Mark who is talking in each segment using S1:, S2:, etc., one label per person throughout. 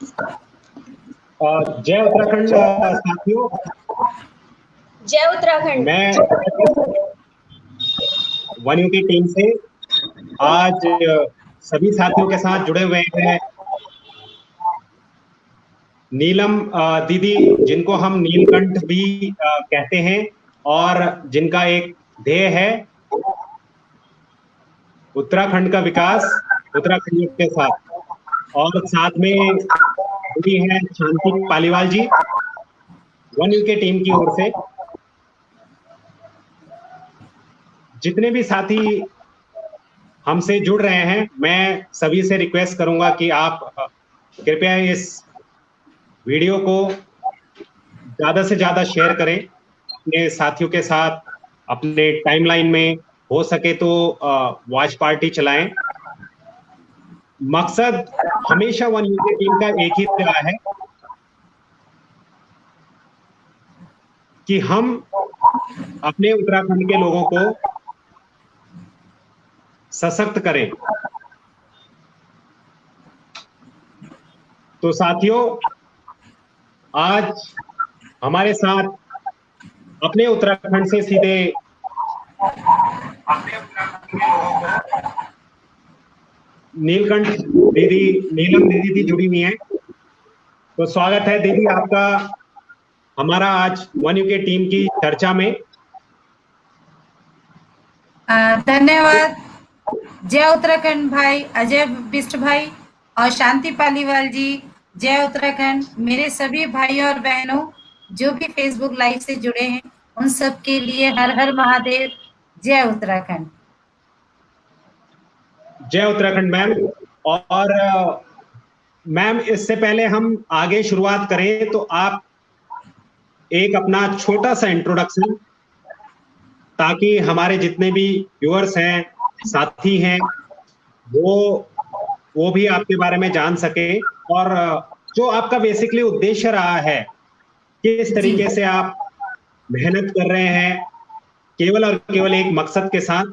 S1: जय उत्तराखंड साथियों।
S2: जय उत्तराखंड।
S1: मैं वन यू की टीम से आज सभी साथियों के साथ जुड़े हुए हैं नीलम दीदी, जिनको हम नीलकंठ भी कहते हैं और जिनका एक ध्येय है उत्तराखंड का विकास उत्तराखंड के साथ। और साथ में जुड़ी है शांति पालीवाल जी वन यू के टीम की ओर से। जितने भी साथी हमसे जुड़ रहे हैं, मैं सभी से रिक्वेस्ट करूंगा कि आप कृपया इस वीडियो को ज्यादा से ज्यादा शेयर करें अपने साथियों के साथ, अपने टाइमलाइन में हो सके तो वॉच पार्टी चलाएं। मकसद हमेशा वन यू की टीम का एक ही रहा है कि हम अपने उत्तराखंड के लोगों को सशक्त करें। तो साथियों, आज हमारे साथ अपने उत्तराखंड से सीधे नीलकंठ दीदी, नीलम दीदी जुड़ी हुई हैं। तो स्वागत है दीदी आपका हमारा आज वन यू के टीम की चर्चा में।
S3: धन्यवाद। जय उत्तराखंड भाई अजय बिष्ट भाई और शांति पालीवाल जी। जय उत्तराखंड। मेरे सभी भाई और बहनों जो भी फेसबुक लाइव से जुड़े हैं, उन सब के लिए हर हर महादेव। जय उत्तराखंड।
S1: जय उत्तराखंड मैम। और मैम, इससे पहले हम आगे शुरुआत करें तो आप एक अपना छोटा सा इंट्रोडक्शन, ताकि हमारे जितने भी व्यूअर्स हैं, साथी हैं, वो भी आपके बारे में जान सके और जो आपका बेसिकली उद्देश्य रहा है, किस तरीके से आप मेहनत कर रहे हैं केवल और केवल एक मकसद के साथ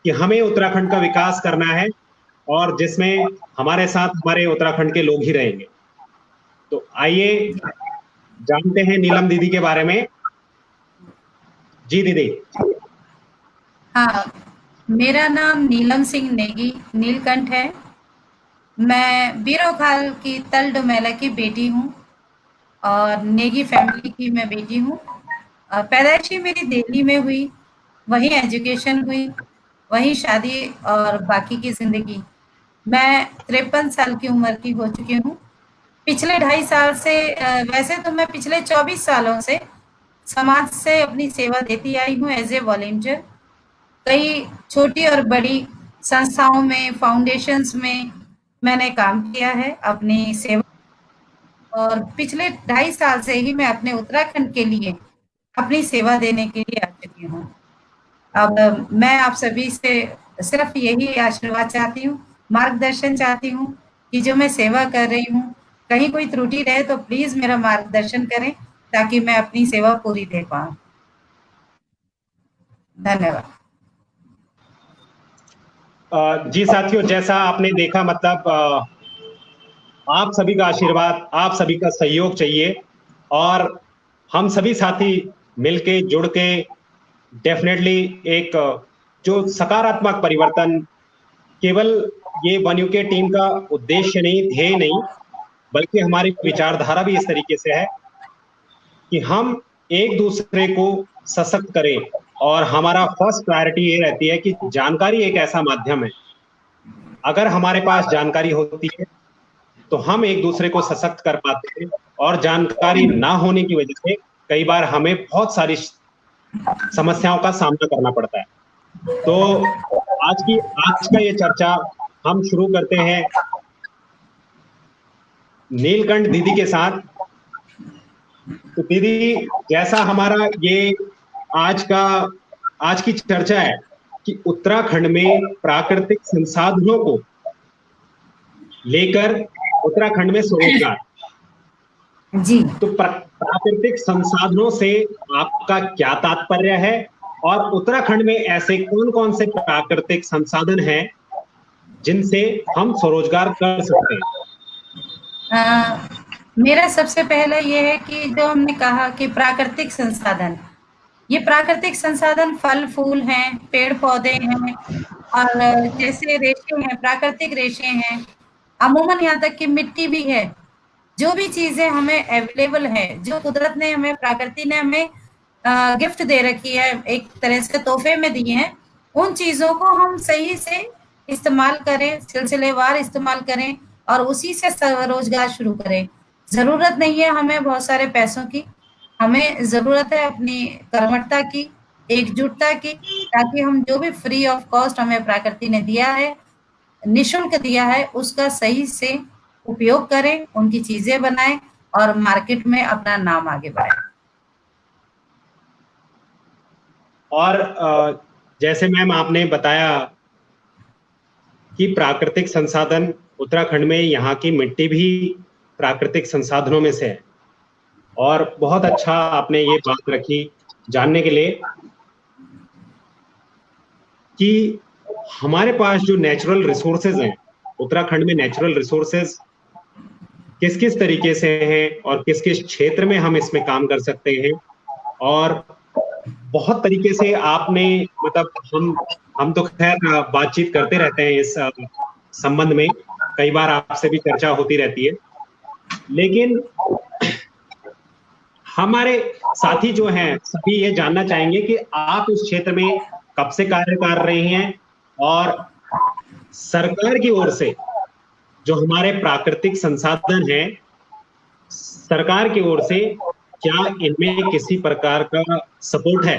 S1: कि हमें उत्तराखंड का विकास करना है और जिसमें हमारे साथ हमारे उत्तराखंड के लोग ही रहेंगे। तो आइए जानते हैं नीलम दीदी के बारे में। जी दीदी।
S3: हाँ, मेरा नाम नीलम सिंह नेगी नीलकंठ है। मैं बीरोखाल की तल डोमेला की बेटी हूँ और नेगी फैमिली की मैं बेटी हूँ। पैदाइशी मेरी दिल्ली में हुई, वहीं एजुकेशन हुई, वहीं शादी और बाकी की ज़िंदगी। मैं 53 साल की उम्र की हो चुकी हूँ। पिछले 2.5 साल से वैसे तो मैं पिछले 24 सालों से समाज से अपनी सेवा देती आई हूँ एज ए वॉलंटियर। कई छोटी और बड़ी संस्थाओं में, फाउंडेशंस में मैंने काम किया है अपनी सेवा। और पिछले 2.5 साल से ही मैं अपने उत्तराखंड के लिए अपनी सेवा देने के लिए आ चुकी हूँ। अब मैं आप सभी से सिर्फ यही आशीर्वाद चाहती हूँ, मार्गदर्शन चाहती हूँ कि जो मैं सेवा कर रही हूँ, कहीं कोई त्रुटि रहे तो प्लीज मेरा मार्गदर्शन करें ताकि मैं अपनी सेवा पूरी दे पाऊँ। धन्यवाद।
S1: जी साथियों, जैसा आपने देखा, मतलब आप सभी का आशीर्वाद, आप सभी का सहयोग चाहिए और हम सभी साथी मिलके जुड़ के डेफिनेटली एक जो सकारात्मक परिवर्तन, केवल ये वन यू के टीम का उद्देश्य नहीं, ध्येय नहीं, बल्कि हमारी विचारधारा भी इस तरीके से है कि हम एक दूसरे को सशक्त करें। और हमारा फर्स्ट प्रायोरिटी ये रहती है कि जानकारी एक ऐसा माध्यम है, अगर हमारे पास जानकारी होती है तो हम एक दूसरे को सशक्त कर पाते हैं। और जानकारी ना होने की वजह से कई बार हमें बहुत सारी समस्याओं का सामना करना पड़ता है। तो आज का ये चर्चा हम शुरू करते हैं नीलकंठ दीदी के साथ। तो दीदी, जैसा हमारा ये आज की चर्चा है कि उत्तराखंड में प्राकृतिक संसाधनों को लेकर उत्तराखंड में स्वरोजगार।
S3: जी।
S1: तो प्राकृतिक संसाधनों से आपका क्या तात्पर्य है और उत्तराखंड में ऐसे कौन कौन से प्राकृतिक संसाधन हैं जिनसे हम स्वरोजगार कर सकते हैं?
S3: अ, मेरा सबसे पहला ये है कि जो हमने कहा कि प्राकृतिक संसाधन, ये प्राकृतिक संसाधन फल-फूल हैं, पेड़-पौधे हैं और जैसे रेशे हैं, प्राकृतिक रेशे हैं, अमूमन यहाँ तक कि मिट्टी भी है। जो भी चीज़ें हमें अवेलेबल हैं, जो कुदरत ने हमें, प्रकृति ने हमें गिफ्ट दे रखी है, एक तरह से तोहफे में दिए हैं, उन चीज़ों को हम सही से इस्तेमाल करें, सिलसिलेवार इस्तेमाल करें और उसी से स्वरोजगार शुरू करें। ज़रूरत नहीं है हमें बहुत सारे पैसों की, हमें ज़रूरत है अपनी कर्मठता की, एकजुटता की, ताकि हम जो भी फ्री ऑफ कॉस्ट हमें प्रकृति ने दिया है, निःशुल्क दिया है, उसका सही से उपयोग करें, उनकी चीज़ें बनाएँ और मार्केट में अपना नाम आगे बढ़ाएँ।
S1: और जैसे मैम आपने बताया कि प्राकृतिक संसाधन उत्तराखंड में यहाँ की मिट्टी भी प्राकृतिक संसाधनों में से है, और बहुत अच्छा आपने ये बात रखी जानने के लिए कि हमारे पास जो नेचुरल रिसोर्सेज हैं, उत्तराखंड में नेचुरल रिसोर्सेज किस किस तरीके से हैं और किस किस क्षेत्र में हम इसमें काम कर सकते हैं। और बहुत तरीके से आपने मतलब हम तो खैर बातचीत करते रहते हैं इस संबंध में, कई बार आपसे भी चर्चा होती रहती है, लेकिन हमारे साथी जो हैं सभी ये जानना चाहेंगे कि आप इस क्षेत्र में कब से कार्य कर रहे हैं और सरकार की ओर से जो हमारे प्राकृतिक संसाधन हैं, सरकार की ओर से क्या इनमें किसी प्रकार का सपोर्ट है?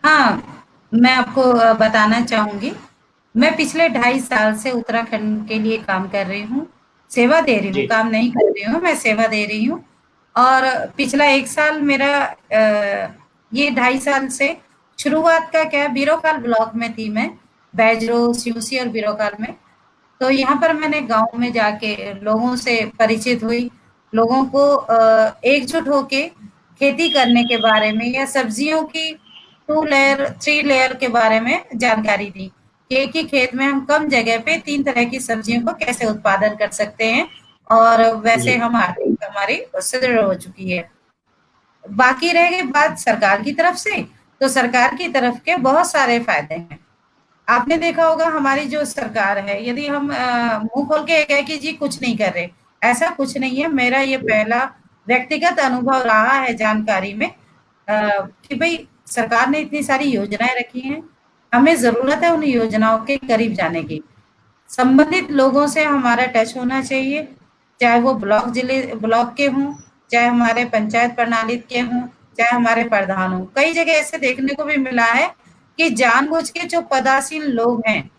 S3: हाँ, मैं आपको बताना चाहूँगी। मैं पिछले 2.5 साल से उत्तराखंड के लिए काम कर रही हूँ, सेवा दे रही हूँ,
S1: जी।
S3: काम नहीं कर रही हूँ, मैं सेवा दे रही हूँ। और पिछला 1 साल मेरा ये 2.5 साल से शुरुआत का क्या है, बीरोखाल ब्लॉक में थी मैं, बैजरो, सिउसी और बीरोखाल में। तो यहाँ पर मैंने गाँव में जाके लोगों से परिचित हुई, लोगों को एकजुट होके खेती करने के बारे में या सब्जियों की 2 लेयर, 3 लेयर के बारे में जानकारी दी कि एक ही खेत में हम कम जगह पे 3 तरह की सब्जियों को कैसे उत्पादन कर सकते हैं और वैसे
S1: जी।
S3: हम आर्थिक हमारी सुदृढ़ हो चुकी है। बाकी रह गई बात सरकार की तरफ से, तो सरकार की तरफ के बहुत सारे फायदे हैं। आपने देखा होगा हमारी जो सरकार है, यदि हम मुँह खोल के कहें कि जी कुछ नहीं कर रहे, ऐसा कुछ नहीं है। मेरा ये पहला व्यक्तिगत अनुभव रहा है जानकारी में कि भई सरकार ने इतनी सारी योजनाएँ रखी हैं, हमें ज़रूरत है उन योजनाओं के करीब जाने की। संबंधित लोगों से हमारा टच होना चाहिए, चाहे वो ब्लॉक के हों, चाहे हमारे पंचायत प्रणाली के हों, चाहे हमारे प्रधान हों। कई जगह ऐसे देखने को भी मिला है कि जानबूझ के जो पदासीन लोग हैं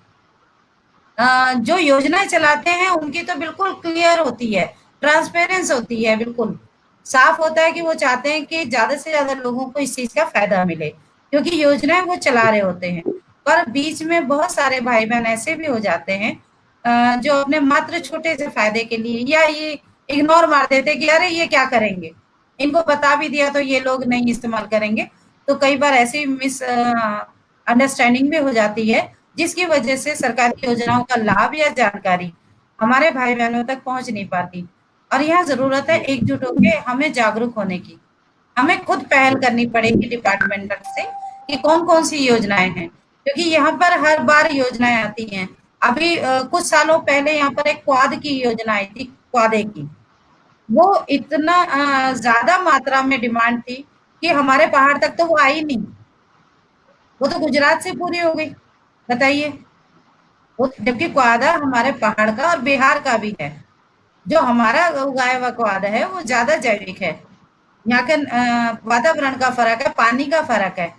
S3: जो योजनाएँ चलाते हैं उनकी तो बिल्कुल क्लियर होती है, ट्रांसपेरेंस होती है बिल्कुल। साफ होता है कि वो चाहते हैं कि ज़्यादा से ज़्यादा लोगों को इस चीज़ का फ़ायदा मिले, क्योंकि योजनाएँ वो चला रहे होते हैं। पर बीच में बहुत सारे भाई-बहन ऐसे भी हो जाते हैं जो अपने मात्र छोटे से फ़ायदे के लिए या ये इग्नोर मार देते हैं कि अरे ये क्या करेंगे? इनको बता भी दिया तो ये लोग नहीं इस्तेमाल करेंगे। तो कई बार ऐसी अंडरस्टैंडिंग भी हो जाती है जिसकी वजह से सरकारी योजनाओं का लाभ या जानकारी हमारे भाई-बहनों तक पहुँच नहीं पाती और यहाँ ज़रूरत है
S1: जी।
S3: एकजुट होके हमें जागरूक होने की। हमें खुद पहल करनी पड़ेगी डिपार्टमेंटल से कि कौन-कौन सी योजनाएँ हैं, क्योंकि यहाँ पर हर बार योजनाएँ आती हैं। अभी कुछ सालों पहले यहाँ पर एक क्वाद की योजना आई थी, क्वादे की। वो इतना ज़्यादा मात्रा में डिमांड थी कि हमारे पहाड़ तक तो वो आई नहीं। वो तो गुजरात से पूरी हो गई, बताइए। वो जबकि क्वादा हमारे पहाड़ का और बिहार का भी है। जो हमारा उगाया हुआ क्वादा है वो ज़्यादा जैविक है। यहाँ के वातावरण का फ़र्क है, पानी का फ़र्क है,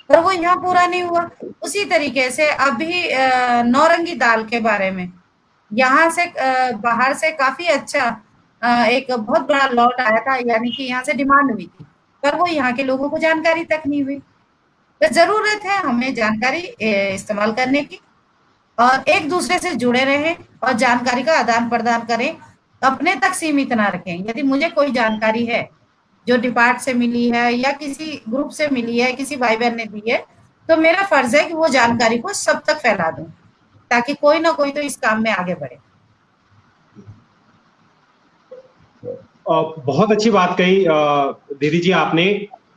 S3: पर वो यहाँ पूरा नहीं हुआ। उसी तरीके से अभी नौरंगी दाल के बारे में, यहाँ से बाहर से काफ़ी अच्छा एक बहुत बड़ा लॉट आया था, यानी कि यहाँ से डिमांड हुई थी, पर वो यहाँ के लोगों को जानकारी तक नहीं हुई। तो ज़रूरत है हमें जानकारी इस्तेमाल करने की और एक दूसरे से जुड़े रहें और जानकारी का आदान-प्रदान करें, अपने तक सीमित ना रखें। यदि मुझे कोई जानकारी है, जो डिपार्ट से मिली है या किसी ग्रुप से मिली है, किसी भाई-बहन ने दी है, तो मेरा फ़र्ज़ है कि वो जानकारी को सब तक फैला दूँ, ताकि कोई ना कोई तो इस काम में आगे बढ़े।
S1: बहुत अच्छी बात कही दीदी जी आपने।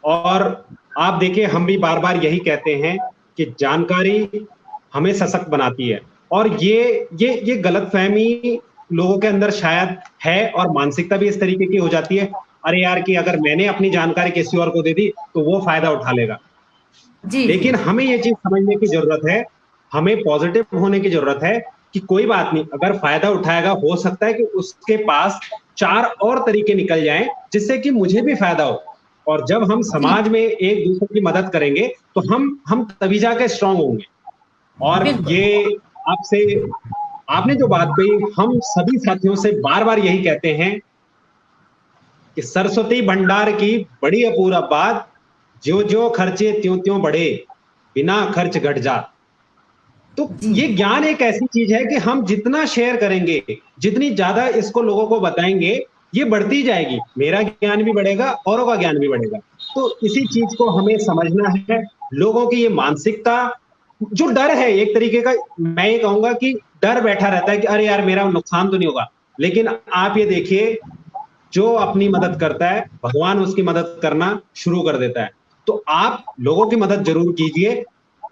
S1: और आप देखिए, हम भी बार बार यही कहते हैं कि जानकारी हमें सशक्त बनाती है। और ये गलतफहमी लोगों के अंदर शायद है, और मानसिकता भी इस तरीके की हो जाती है, अरे यार कि अगर मैंने अपनी जानकारी किसी और को दे दी तो वो फायदा उठा लेगा।
S3: जी, जी।
S1: लेकिन हमें ये चीज समझने की जरूरत है, हमें पॉजिटिव होने की जरूरत है कि कोई बात नहीं, अगर फायदा उठाएगा हो सकता है कि उसके पास 4 और तरीके निकल जाएं जिससे कि मुझे भी फायदा हो। और जब हम
S3: जी,
S1: समाज में एक दूसरे की मदद करेंगे तो हम तभी जाके स्ट्रांग होंगे। और
S3: बिल्कुल।
S1: ये आपसे आपने जो बात कही, हम सभी साथियों से बार बार यही कहते हैं कि सरस्वती भंडार की बड़ी अपूर्व बात, ज्यो ज्यो खर्चे त्यों त्यों बढ़े, बिना खर्च घट जात। तो
S3: जी,
S1: ये ज्ञान एक ऐसी चीज है कि हम जितना शेयर करेंगे, जितनी ज्यादा इसको लोगों को बताएंगे, ये बढ़ती जाएगी। मेरा ज्ञान भी बढ़ेगा, औरों का ज्ञान भी बढ़ेगा। तो इसी चीज को हमें समझना है। लोगों की ये मानसिकता, जो डर है एक तरीके का, मैं ये कहूंगा कि डर बैठा रहता है कि अरे यार मेरा नुकसान तो नहीं होगा। लेकिन आप ये देखिए, जो अपनी मदद करता है भगवान उसकी मदद करना शुरू कर देता है। तो आप लोगों की मदद जरूर कीजिए,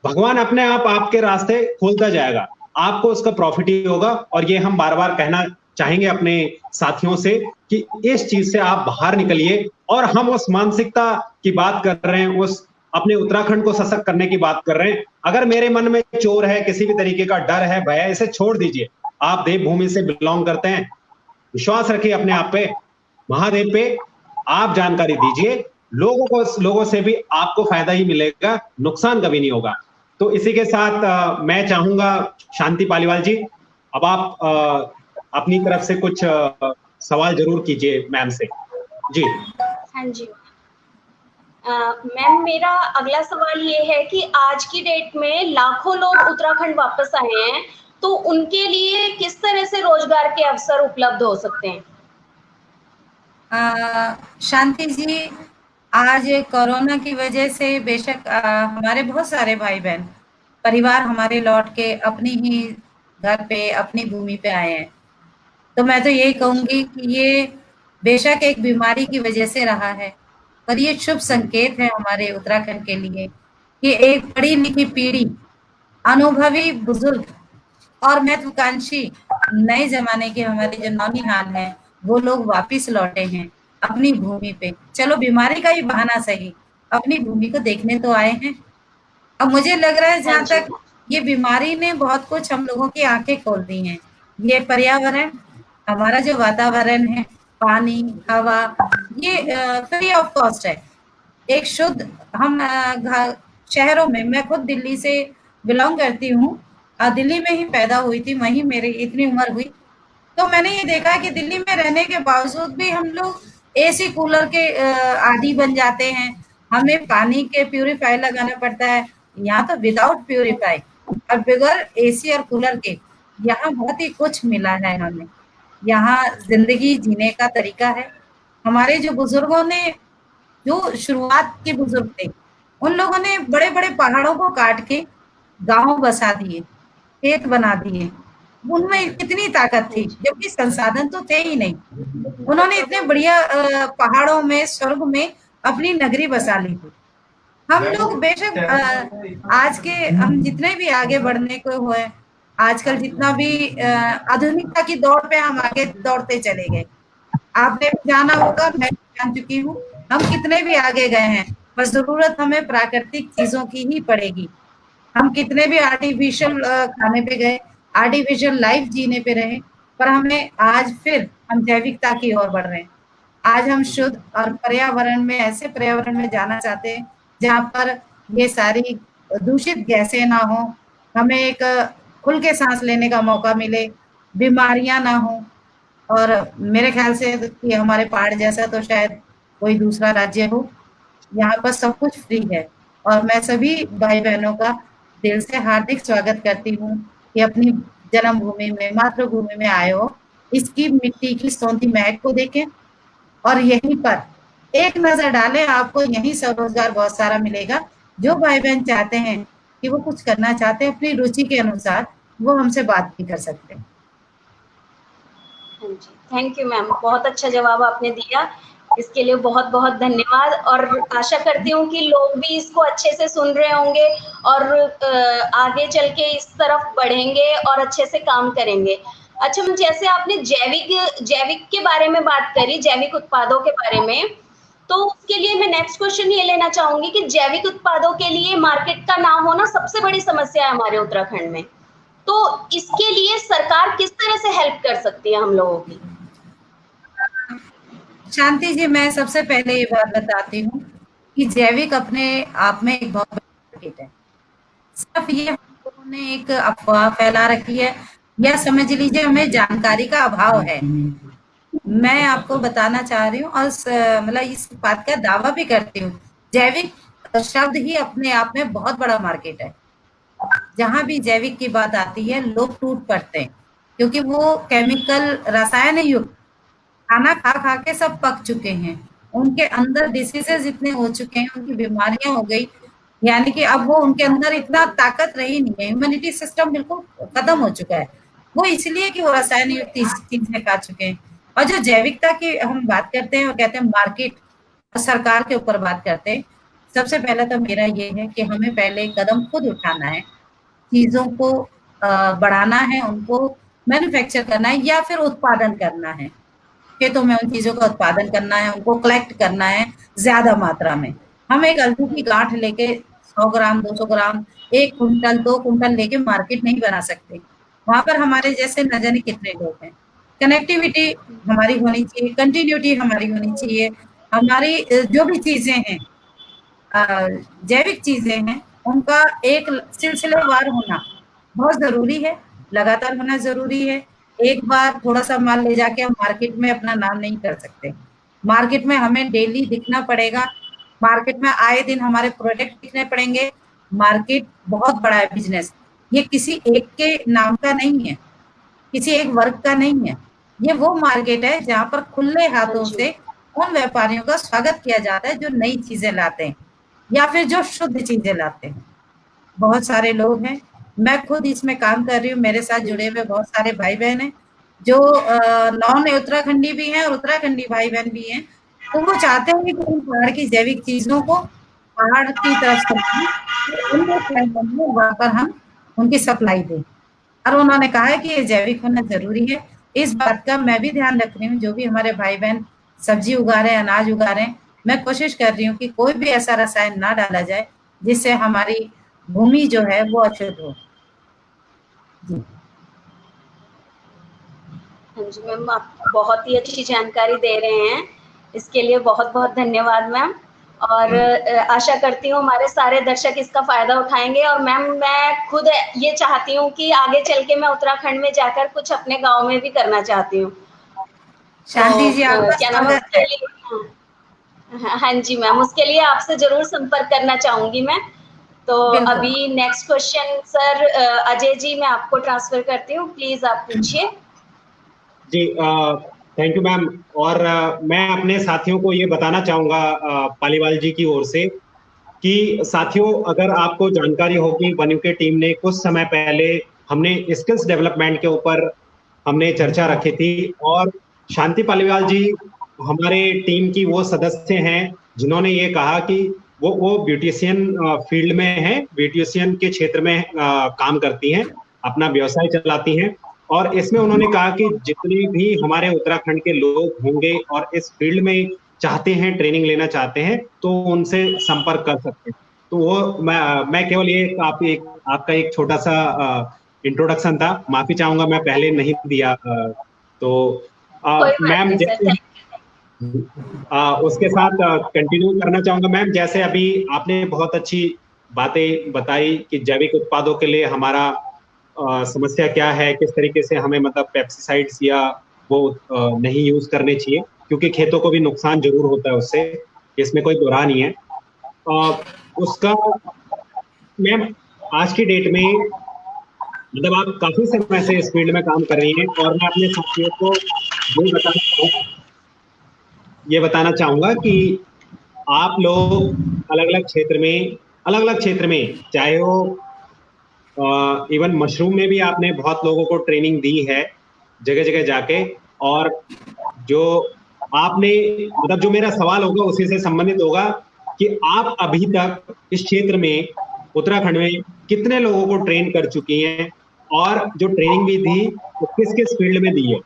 S1: भगवान अपने आप आपके रास्ते खोलता जाएगा, आपको उसका प्रॉफिट ही होगा। और ये हम बार बार कहना चाहेंगे अपने साथियों से कि इस चीज से आप बाहर निकलिए। और हम उस मानसिकता की बात कर रहे हैं, उस अपने उत्तराखंड को सशक्त करने की बात कर रहे हैं। अगर मेरे मन में चोर है, किसी भी तरीके का डर है, भय है, इसे छोड़ दीजिए। आप देवभूमि से बिलोंग करते हैं, विश्वास रखिए अपने आप पे, महादेव पे। आप जानकारी दीजिए, लोगों से भी आपको फायदा ही मिलेगा, नुकसान कभी नहीं होगा। तो इसी के साथ मैं चाहूंगा शांति पालीवाल जी, अब आप अपनी तरफ से कुछ सवाल जरूर कीजिए मैम से। जी।
S2: हाँ जी। मैम, मेरा अगला सवाल ये है कि आज की डेट में लाखों लोग उत्तराखंड वापस आए हैं, तो उनके लिए किस तरह से रोजगार के अवसर उपलब्ध हो सकते हैं?
S3: शांति जी, आज कोरोना की वजह से बेशक हमारे बहुत सारे भाई-बहन, परिवार हमारे लौट के अपनी ही घर पे, अपनी भूमि पे आए हैं। तो मैं तो यही कहूँगी कि ये बेशक एक बीमारी की वजह से रहा है, पर ये शुभ संकेत है हमारे उत्तराखंड के लिए कि एक पढ़ी-लिखी पीढ़ी, अनुभवी बुजुर्ग और महत्वाकांक्षी नए ज़माने के हमारे जो नौनिहाल हैं, वो लोग वापिस लौटे हैं अपनी भूमि पे। चलो बीमारी का ही बहाना सही, अपनी भूमि को देखने तो आए हैं। अब मुझे लग रहा है
S2: हाँ
S3: जहाँ
S2: जी।
S3: तक ये बीमारी ने बहुत कुछ हम लोगों की आँखें खोल दी हैं। ये पर्यावरण, हमारा जो वातावरण है, पानी, हवा, ये फ्री ऑफ कॉस्ट है। एक शुद्ध हम शहरों में, मैं खुद दिल्ली से बिलोंग करती हूँ, दिल्ली में ही पैदा हुई थी, वहीं मेरी इतनी उम्र हुई। तो मैंने ये देखा है कि दिल्ली में रहने के बावजूद भी हम लोग एसी कूलर के आदी बन जाते हैं। हमें पानी के प्यूरीफायर लगाना पड़ता है, यहाँ तो विदाउट प्यूरीफाई और बगैर एसी और कूलर के यहाँ बहुत ही कुछ मिला है हमें। यहाँ जिंदगी जीने का तरीका है। हमारे जो बुजुर्गों ने, जो शुरुआत के बुजुर्ग थे, उन लोगों ने बड़े-बड़े पहाड़ों को काट के गाँव बसा दिए, खेत बना दिए। उनमें कितनी ताकत
S2: हाँ
S3: थी,
S2: जी।
S3: जबकि संसाधन तो थे ही नहीं। उन्होंने इतने बढ़िया पहाड़ों में, स्वर्ग में अपनी नगरी बसा ली थी। हम लोग बेशक आज के हम जितने भी आगे बढ़ने को हुए, आजकल जितना भी आधुनिकता की दौड़ पे हम आगे दौड़ते चले गए। आपने भी जाना होगा, मैं भी जान चुकी हूँ, हम कितने भी आगे गए हैं, बस ज़रूरत हमें प्राकृतिक चीज़ों की ही पड़ेगी। हम कितने भी आर्टिफिशियल खाने पे गए, आर्टिफिशियल लाइफ जीने पे रहे, पर हमें आज फिर हम जैविकता की ओर बढ़ रहे हैं। आज हम शुद्ध और पर्यावरण में, ऐसे पर्यावरण में जाना चाहते हैं, जहाँ पर ये सारी दूषित गैसें ना हों, हमें एक खुल के साँस लेने का मौका मिले, बीमारियाँ ना हों। और मेरे ख्याल से कि हमारे पहाड़ जैसा तो शायद कोई दूसरा राज्य हो। यहाँ पर सब कुछ फ्री है और मैं सभी भाई-बहनों का दिल से हार्दिक स्वागत करती हूँ कि अपनी जन्मभूमि में, मातृभूमि में आए हो। इसकी मिट्टी की सोंधी महक को देखें और यहीं पर एक नज़र डालें, आपको यहीं स्वरोज़गार बहुत सारा मिलेगा। जो भाई-बहन चाहते हैं कि वो कुछ करना चाहते हैं अपनी रुचि के अनुसार, वो हमसे बात भी कर सकते हैं।
S2: हाँ जी, थैंक यू मैम, बहुत अच्छा जवाब आपने दिया। इसके लिए बहुत बहुत धन्यवाद, और आशा करती हूँ कि लोग भी इसको अच्छे से सुन रहे होंगे और आगे चल के इस तरफ बढ़ेंगे और अच्छे से काम करेंगे। अच्छा मैम, जैसे आपने जैविक के बारे में बात करी, जैविक उत्पादों के बारे में, तो उसके लिए मैं नेक्स्ट क्वेश्चन ये लेना चाहूंगी कि जैविक उत्पादों के लिए मार्केट का ना होना सबसे बड़ी समस्या है हमारे उत्तराखंड में। तो इसके लिए सरकार किस तरह से हेल्प कर सकती है हम लोगों की?
S3: शांति जी, मैं सबसे पहले ये बात बताती हूँ कि जैविक अपने आप में एक बहुत बड़ी मार्केट है। सिर्फ ये हम लोगों ने एक अफवाह फैला रखी है, या समझ लीजिए हमें जानकारी का अभाव है। मैं आपको बताना चाह रही हूँ और मतलब इस बात का दावा भी करती हूँ, जैविक शब्द ही अपने आप में बहुत बड़ा मार्केट है। जहां भी जैविक की बात आती है लोग टूट पड़ते हैं, क्योंकि वो केमिकल रसायन युक्त खाना खा खा के सब पक चुके हैं, उनके अंदर डिसीजेज इतने हो चुके हैं, उनकी बीमारियां हो गई, यानी कि अब वो उनके अंदर इतना ताकत रही नहीं है, इम्यूनिटी सिस्टम बिल्कुल खत्म हो चुका है, वो इसलिए कि वो रसायन युक्त चीजें खा चुके हैं। और जो जैविकता की हम बात करते हैं और कहते हैं मार्केट, सरकार के ऊपर बात करते हैं, सबसे पहले तो मेरा ये है कि हमें पहले कदम खुद उठाना है, चीजों को बढ़ाना है, उनको मैन्युफैक्चर करना है या फिर उत्पादन करना है, खेतों में उन चीजों का उत्पादन करना है, उनको कलेक्ट करना है ज्यादा मात्रा में। हम एक आलू की गांठ लेके 100 ग्राम 200 ग्राम 1 कुंटल 2 कुंटल लेके मार्केट नहीं बना सकते। वहां पर हमारे जैसे न जाने कितने लोग हैं। कनेक्टिविटी हमारी होनी चाहिए, कंटिन्यूटी हमारी होनी चाहिए, हमारी जो भी चीजें हैं, जैविक चीजें हैं, उनका एक सिलसिलेवार होना बहुत जरूरी है, लगातार होना जरूरी है। एक बार थोड़ा सा माल ले जाके हम मार्केट में अपना नाम नहीं कर सकते, मार्केट में हमें डेली दिखना पड़ेगा, मार्केट में आए दिन हमारे प्रोडक्ट दिखने पड़ेंगे। मार्केट बहुत बड़ा है बिजनेस, ये किसी एक के नाम का नहीं है, किसी एक वर्ग का नहीं है, ये वो मार्केट है जहाँ पर खुले हाथों से उन व्यापारियों का स्वागत किया जाता है जो नई चीजें लाते हैं या फिर जो शुद्ध चीजें लाते हैं। बहुत सारे लोग हैं, मैं खुद इसमें काम कर रही हूँ, मेरे साथ जुड़े हुए बहुत सारे भाई बहन हैं जो नॉन उत्तराखंडी भी हैं और उत्तराखंडी भाई बहन भी हैं। तो वो चाहते हैं कि उन पहाड़ की जैविक चीजों को पहाड़ की तरफ से वहां पर हम उनकी सप्लाई दें, और उन्होंने कहा है कि ये जैविक होना जरूरी है। इस बात का मैं भी ध्यान रख रही हूँ, जो भी हमारे भाई बहन सब्जी उगा रहे हैं, अनाज उगा रहे हैं, मैं कोशिश कर रही हूँ कि कोई भी ऐसा रसायन ना डाला जाए जिससे हमारी भूमि जो है वो अशुद्ध हो। जी
S2: हाँ जी मैम, आप बहुत ही अच्छी जानकारी दे रहे हैं, इसके लिए बहुत बहुत धन्यवाद मैम। और आशा करती हूँ हमारे सारे दर्शक इसका फायदा उठाएंगे। और मैम, मैं खुद ये चाहती हूँ कि आगे चल के मैं उत्तराखंड में जाकर कुछ अपने गांव में भी करना चाहती हूँ।
S3: शांति जी,
S2: तो
S3: आपका
S2: क्या नाम है
S3: स्वागत
S2: उसके
S3: है।
S2: लिए? हाँ जी मैम, उसके लिए आपसे जरूर संपर्क करना चाहूंगी मैं। तो
S3: बिल्कुल।
S2: अभी next question sir, Ajay ji, मैं आपको ट्रांसफर करती हूँ, प्लीज आप पूछिए।
S1: जी, थैंक यू मैम। और मैं अपने साथियों को ये बताना चाहूंगा पालीवाल जी की ओर से कि साथियों, अगर आपको जानकारी हो कि वन्यू के टीम ने कुछ समय पहले हमने स्किल्स डेवलपमेंट के ऊपर हमने चर्चा रखी थी, और शांति पालीवाल जी हमारे टीम की वो सदस्य हैं जिन्होंने ये कहा कि वो ब्यूटिशियन फील्ड में हैं, ब्यूटिशियन के क्षेत्र में काम करती हैं, अपना व्यवसाय चलाती हैं। और इसमें उन्होंने कहा कि जितने भी हमारे उत्तराखंड के लोग होंगे और इस फील्ड में चाहते हैं, ट्रेनिंग लेना चाहते हैं, तो उनसे संपर्क कर सकते हैं। तो वो मैं केवल ये आपका एक छोटा सा इंट्रोडक्शन था, माफी चाहूंगा मैं पहले नहीं दिया। तो
S2: कोई बात
S1: मैम,
S2: नहीं सर,
S1: जैसे उसके साथ कंटिन्यू करना चाहूंगा मैम, जैसे अभी आपने बहुत अच्छी बातें बताई कि जैविक उत्पादों के लिए हमारा समस्या क्या है, किस तरीके से हमें मतलब पेस्टिसाइड्स या वो नहीं यूज करने चाहिए, क्योंकि खेतों को भी नुकसान जरूर होता है उससे, इसमें कोई दो राह नहीं है। उसका मैम, आज की डेट में मतलब आप काफी समय से इस फील्ड में काम कर रही हैं, और मैं अपने साथियों को ये बताना चाहूंगा कि आप लोग अलग अलग क्षेत्र में चाहे वो इवन मशरूम में भी आपने बहुत लोगों को ट्रेनिंग दी है जगह जगह जाके, और जो आपने मतलब जो मेरा सवाल होगा उसी से संबंधित होगा कि आप अभी तक इस क्षेत्र में उत्तराखंड में कितने लोगों को ट्रेन कर चुकी हैं और जो ट्रेनिंग भी दी तो किस किस फील्ड में दी है?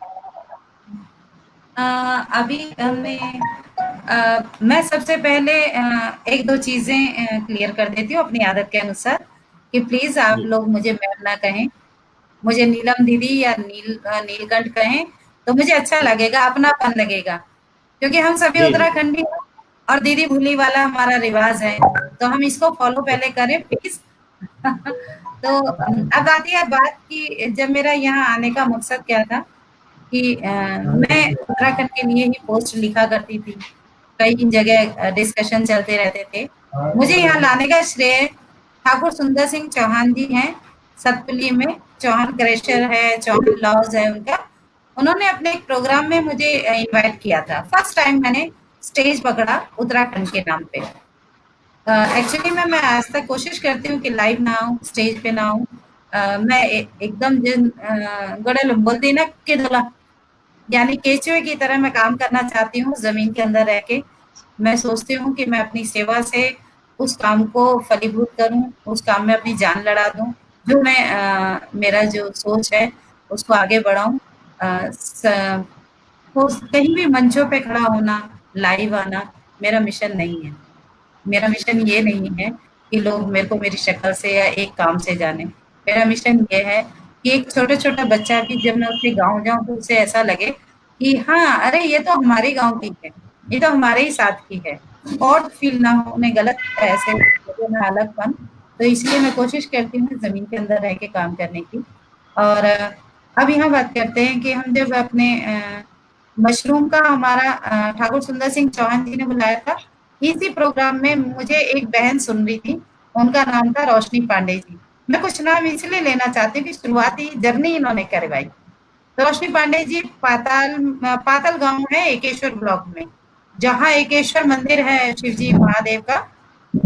S3: अभी मैं सबसे पहले एक दो चीजें क्लियर कर देती हूँ अपनी आदत के अनुसार कि प्लीज आप
S1: जी
S3: लोग मुझे मैम ना कहें, मुझे नीलम दीदी या नीलकंठ कहें तो मुझे अच्छा लगेगा, अपनापन लगेगा, क्योंकि हम सभी
S1: जी जी
S3: उत्तराखंडी हैं और दीदी भूली वाला हमारा रिवाज है, तो हम इसको फॉलो पहले करें प्लीज। तो अब आती है बात कि जब मेरा यहाँ आने का मकसद क्या था कि मैं उत्तराखंड के लिए ही पोस्ट लिखा करती थी, कई जगह डिस्कशन चलते रहते थे। मुझे यहाँ लाने का श्रेय ठाकुर सुंदर सिंह चौहान जी हैं, सतपुली में चौहान क्रैशर है, चौहान लॉज है उनका। उन्होंने अपने एक प्रोग्राम में मुझे इनवाइट किया था, फर्स्ट टाइम मैंने स्टेज पकड़ा उत्तराखंड के नाम पे। एक्चुअली मैं आज तक कोशिश करती हूँ कि लाइव ना आऊँ, स्टेज पे ना आऊँ। मैं एकदम जिन गड़े बोलती है ना कि धुला, यानी केचुए की तरह मैं काम करना चाहती हूँ जमीन के अंदर रह के। मैं सोचती हूँ कि मैं अपनी सेवा से उस काम को फलीभूत करूँ, उस काम में अपनी जान लड़ा दूँ, जो मैं मेरा जो सोच है उसको आगे बढ़ाऊँ। वो कहीं भी मंचों पे खड़ा होना, लाइव आना मेरा मिशन नहीं है। मेरा मिशन ये नहीं है कि लोग मेरे को मेरी शक्ल से या एक काम से जाने। मेरा मिशन ये है कि एक छोटा-छोटा बच्चा भी जब मैं उसके गाँव जाऊँ तो उसे ऐसा लगे कि हाँ, अरे ये तो हमारे गाँव की है, ये तो हमारे ही साथ की है। और फ़ील ना हो, उन्हें गलत ऐसे लगे ना अलगपन। तो इसलिए मैं कोशिश करती हूँ ज़मीन के अंदर रह के काम करने की। और अब यहाँ बात करते हैं कि हम जब अपने मशरूम का हमारा ठाकुर सुंदर सिंह चौहान जी ने बुलाया था, इसी प्रोग्राम में मुझे एक बहन सुन रही थी, उनका नाम था रोशनी पांडे जी। मैं कुछ नाम इसलिए लेना चाहती हूँ कि शुरुआती जर्नी इन्होंने करवाई। तो रोशनी पांडे जी पाताल गांव है एकेश्वर ब्लॉक में, जहाँ एकेश्वर मंदिर है शिव जी महादेव का,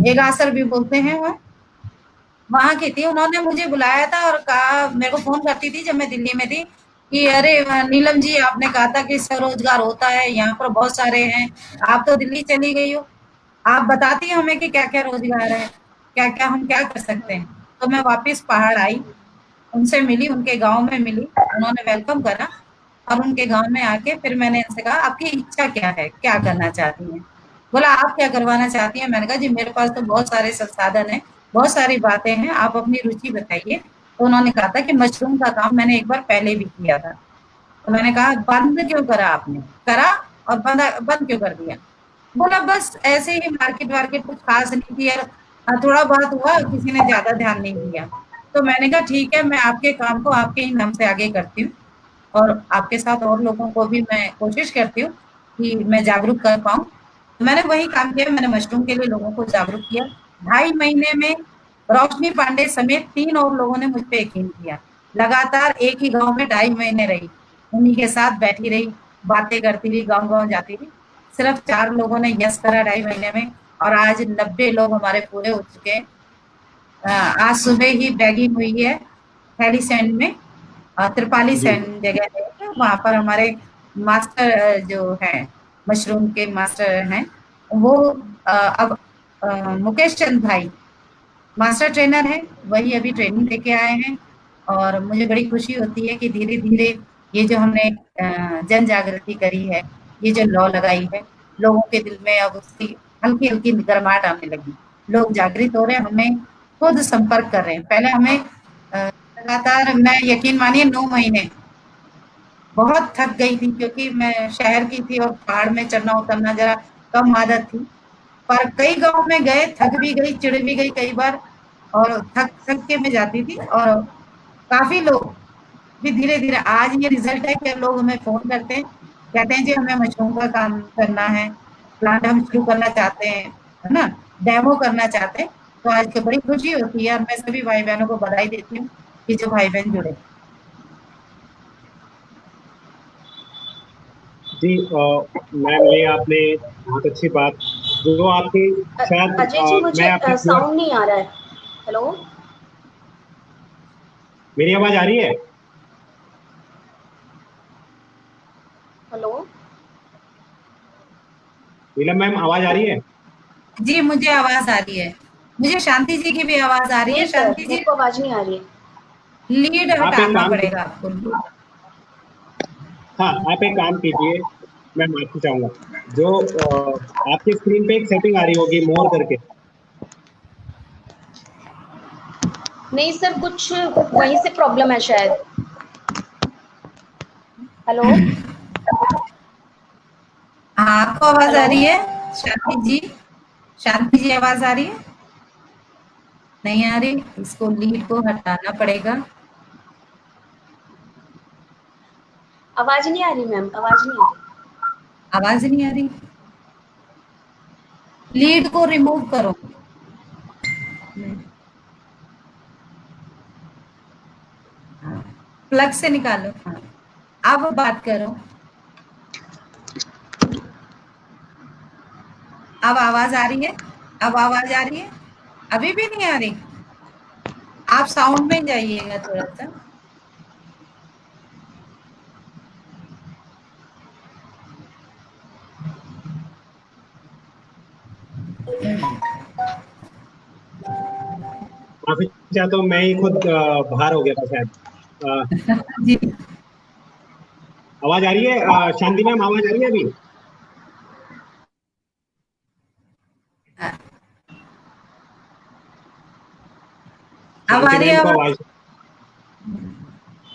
S3: एगासर भी बोलते हैं वहाँ। वहाँ की थी, उन्होंने मुझे बुलाया था और कहा, मेरे को फ़ोन करती थी जब मैं दिल्ली में थी कि अरे नीलम जी आपने कहा था कि स्वरोजगार होता है, यहाँ पर बहुत सारे हैं, आप तो दिल्ली चली गई हो, आप बताती हमें कि क्या-क्या रोजगार है, क्या-क्या हम क्या कर सकते हैं। तो मैं वापस पहाड़ आई, उनसे मिली, उनके गाँव में मिली, उन्होंने वेलकम करा और उनके गाँव में आके फिर मैंने उनसे कहा आपकी इच्छा क्या है? क्या करना चाहती हैं? बोला आप क्या करवाना चाहती हैं? मैंने कहा जी मेरे पास तो बहुत सारे संसाधन हैं, बहुत सारी बातें हैं, आप अपनी रुचि बताइए। तो उन्होंने कहा था कि मशरूम का काम मैंने एक बार पहले भी किया था। तो मैंने कहा बंद क्यों करा आपने? करा और बंद क्यों कर दिया? बोला बस ऐसे ही मार्केट-वार्केट कुछ खास नहीं किया, थोड़ा बहुत हुआ, किसी ने ज़्यादा ध्यान नहीं दिया। तो मैंने कहा ठीक है, मैं आपके काम को आपके ही नाम से आगे करती हूँ और आपके साथ और लोगों को भी मैं कोशिश करती हूँ कि मैं जागरूक कर पाऊँ। तो मैंने वही काम किया, मैंने मशरूम के लिए लोगों को जागरूक किया। 2.5 महीने में रोशनी पांडे समेत 3 और लोगों ने मुझ पे यकीन किया। लगातार एक ही गाँव में 2.5 महीने रही, उन्हीं के साथ बैठी रही, बातें करती रही, गाँव-गाँव जाती रही। सिर्फ 4 लोगों ने यस करा 2.5 महीने में और आज 90 लोग हमारे पूरे हो चुके हैं। आज सुबह ही बैगिंग हुई है हैलीसैंड में, त्रिपाली
S1: जी
S3: सैंड जगह है, वहाँ पर हमारे मास्टर जो हैं, मशरूम के मास्टर हैं, वो अब मुकेश चंद भाई मास्टर ट्रेनर हैं, वही अभी ट्रेनिंग देके आए हैं और मुझे बड़ी खुशी होती है कि धीरे-धीरे ये जो हमने जन जागृति करी है, ये जो लॉ लगाई है, लोगों के दिल में अब उसकी हल्की-हल्की गर्माहट आने लगी। लोग जागृत हो रहे हैं, हमें खुद संपर्क कर रहे हैं। पहले हमें लगातार मैं यकीन मानिए 9 महीने बहुत थक गई थी क्योंकि मैं शहर की थी और पहाड़ में चढ़ना-उतरना ज़रा कम आदत थी। पर कई गाँव में गए, थक भी गई, चिढ़ भी गई कई बार और थक के मैं जाती थी और काफ़ी लोग भी धीरे-धीरे आज ये रिज़ल्ट है कि अब लोग हमें फ़ोन करते हैं, कहते हैं जी हमें मशरूम का काम करना है, प्लांट हम शुरू करना चाहते हैं, है ना? डेमो करना चाहते हैं, तो आज तो बड़ी खुशी होती है और मैं सभी भाई-बहनों को बधाई देती हूँ कि जो भाई-बहन जुड़े।
S1: जी मैम ये आपने बहुत अच्छी बात जो आपकी शायद
S2: अजय जी
S1: मैं
S2: मुझे
S1: आपकी पूरा
S2: साउंड नहीं आ रहा है। हेलो।
S1: मेरी आवाज आ रही है?
S2: हेलो।
S1: नीलम मैम आवाज आ रही है?
S3: जी, मुझे आवाज आ रही है। मुझे शांति जी की भी आवाज आ रही है।
S2: नहीं सर,
S3: शांति जी,
S2: मेरे को आवाज नहीं आ रही है।
S3: लीड
S1: आप एक
S3: हटाना
S1: काम
S3: पड़ेगा आपको।
S1: हाँ, आप एक काम कीजिए, मैं माफी चाहूंगा। जो आपकी स्क्रीन पे एक सेटिंग आ रही होगी मोर करके।
S2: नहीं सर, कुछ वहीं से प्रॉब्लम है शायद। हेलो।
S3: हाँ, आपको आवाज आ
S2: हेलो।
S3: रही है? शांति जी, शांति जी आवाज आ रही है? नहीं आ रही, इसको लीड को हटाना पड़ेगा।
S2: आवाज नहीं आ रही मैम, आवाज नहीं आ रही।
S3: आवाज नहीं आ रही, लीड को रिमूव करो। प्लग से निकालो। हाँ, अब बात करो। अब आवाज आ रही है? अब आवाज आ रही है? अभी भी नहीं आ रही? आप साउंड में जाइएगा थोड़ा सा।
S1: माफी चाहता हूँ, मैं ही खुद बाहर हो गया था शायद। अ,
S3: जी।
S1: आवाज आ रही है? शांति मैम आवाज आ रही है अभी?
S3: अब आ
S1: शांति
S3: रही है
S1: मैम को
S3: आवाज?
S1: आवाज।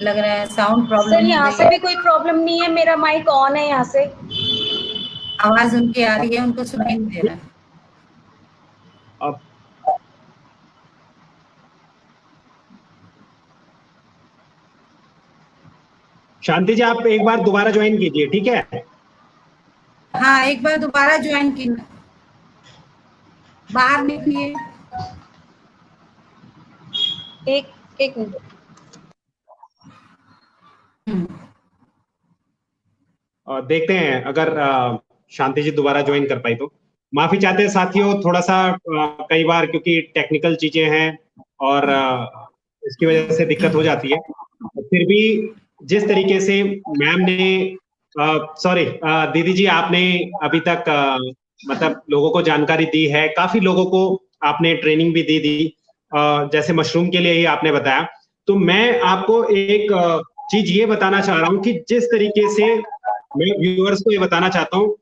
S3: लग रहा है साउंड
S2: सर
S3: प्रॉब्लम हो
S2: यहाँ
S3: गई
S2: से
S3: है।
S2: भी कोई प्रॉब्लम नहीं है, मेरा माइक ऑन है यहाँ से।
S3: आवाज उनकी आ रही है, उनको सुनाई नहीं दे रहा है।
S1: अब शांति जी आप एक बार दोबारा ज्वाइन कीजिए, ठीक है?
S3: हाँ, एक बार दोबारा ज्वाइन की, बाहर निकलिए।
S2: एक एक मिनट।
S1: देखते हैं अगर शांति जी दोबारा ज्वाइन कर पाई तो। माफी चाहते हैं साथियों, थोड़ा सा कई बार क्योंकि टेक्निकल चीजें हैं और इसकी वजह से दिक्कत हो जाती है। फिर भी जिस तरीके से मैम ने, सॉरी दीदी जी, आपने अभी तक मतलब लोगों को जानकारी दी है, काफी लोगों को आपने ट्रेनिंग भी दी जैसे मशरूम के लिए ही आपने बताया। तो मैं आपको एक चीज ये बताना चाह रहा हूँ कि जिस तरीके से मैं व्यूअर्स को ये बताना चाहता हूँ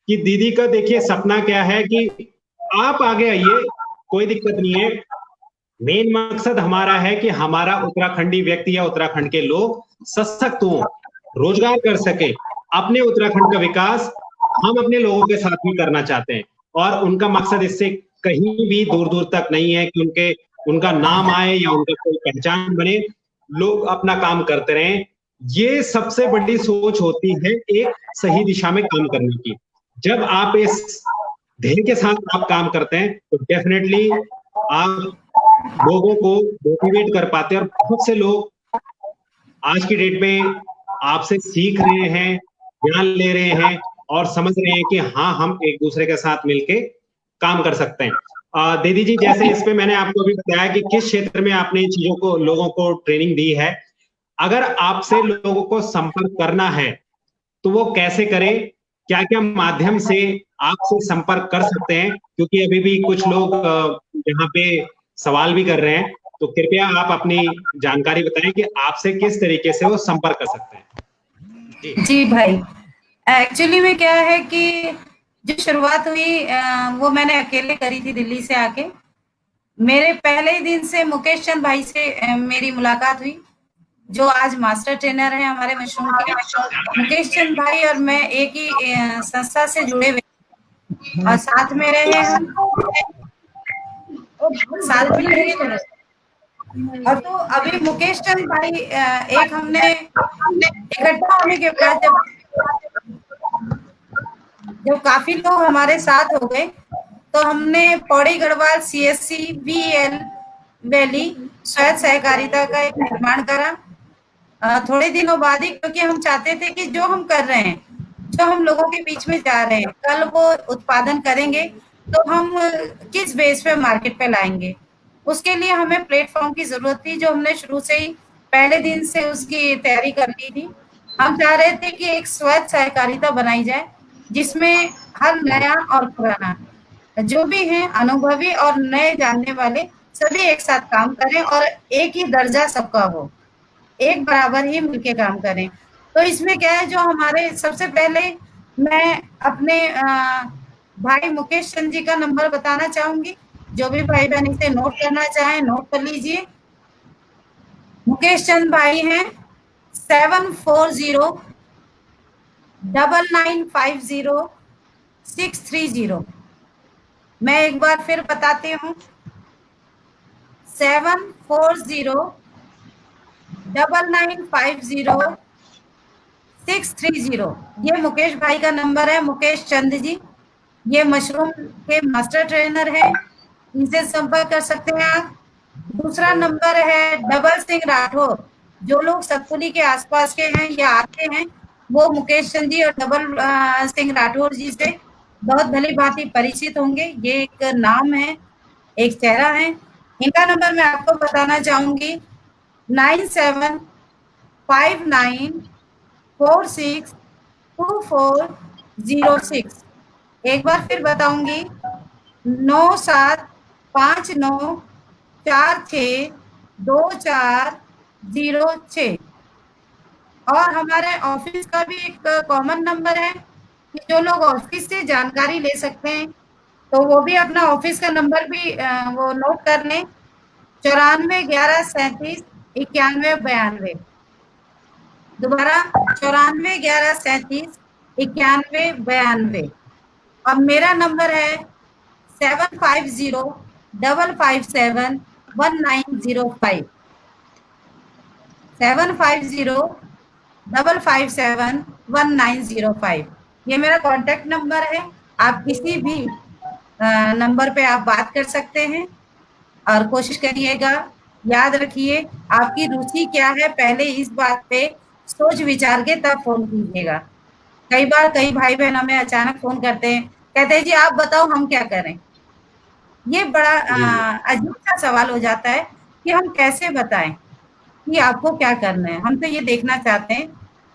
S1: कि दीदी का देखिए सपना क्या है कि आप आगे आइए, कोई दिक्कत नहीं है। मेन मकसद हमारा है कि हमारा उत्तराखंडी व्यक्ति या उत्तराखंड के लोग सशक्त हों, रोजगार कर सके, अपने उत्तराखंड का विकास हम अपने लोगों के साथ भी करना चाहते हैं। और उनका मकसद इससे कहीं भी दूर दूर तक नहीं है कि उनका नाम आए या उनका कोई पहचान बने। लोग अपना काम करते रहें, ये सबसे बड़ी सोच होती है एक सही दिशा में काम करने की। जब आप इस ध्येय के साथ आप काम करते हैं तो डेफिनेटली आप लोगों को मोटिवेट कर पाते हैं। और बहुत से लोग आज की डेट में आपसे सीख रहे हैं, ज्ञान ले रहे हैं और समझ रहे हैं कि हाँ, हम एक दूसरे के साथ मिलके काम कर सकते हैं। दीदी जी, जैसे इस पे मैंने आपको अभी बताया कि किस क्षेत्र में आपने चीजों को, लोगों को ट्रेनिंग दी है। अगर आपसे लोगों को संपर्क करना है तो वो कैसे करें, क्या क्या माध्यम से आपसे संपर्क कर सकते हैं? क्योंकि अभी भी कुछ लोग यहाँ पे सवाल भी कर रहे हैं, तो कृपया आप अपनी जानकारी बताएं कि आपसे किस तरीके से वो संपर्क कर सकते हैं। जी
S3: जी भाई, एक्चुअली में क्या है कि जो शुरुआत हुई वो मैंने अकेले करी थी दिल्ली से आके। मेरे पहले ही दिन से मुकेश चंद भाई से मेरी मुलाकात हुई, जो आज मास्टर ट्रेनर हैं हमारे मशरूम के। मुकेश चंद भाई और मैं एक ही संस्था से जुड़े हुए और साथ में रहे हम, साथ में रहे। और तो अभी मुकेश चंद भाई एक हमने इकट्ठा होने के बाद जब जब काफी लोग हमारे साथ हो गए तो हमने Pauri Garhwal CSC BL valley स्वयं सहकारिता का एक निर्माण करा। थोड़े दिनों बाद ही, क्योंकि हम चाहते थे कि जो हम कर रहे हैं, जो हम लोगों के बीच में जा रहे हैं, कल वो उत्पादन करेंगे तो हम किस बेस पे मार्केट पे लाएंगे। उसके लिए हमें प्लेटफॉर्म की जरूरत थी, जो हमने शुरू से ही पहले दिन से उसकी तैयारी कर ली थी। हम चाह रहे थे कि एक स्वयं सहकारिता बनाई जाए जिसमें हर नया और पुराना जो भी हैं अनुभवी और नए जानने वाले सभी एक साथ काम करें और एक ही दर्जा सबका हो, एक बराबर ही मिलके काम करें। तो इसमें क्या है, जो हमारे सबसे पहले मैं अपने भाई मुकेश चंद जी का नंबर बताना चाहूंगी। जो भी भाई बहन इसे नोट करना चाहें नोट कर लीजिए। मुकेश चंद भाई हैं 7409950630। मैं एक बार फिर बताती हूँ, 7409950630। ये मुकेश भाई का नंबर है, मुकेश चंद जी। ये मशरूम के मास्टर ट्रेनर है, इनसे संपर्क कर सकते हैं आप। दूसरा नंबर है डबल सिंह राठौर। जो लोग सतपुली के आसपास के हैं या आते हैं, वो मुकेश चंद जी और डबल सिंह राठौर जी से बहुत भली भांति परिचित होंगे। ये एक नाम है, एक चेहरा है। इनका नंबर मैं आपको बताना चाहूंगी, 9759462406। एक बार फिर बताऊंगी, 9759462406। और हमारे ऑफिस का भी एक कॉमन नंबर है कि जो लोग ऑफिस से जानकारी ले सकते हैं, तो वो भी अपना ऑफिस का नंबर भी वो नोट कर लें, 9411379192। दोबारा 9411379192। और मेरा नंबर है 7505571905। 7505571905। ये मेरा कॉन्टेक्ट नंबर है। आप किसी भी नंबर पे आप बात कर सकते हैं। और कोशिश करिएगा, याद रखिए आपकी रुचि क्या है, पहले इस बात पे सोच विचार के तब फोन कीजिएगा। कई बार कई भाई बहन हमें अचानक फोन करते हैं, कहते हैं जी आप बताओ हम क्या करें। ये बड़ा अजीब सा सवाल हो जाता है कि हम कैसे बताएं कि आपको क्या करना है। हम तो ये देखना चाहते हैं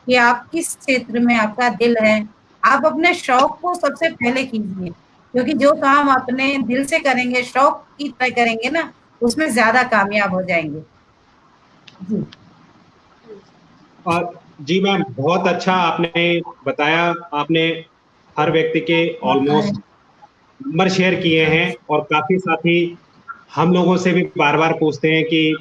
S3: कि आप किस क्षेत्र में आपका दिल है। आप अपने शौक को सबसे पहले कीजिए, क्योंकि जो काम अपने दिल से करेंगे, शौक की तरह करेंगे ना, उसमें ज्यादा कामयाब हो जाएंगे। जी
S1: और जी मैम, बहुत अच्छा आपने बताया। आपने हर व्यक्ति के ऑलमोस्ट नंबर शेयर किए हैं, और काफी साथी हम लोगों से भी बार बार पूछते हैं कि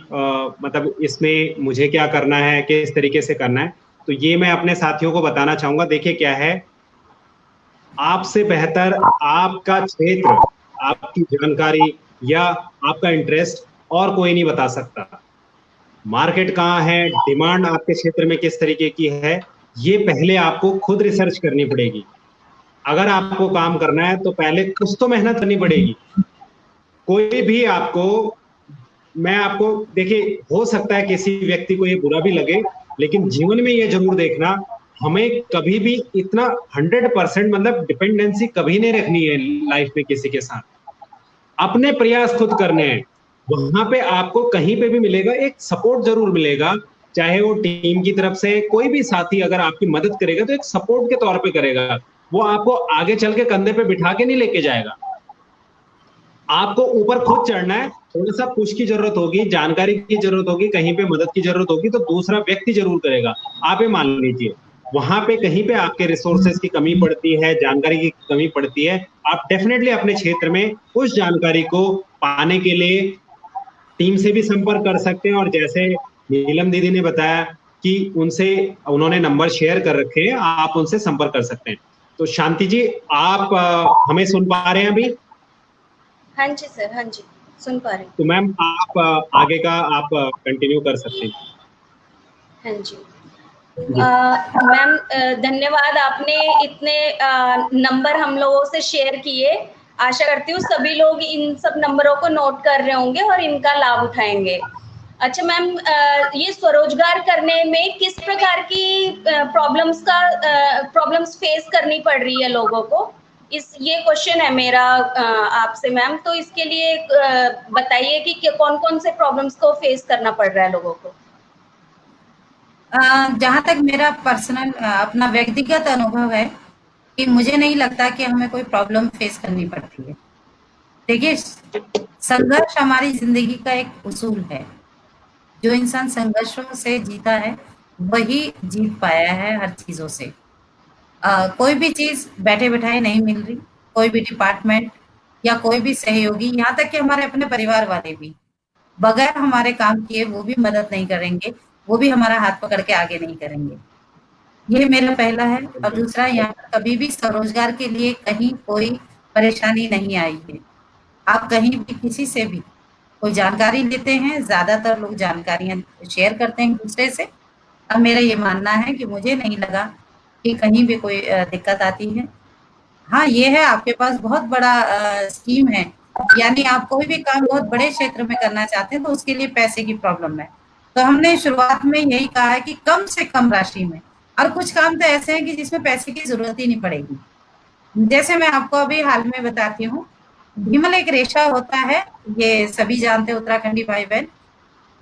S1: मतलब इसमें मुझे क्या करना है, किस तरीके से करना है। तो ये मैं अपने साथियों को बताना चाहूंगा। देखिए क्या है, आपसे बेहतर आपका क्षेत्र, आपकी जानकारी या आपका इंटरेस्ट और कोई नहीं बता सकता। मार्केट कहाँ है, डिमांड आपके क्षेत्र में किस तरीके की है, ये पहले आपको खुद रिसर्च करनी पड़ेगी। अगर आपको काम करना है तो पहले कुछ तो मेहनत करनी पड़ेगी। कोई भी आपको, मैं आपको, देखिए हो सकता है किसी व्यक्ति को ये बुरा भी लगे, लेकिन जीवन में ये जरूर देखना, हमें कभी भी इतना 100% मतलब डिपेंडेंसी कभी नहीं रखनी है लाइफ में किसी के साथ। अपने प्रयास खुद करने हैं। वहां पे आपको कहीं पे भी मिलेगा, एक सपोर्ट जरूर मिलेगा, चाहे वो टीम की तरफ से कोई भी साथी अगर आपकी मदद करेगा तो एक सपोर्ट के तौर पे करेगा। वो आपको आगे चल के कंधे पे बिठा के नहीं लेके जाएगा। आपको ऊपर खुद चढ़ना है। थोड़ा सा पुश की जरूरत होगी, जानकारी की जरूरत होगी, कहीं पे मदद की जरूरत होगी तो दूसरा व्यक्ति जरूर करेगा। आप ये मान लीजिए, वहां पे कहीं पे आपके रिसोर्सेज की कमी पड़ती है, जानकारी की कमी पड़ती है, आप डेफिनेटली अपने क्षेत्र में उस जानकारी को पाने के लिए टीम से भी संपर्क कर सकते हैं। और जैसे नीलम दीदी ने बताया कि उनसे, उन्होंने नंबर शेयर कर रखे हैं, आप उनसे संपर्क कर सकते हैं। तो शांति जी, आप हमें सुन पा रहे हैं अभी?
S2: हाँ जी सर, हाँ जी, सुन पा रही हूँ।
S1: तो मैम आप आगे का आप कंटिन्यू कर सकते हैं।
S2: हाँ जी मैम, धन्यवाद, आपने इतने नंबर हम लोगों से शेयर किए। आशा करती हूँ सभी लोग इन सब नंबरों को नोट कर रहे होंगे और इनका लाभ उठाएंगे। अच्छा मैम, ये स्वरोजगार करने में किस प्रकार की प्रॉब्लम्स फेस करनी पड़ रही है लोगों को, ये क्वेश्चन है मेरा आपसे मैम। तो इसके लिए बताइए कि कौन कौन से प्रॉब्लम्स को फेस करना पड़ रहा है लोगों को।
S3: जहाँ तक मेरा पर्सनल अपना व्यक्तिगत अनुभव है कि मुझे नहीं लगता कि हमें कोई प्रॉब्लम फेस करनी पड़ती है। देखिए, संघर्ष हमारी ज़िंदगी का एक उसूल है। जो इंसान संघर्षों से जीता है, वही जीत पाया है हर चीज़ों से। कोई भी चीज़ बैठे-बिठाए नहीं मिल रही, कोई भी डिपार्टमेंट या कोई भी सहयोगी, यहाँ तक कि हमारे अपने परिवार वाले भी, बगैर हमारे काम किए वो भी मदद नहीं करेंगे, वो भी हमारा हाथ पकड़ के आगे नहीं करेंगे। ये मेरा पहला है और
S1: बिल्कुल।
S3: दूसरा यहाँ पर कभी भी स्वरोज़गार के लिए कहीं कोई परेशानी नहीं आई है। आप कहीं भी किसी से भी कोई जानकारी लेते हैं, ज़्यादातर लोग जानकारियाँ शेयर करते हैं एक-दूसरे से। अब मेरा ये मानना है कि मुझे नहीं लगा कि कहीं भी कोई दिक्कत आती है। हाँ, ये है आपके पास बहुत बड़ा स्कीम है, यानी आप कोई भी काम बहुत बड़े क्षेत्र में करना चाहते हैं तो उसके लिए पैसे की प्रॉब्लम है। तो हमने शुरुआत में यही कहा है कि कम से कम राशि में और कुछ काम तो ऐसे हैं कि जिसमें पैसे की ज़रूरत ही नहीं पड़ेगी। जैसे मैं आपको अभी हाल में बताती हूँ, भीमल एक रेशा होता है, ये सभी जानते हैं उत्तराखंडी भाई-बहन।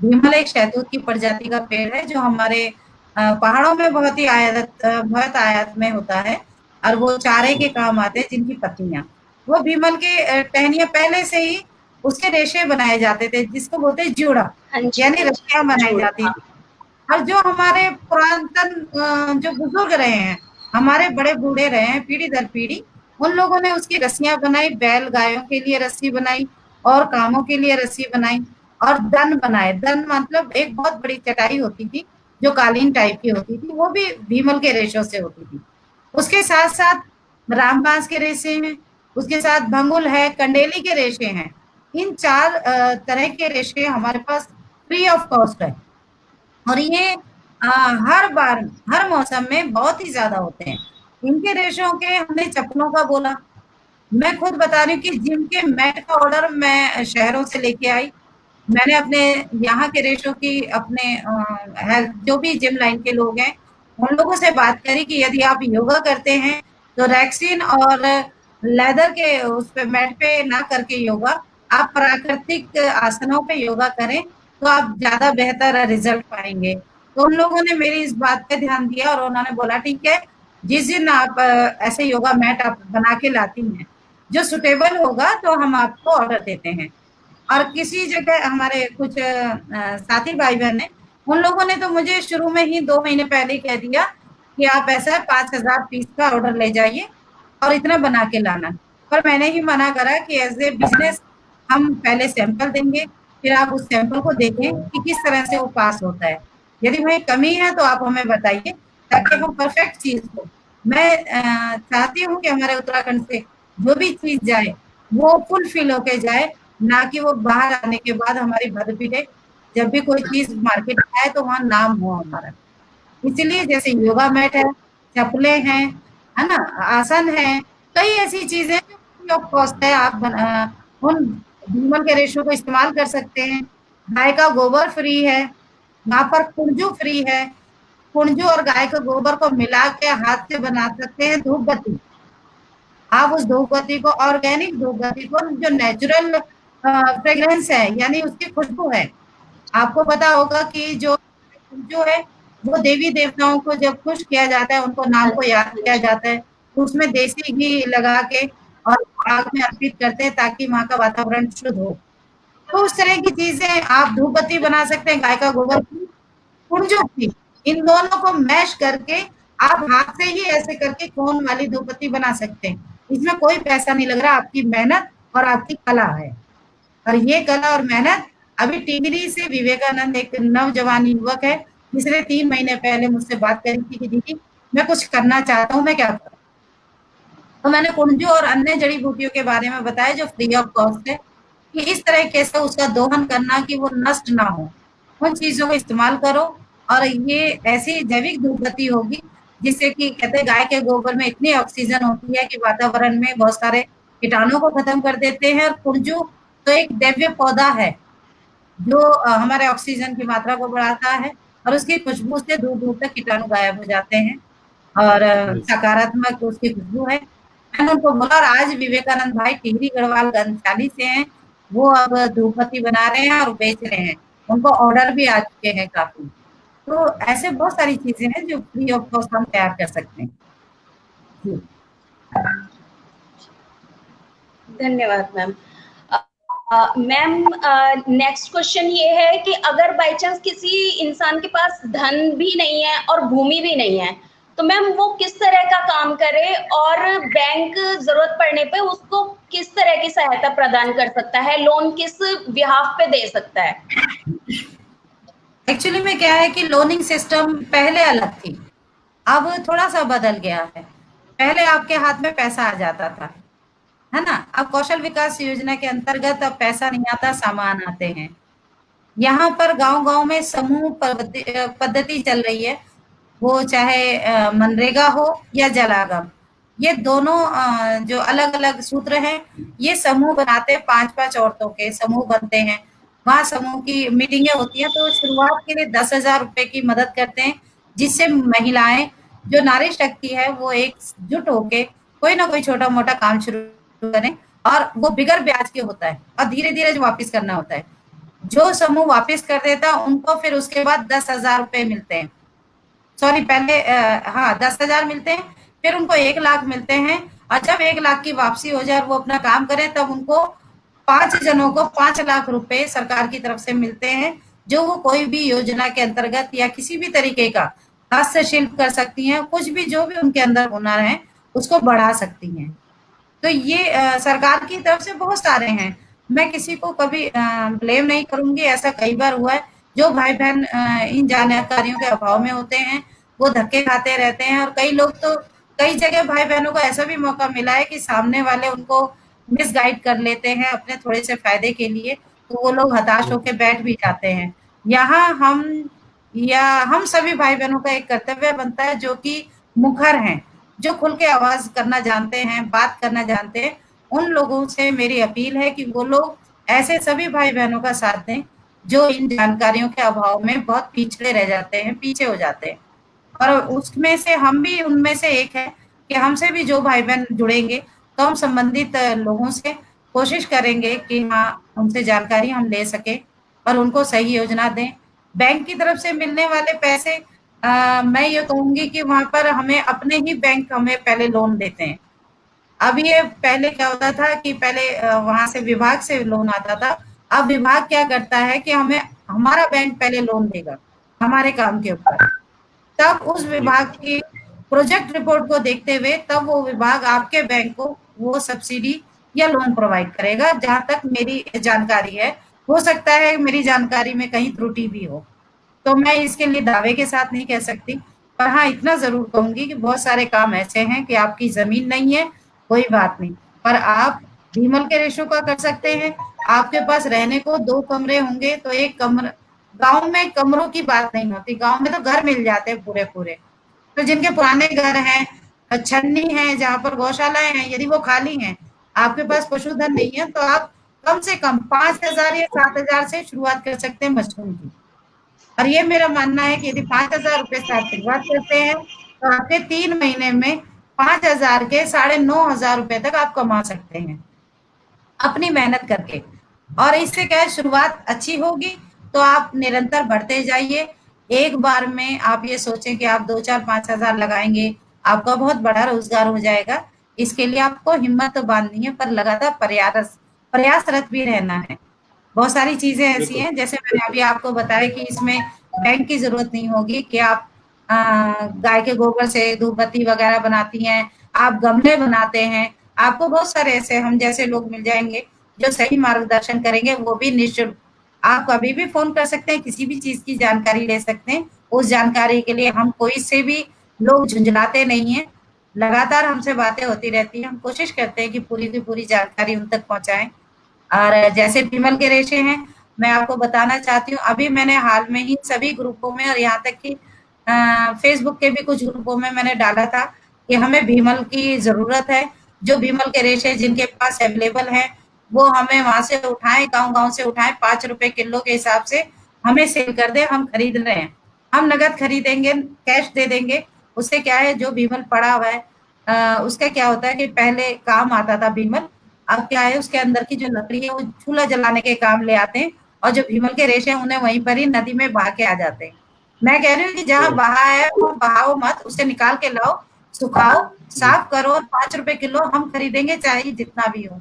S3: भीमल एक शहतूत की प्रजाति का पेड़ है जो हमारे पहाड़ों में बहुत आयात में होता है और वो चारे के काम आते हैं जिनकी पत्तियाँ। वो भीमल के टहनियाँ पहले से ही उसके रेशे बनाए जाते थे जिसको बोलते हैं जूड़ा,
S2: हाँ जी,
S3: यानी
S2: हाँ जी,
S3: रस्सियाँ बनाई
S2: जूड़ा,
S3: जाती
S2: हाँ।
S3: थी। और जो हमारे पुरातन जो बुजुर्ग रहे हैं, हमारे बड़े बूढ़े रहे हैं पीढ़ी दर पीढ़ी, उन लोगों ने उसकी रस्सियाँ बनाई, बैल गायों के लिए रस्सी बनाई और कामों के लिए रस्सी बनाई और दन बनाए। दन मतलब एक बहुत बड़ी चटाई होती थी, जो कालीन टाइप की होती थी, वो भी भीमल के रेशों से होती थी। उसके साथ-साथ रामबांस के रेशे हैं, उसके साथ भंगुल है, कंडेली के रेशे हैं। इन 4 तरह के रेशे हमारे पास फ्री ऑफ कॉस्ट है। और ये हर बार, हर मौसम में बहुत ही ज़्यादा होते हैं। इनके रेशों के हमने चप्पलों का बोला, मैं खुद बता रही हूँ कि जिम के मैट का ऑर्डर मैं शहरों से लेके आई। मैंने अपने यहाँ के रेशों की अपने हेल्थ जो भी जिम लाइन के लोग हैं, उन लोगों से बात करी कि यदि आप योगा करते हैं, तो रेक्सिन और लेदर के उस पे मैट पे ना करके योगा, आप प्राकृतिक आसनों पे योगा करें, तो आप ज़्यादा बेहतर रिज़ल्ट पाएँगे। तो उन लोगों ने मेरी इस बात पे ध्यान दिया और उन्होंने बोला ठीक है, जिस दिन आप ऐसे योगा मैट आप बना के लाती हैं, जो सूटेबल होगा तो हम आपको ऑर्डर देते हैं। और किसी जगह हमारे कुछ साथी भाई-बहन हैं, उन लोगों ने तो मुझे शुरू में ही 2 महीने पहले ही कह दिया कि आप ऐसा 5,000 पीस का ऑर्डर ले जाइए और इतना बना के लाना। पर मैंने ही मना करा कि एज़ ए बिज़नेस हम पहले सैंपल देंगे, फिर आप उस सैंपल को देखें कि किस तरह से वो पास होता है। यदि वहीं कमी है तो आप हमें बताइए ताकि हम परफेक्ट चीज़ को मैं चाहती हूँ कि हमारे उत्तराखंड से जो भी चीज़ जाए, वो फुलफिल होके जाए, ना कि वो बाहर आने के बाद हमारी भद पिटे। जब भी कोई चीज़ मार्केट में आए तो वहाँ नाम हो हमारा। इसलिए जैसे योगा मैट है, चप्पलें हैं, है ना? आसन है, कई ऐसी चीज़ें जो फ्री ऑफ कॉस्ट है आप उन भीमल के रेशों को इस्तेमाल कर सकते हैं। गाय का गोबर फ्री है, वहाँ पर कुंजू फ्री है। कुंजू और गाय के गोबर को मिला के हाथ से बना सकते हैं धूप बत्ती। आप उस धूप बत्ती को ऑर्गेनिक धूप बत्ती को जो नेचुरल फ्रेग्रेंस है यानी उसकी खुशबू है। आपको पता होगा कि जो जो है वो देवी देवताओं को जब खुश किया जाता है उनको नाम
S2: हाँ
S3: को
S2: जी,
S3: याद
S2: हाँ
S3: किया
S2: जी।
S3: जाता है तो उसमें देसी घी लगा के और आग में अर्पित करते हैं ताकि वहाँ का वातावरण शुद्ध हो। तो उस तरह की चीजें आप धूप बत्ती बना सकते हैं गाय का गोबर की, पुर्जों की, इन दोनों को मैश करके आप हाथ से ही ऐसे करके कोन वाली धूप बत्ती बना सकते हैं। इसमें कोई पैसा नहीं लग रहा, आपकी मेहनत और आपकी कला है। और ये कला और मेहनत अभी टिहरी से विवेकानंद एक नौजवान युवक है, जिसने 3 महीने पहले मुझसे बात करी थी कि दीदी मैं कुछ करना चाहता हूँ, मैं क्या करूँ? तो मैंने कुंजू और अन्य जड़ी-बूटियों के बारे में बताया जो फ्री ऑफ कॉस्ट है, कि इस तरीके से उसका दोहन करना कि वो नष्ट ना हो। उन चीज़ों का इस्तेमाल करो और ये ऐसी जैविक धूप-बत्ती होगी जिससे कि कहते हैं गाय के गोबर में इतनी ऑक्सीजन होती है कि वातावरण में बहुत सारे कीटाणुओं को खत्म कर देते हैं और कुंजू तो एक दैवीय पौधा है, जो हमारे ऑक्सीजन की मात्रा को बढ़ाता है और उसकी खुशबू से दूर-दूर तक कीटाणु गायब हो जाते हैं और सकारात्मक उसकी खुशबू है। मैंने उनको बोला और आज विवेकानंद भाई टिहरी गढ़वाल गंशाली से हैं, वो अब धूप बत्ती बना रहे हैं और बेच रहे हैं। उनको ऑर्डर भी आ चुके हैं काफ़ी। तो ऐसे बहुत सारी चीजें हैं जो फ्री ऑफ कॉस्ट हम तैयार कर सकते हैं। जी।
S2: धन्यवाद मैम। मैम, नेक्स्ट क्वेश्चन ये है कि अगर बाय चांस किसी इंसान के पास धन भी नहीं है और भूमि भी नहीं है, तो मैम वो किस तरह का काम करे और बैंक जरूरत पड़ने पे उसको किस तरह की सहायता प्रदान कर सकता है, लोन किस बिहाफ पे दे सकता है?
S3: एक्चुअली में क्या है कि लोनिंग सिस्टम पहले अलग थी, अब थोड़ा-सा बदल गया है। पहले आपके हाथ में पैसा आ जाता था, है ना? अब कौशल विकास योजना के अंतर्गत अब पैसा नहीं आता, सामान आते हैं। यहाँ पर गाँव-गाँव में समूह पद्धति चल रही है, वो चाहे मनरेगा हो या जलागम। ये दोनों जो अलग-अलग सूत्र हैं, ये समूह बनाते हैं, 5-5 औरतों के समूह बनते हैं। वहाँ समूह की मीटिंगें होती हैं, तो शुरुआत के लिए 10,000 रुपए की मदद करते हैं, जिससे महिलाएँ जो नारी शक्ति है, वो एकजुट होके कोई ना कोई छोटा-मोटा काम शुरू करें और वो बिगैर ब्याज के होता है और धीरे-धीरे जो वापिस करना होता है। जो समूह वापिस कर देता है, उनको फिर उसके बाद 10,000 रुपए मिलते हैं। सॉरी पहले हाँ 10,000 मिलते हैं, फिर उनको 1 लाख मिलते हैं और जब 1 लाख की वापसी हो जाए और वो अपना काम करें तब उनको 5 जनों को 5 लाख रुपए सरकार की तरफ से मिलते हैं, जो वो कोई भी योजना के अंतर्गत या किसी भी तरीके का हस्तशिल्प कर सकती हैं, कुछ भी जो भी उनके अंदर हुनर है, उसको बढ़ा सकती हैं। तो ये सरकार की तरफ से बहुत सारे हैं। मैं किसी को कभी ब्लेम नहीं करूँगी, ऐसा कई बार हुआ है। जो भाई-बहन इन जानकारियों के अभाव में होते हैं, वो धक्के खाते रहते हैं और कई लोग तो कई जगह भाई-बहनों को ऐसा भी मौका मिला है कि सामने वाले उनको मिसगाइड कर लेते हैं अपने थोड़े से फ़ायदे के लिए, तो वो लोग हताश होके बैठ भी जाते हैं। यहाँ हम सभी भाई-बहनों का एक कर्तव्य बनता है जो कि मुखर हैं, जो खुल के आवाज़ करना जानते हैं, बात करना जानते हैं, उन लोगों से मेरी अपील है कि वो लोग ऐसे सभी भाई-बहनों का साथ दें, जो इन जानकारियों के अभाव में बहुत पिछड़े रह जाते हैं, पीछे हो जाते हैं। और उसमें से हम भी उनमें से एक हैं कि हमसे भी जो भाई-बहन जुड़ेंगे, तो हम संबंधित लोगों से कोशिश करेंगे कि हाँ, उनसे जानकारी हम ले सकें और उनको सही योजना दें। बैंक की तरफ से मिलने वाले पैसे मैं ये कहूँगी कि वहाँ पर हमें अपने ही बैंक हमें पहले लोन देते हैं। अब ये पहले क्या होता था कि पहले वहाँ से विभाग से लोन आता था। अब विभाग क्या करता है कि हमें हमारा बैंक पहले लोन देगा, हमारे काम के ऊपर। तब उस
S1: जी
S3: विभाग की प्रोजेक्ट रिपोर्ट को देखते हुए तब वो विभाग आपके बैंक को वो सब्सिडी या लोन प्रोवाइड करेगा, जहाँ तक मेरी जानकारी है। हो सकता है मेरी जानकारी में कहीं त्रुटि भी हो। तो मैं इसके लिए दावे के साथ नहीं कह सकती, पर हाँ, इतना ज़रूर कहूँगी कि बहुत सारे काम ऐसे हैं कि आपकी ज़मीन नहीं है, कोई बात नहीं, पर आप बीमल के रेशों का कर सकते हैं। आपके पास रहने को 2 कमरे होंगे, तो 1 कमरा गाँव में कमरों की बात नहीं होती, गाँव में तो घर मिल जाते हैं पूरे-पूरे। तो जिनके पुराने घर हैं, छन्नी है, जहाँ पर गौशालाएँ हैं, यदि वो खाली हैं, आपके पास पशुधन नहीं है, तो आप कम से कम 5,000 या 7,000 से शुरुआत कर सकते हैं मशरूम की। और ये मेरा मानना है कि यदि 5,000 रुपए से आप शुरुआत करते हैं, तो आपके 3 महीने में 5,000 के 9,500 रुपए तक आप कमा सकते हैं, अपनी मेहनत करके। और इससे क्या है शुरुआत अच्छी होगी, तो आप निरंतर बढ़ते जाइए। एक बार में आप ये सोचें कि आप 2, 4, 5,000 लगाएँगे, आपका बहुत बड़ा रोज़गार हो जाएगा। इसके लिए आपको हिम्मत तो बाँधनी है, पर लगातार प्रयासरत भी रहना है। बहुत सारी चीज़ें ऐसी
S1: बिल्कुल
S3: हैं, जैसे मैंने अभी आपको बताया कि इसमें बैंक की ज़रूरत नहीं होगी कि आप अ, गाय के गोबर से धूप-बत्ती वगैरह बनाती हैं, आप गमले बनाते हैं, आपको बहुत सारे ऐसे हम जैसे लोग मिल जाएँगे, जो सही मार्गदर्शन करेंगे, वो भी निःशुल्क। आप कभी भी फ़ोन कर सकते हैं, किसी भी चीज़ की जानकारी ले सकते हैं। उस जानकारी के लिए हम कोई से भी लोग झुँझलाते नहीं हैं, लगातार हमसे बातें होती रहती हैं, हम कोशिश करते हैं कि पूरी की पूरी जानकारी उन तक पहुँचाएँ। और जैसे बीमल के रेशे हैं, मैं आपको बताना चाहती हूँ, अभी मैंने हाल में ही सभी ग्रुपों में और यहाँ तक कि फ़ेसबुक के भी कुछ ग्रुपों में मैंने डाला था कि हमें बीमल की ज़रूरत है। जो बीमल के रेशे जिनके पास अवेलेबल हैं, वो हमें वहाँ से उठाएँ, गाँव-गाँव से उठाएँ, ₹5 किलो के हिसाब से हमें सेल कर दें, हम खरीद रहे हैं। हम नकद खरीदेंगे, कैश दे देंगे, उससे क्या है जो बीमल पड़ा हुआ है उसका क्या होता है कि पहले काम आता था बीमल, अब क्या है उसके अंदर की जो लकड़ी है वो चूल्हा जलाने के काम ले आते हैं और जो भीमल के रेशे हैं उन्हें वहीं पर ही नदी में बहा के आ जाते हैं। मैं कह रही हूँ कि जहाँ बहा है वो बहाओ मत, उसे निकाल के लाओ, सुखाओ, साफ करो, 5 रुपए किलो हम खरीदेंगे चाहे जितना भी हो।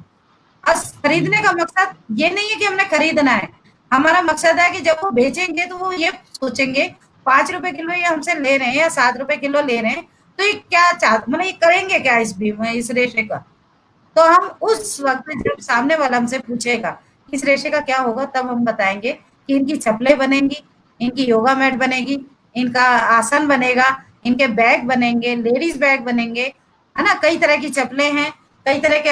S3: बस खरीदने का मकसद ये नहीं है कि हमने खरीदना है, हमारा मकसद है कि जब वो बेचेंगे तो वो ये सोचेंगे 5 रुपए किलो ये हमसे ले रहे हैं या 7 रुपए किलो ले रहे हैं, तो ये क्या चाह मतलब ये करेंगे क्या इस रेशे का। तो हम उस वक्त जब सामने वाला हमसे पूछेगा इस रेशे का क्या होगा, तब हम बताएंगे कि इनकी चप्पलें बनेंगी, इनकी योगा मैट बनेगी, इनका आसन बनेगा, इनके बैग बनेंगे, लेडीज बैग बनेंगे, है ना। कई तरह की चप्पलें हैं, कई तरह के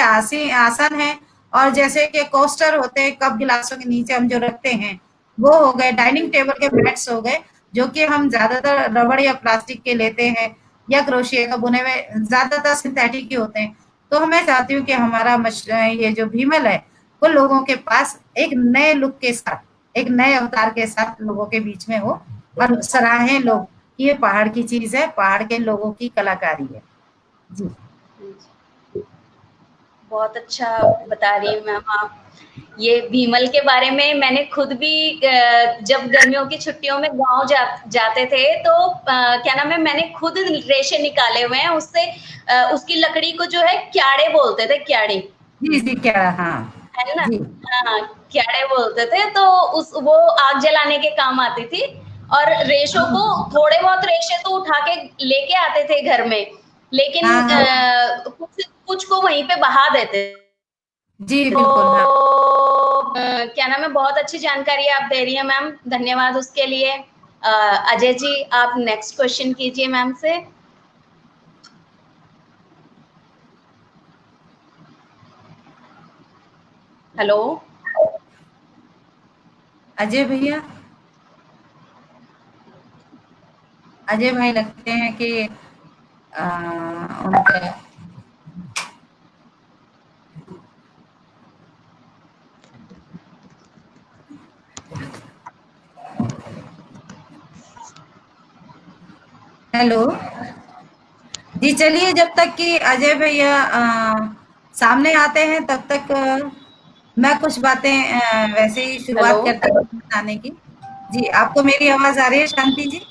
S3: आसन हैं, और जैसे कि कोस्टर होते हैं कप गिलासों के नीचे हम जो रखते हैं, वो हो गए। डाइनिंग टेबल के मैट्स हो गए, जो कि हम ज्यादातर रबड़ या प्लास्टिक के लेते हैं, या क्रोशिया का बुने हुए, ज्यादातर सिंथेटिक ही होते हैं। तो मैं चाहती हूँ कि हमारा ये जो भीमल है वो लोगों के पास एक नए लुक के साथ, एक नए अवतार के साथ लोगों के बीच में हो, और सराहें लोग कि ये पहाड़ की चीज है, पहाड़ के लोगों की कलाकारी है। जी
S2: बहुत अच्छा बता रही हैं मैम आप। ये भीमल के बारे में मैंने खुद भी जब गर्मियों की छुट्टियों में गांव जाते थे तो क्या नाम है, मैंने खुद रेशे निकाले हुए हैं उससे। उसकी लकड़ी को जो है क्याड़े बोलते थे, क्याड़े।
S3: जी जी क्या, हाँ
S2: है ना।
S3: जी
S2: हाँ, क्याड़े बोलते थे। तो वो आग जलाने के काम आती थी। और रेशों को, थोड़े बहुत रेशे तो उठा के लेके आते थे घर में, लेकिन
S3: हाँ हाँ
S2: कुछ कुछ को वहीं पे बहा देते।
S3: जी
S2: तो
S3: बिल्कुल हाँ।
S2: क्या नाम है, बहुत अच्छी जानकारी आप दे रही हैं मैम, धन्यवाद उसके लिए। अजय जी, आप नेक्स्ट क्वेश्चन कीजिए मैम से। हेलो
S3: अजय भैया, अजय भाई लगते हैं कि उनका। हेलो जी, चलिए जब तक कि अजय भैया सामने आते हैं तब तक मैं कुछ बातें वैसे ही
S2: हेलो
S3: शुरुआत करती हूँ बताने की। जी, आपको मेरी आवाज आ रही है शांति जी?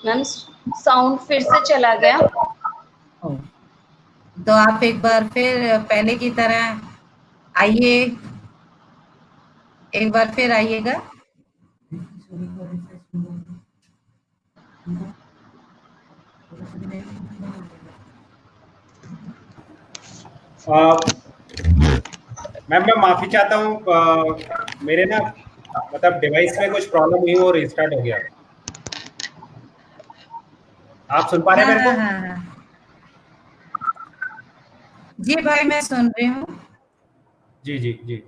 S2: मैम, साउंड फिर से चला गया।
S3: ओ, तो आप एक बार फिर पहले की तरह आइए, एक बार फिर आइएगा।
S1: मैम मैं माफी चाहता हूँ, मेरे ना मतलब डिवाइस में कुछ प्रॉब्लम हुई और रिस्टार्ट हो गया। आप सुन पा रहे
S3: हाँ
S1: हैं मेरे
S3: हाँ
S1: को?
S3: हाँ हाँ। जी भाई मैं सुन रही हूँ।
S1: जी जी जी।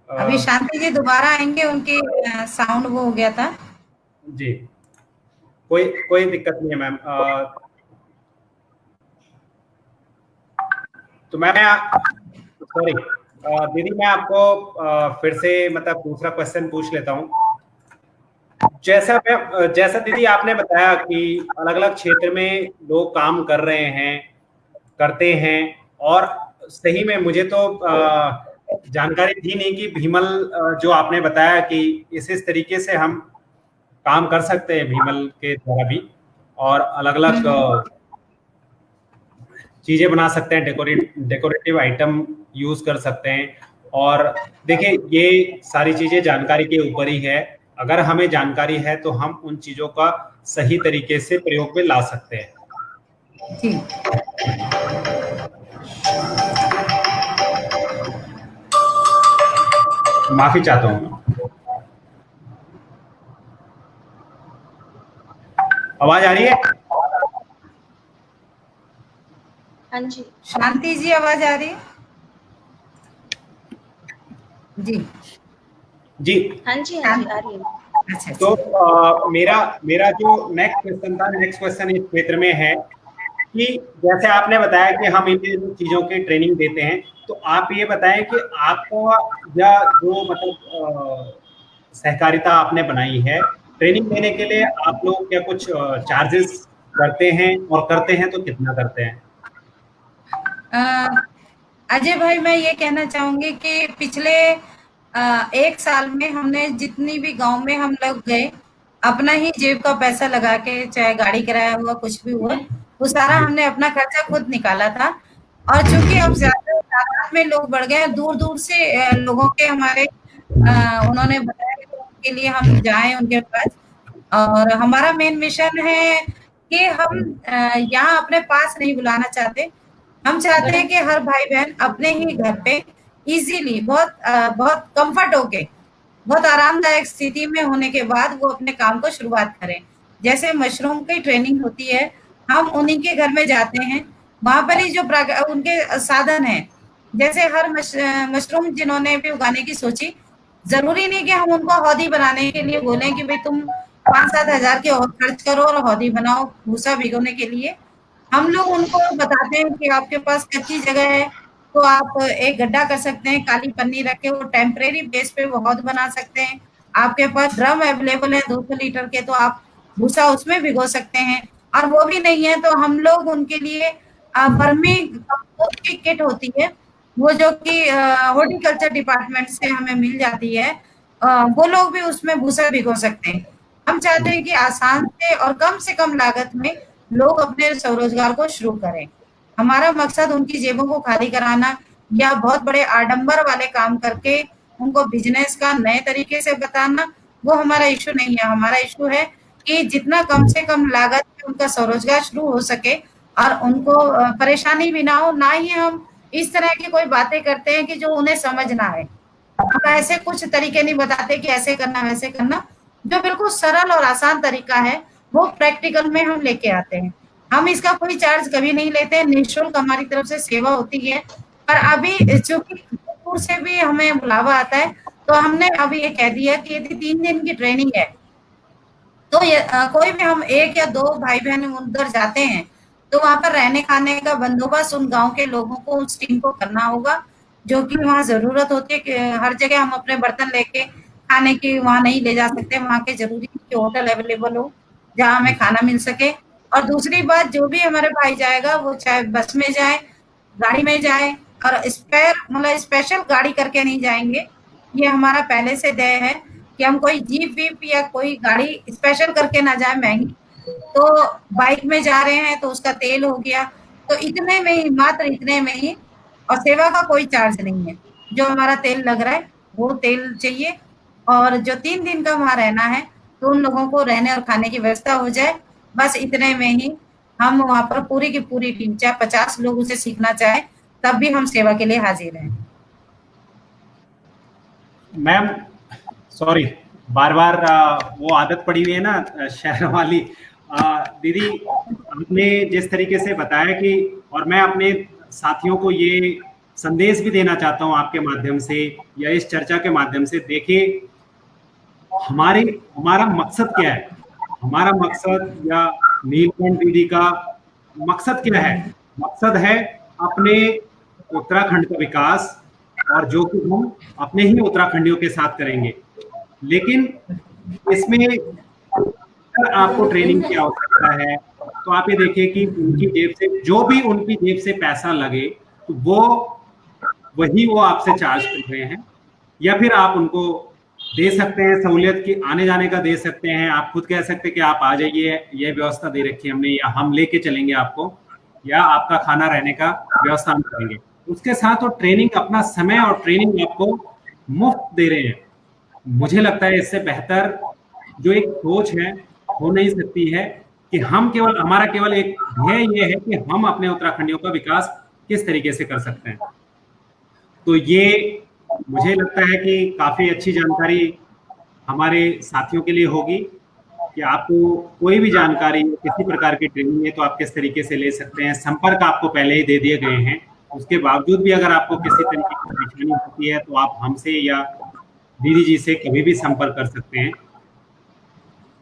S3: अभी
S1: अ,
S3: शांति जी दोबारा आएंगे, उनकी साउंड वो हो गया था।
S1: जी, कोई कोई दिक्कत नहीं है मैम। तो मैं सॉरी दीदी, मैं आपको फिर से मतलब दूसरा क्वेश्चन पूछ लेता हूँ। जैसा दीदी आपने बताया कि अलग अलग क्षेत्र में लोग काम कर रहे हैं, करते हैं, और सही में मुझे तो जानकारी थी नहीं कि भीमल, जो आपने बताया कि इस तरीके से हम काम कर सकते हैं भीमल के द्वारा भी, और अलग अलग
S3: हम्म,
S1: चीजें बना सकते हैं, डेकोरेटिव आइटम यूज कर सकते हैं। और देखिए, ये सारी चीजें जानकारी के ऊपर ही है। अगर हमें जानकारी है तो हम उन चीजों का सही तरीके से प्रयोग में ला सकते हैं।
S3: जी
S1: माफी चाहता हूँ। आवाज आ रही है?
S2: हाँ जी
S3: शांति जी आवाज आ रही है? जी
S2: हाँ जी हाँ जी, आ
S3: शांत,
S2: रही है।
S3: अच्छा
S1: तो
S3: अच्छा।
S1: मेरा मेरा जो नेक्स्ट क्वेश्चन इस क्षेत्र में है कि जैसे आपने बताया कि हम इन चीजों की ट्रेनिंग देते हैं, तो आप ये बताएं कि आपका या जो मतलब सहकारिता आपने बनाई है, ट्रेनिंग देने के लिए आप लोग क्या कुछ चार्जेस करते हैं, और करते हैं तो कितना करते हैं?
S3: अ, अजय भाई मैं ये कहना चाहूंगी कि पिछले 1 साल में हमने जितनी भी गांव में हम लोग गए, अपना ही जेब का पैसा लगा के, चाहे गाड़ी किराया हुआ, कुछ भी हुआ, वो सारा
S1: जी
S3: हमने अपना खर्चा खुद निकाला था। और चूँकि अब ज़्यादा तादाद में लोग बढ़ गए हैं, दूर-दूर से लोगों के हमारे उन्होंने बताया कि उनके लिए हम जाएँ उनके पास। और हमारा मेन मिशन है कि हम यहाँ अपने पास नहीं बुलाना चाहते। हम चाहते हैं कि हर भाई-बहन अपने ही घर पे इज़िली बहुत कम्फ़र्ट होके, बहुत आरामदायक स्थिति में होने के बाद वो अपने काम को शुरुआत करें। जैसे मशरूम की ट्रेनिंग होती है, हम उन्हीं के घर में जाते हैं, वहाँ पर ही जो उनके साधन हैं, जैसे हर मशरूम जिन्होंने भी उगाने की सोची, ज़रूरी नहीं कि हम उनको हौदी बनाने के लिए बोलें कि भई तुम 5-7 हज़ार के और खर्च करो और हौदी बनाओ भूसा भिगोने के लिए। हम लोग उनको बताते हैं कि आपके पास कच्ची जगह है, तो आप एक गड्ढा कर सकते हैं, काली पन्नी रख के वो टेम्परेरी बेस पे वो हौद बना सकते हैं। आपके पास ड्रम अवेलेबल है 200 लीटर के, तो आप भूसा उसमें भिगो सकते हैं। और वो भी नहीं है तो हम लोग उनके लिए वर्मी कंपोस्ट की किट होती है, वो जो कि हॉर्टिकल्चर डिपार्टमेंट से हमें मिल जाती है। वो लोग भी उसमें भूसा भिगो सकते हैं। हम चाहते हैं कि आसान से कम लागत में लोग अपने स्वरोजगार को शुरू करें। हमारा मकसद उनकी जेबों को खाली कराना या बहुत बड़े आडंबर वाले काम करके उनको बिजनेस का नए तरीके से बताना, वो हमारा इश्यू नहीं है। हमारा इश्यू है कि जितना कम से कम लागत में उनका स्वरोजगार शुरू हो सके और उनको परेशानी भी ना हो। ना ही हम इस तरह की कोई बातें करते हैं कि जो उन्हें समझ ना आए। हम ऐसे कुछ तरीके नहीं बताते कि ऐसे करना, वैसे करना। जो बिल्कुल सरल और आसान तरीका है, वो प्रैक्टिकल में हम लेके आते हैं। हम इसका कोई चार्ज कभी नहीं लेते हैं, निःशुल्क हमारी तरफ से सेवा होती है। पर अभी चूँकि दूर से भी हमें बुलावा आता है, तो हमने अभी ये कह दिया कि यदि 3 दिन की ट्रेनिंग है, तो ये कोई भी हम 1 या 2 भाई-बहन उधर जाते हैं, तो वहाँ पर रहने-खाने का बंदोबस्त उन गाँव के लोगों को, उस टीम को करना होगा, जो कि वहाँ ज़रूरत होती है कि हर जगह हम अपने बर्तन लेके खाने की वहाँ नहीं ले जा सकते, वहाँ के ज़रूरी है कि होटल अवेलेबल हो, जहाँ हमें खाना मिल सके। और दूसरी बात, जो भी हमारे भाई जाएगा, वो चाहे बस में जाए, गाड़ी में जाए, और स्पेशल गाड़ी करके नहीं जाएँगे। ये हमारा पहले से तय है कि हम कोई जीप-वीप या कोई गाड़ी स्पेशल करके ना जाएँ महँगी। तो बाइक में जा रहे हैं तो उसका तेल हो गया, तो इतने में ही, मात्र इतने में ही, और सेवा का कोई चार्ज नहीं है। जो हमारा तेल लग रहा है, वो तेल चाहिए। और जो 3 दिन का वहाँ रहना है, तो उन लोगों को रहने और खाने की व्यवस्था हो जाए, बस इतने में ही हम वहाँ पर पूरी की पूरी टीम, चाहे 50 लोग उसे सीखना चाहें, तब भी हम सेवा के लिए हाज़िर हैं।
S1: मैम, सॉरी, बार बार वो आदत पड़ी हुई है ना शहर वाली। दीदी, आपने जिस तरीके से बताया कि, और मैं अपने साथियों को ये संदेश भी देना चाहता हूं आपके माध्यम से या इस चर्चा के माध्यम से, देखिए हमारा मकसद क्या है। हमारा मकसद या नीलकंठ दीदी का मकसद क्या है? मकसद है अपने उत्तराखंड का विकास, और जो कि हम अपने ही उत्तराखंडियों के साथ करेंगे। लेकिन इसमें अगर आपको ट्रेनिंग की आवश्यकता है, तो आप ये देखिए कि उनकी जेब से, जो भी उनकी जेब से पैसा लगे, तो वो आपसे चार्ज कर रहे हैं। या फिर आप उनको दे सकते हैं सहूलियत की, आने जाने का दे सकते हैं। आप खुद कह सकते हैं कि आप आ जाइए, ये व्यवस्था दे रखी है हमने, या हम लेके चलेंगे आपको, या आपका खाना रहने का व्यवस्था हम करेंगे। उसके साथ वो ट्रेनिंग, अपना समय और ट्रेनिंग आपको मुफ्त दे रहे हैं। मुझे लगता है इससे बेहतर जो एक सोच है हो नहीं सकती है कि हमारा केवल एक ध्येय ये है कि हम अपने उत्तराखंडियों का विकास किस तरीके से कर सकते हैं। तो ये मुझे लगता है कि काफी अच्छी जानकारी हमारे साथियों के लिए होगी कि आपको कोई भी जानकारी, किसी प्रकार की ट्रेनिंग है, तो आप किस तरीके से ले सकते हैं। संपर्क आपको पहले ही दे दिए गए हैं। उसके बावजूद भी अगर आपको किसी तरीके की परेशानी होती है, तो आप हमसे या दीदी जी से कभी भी संपर्क कर सकते हैं।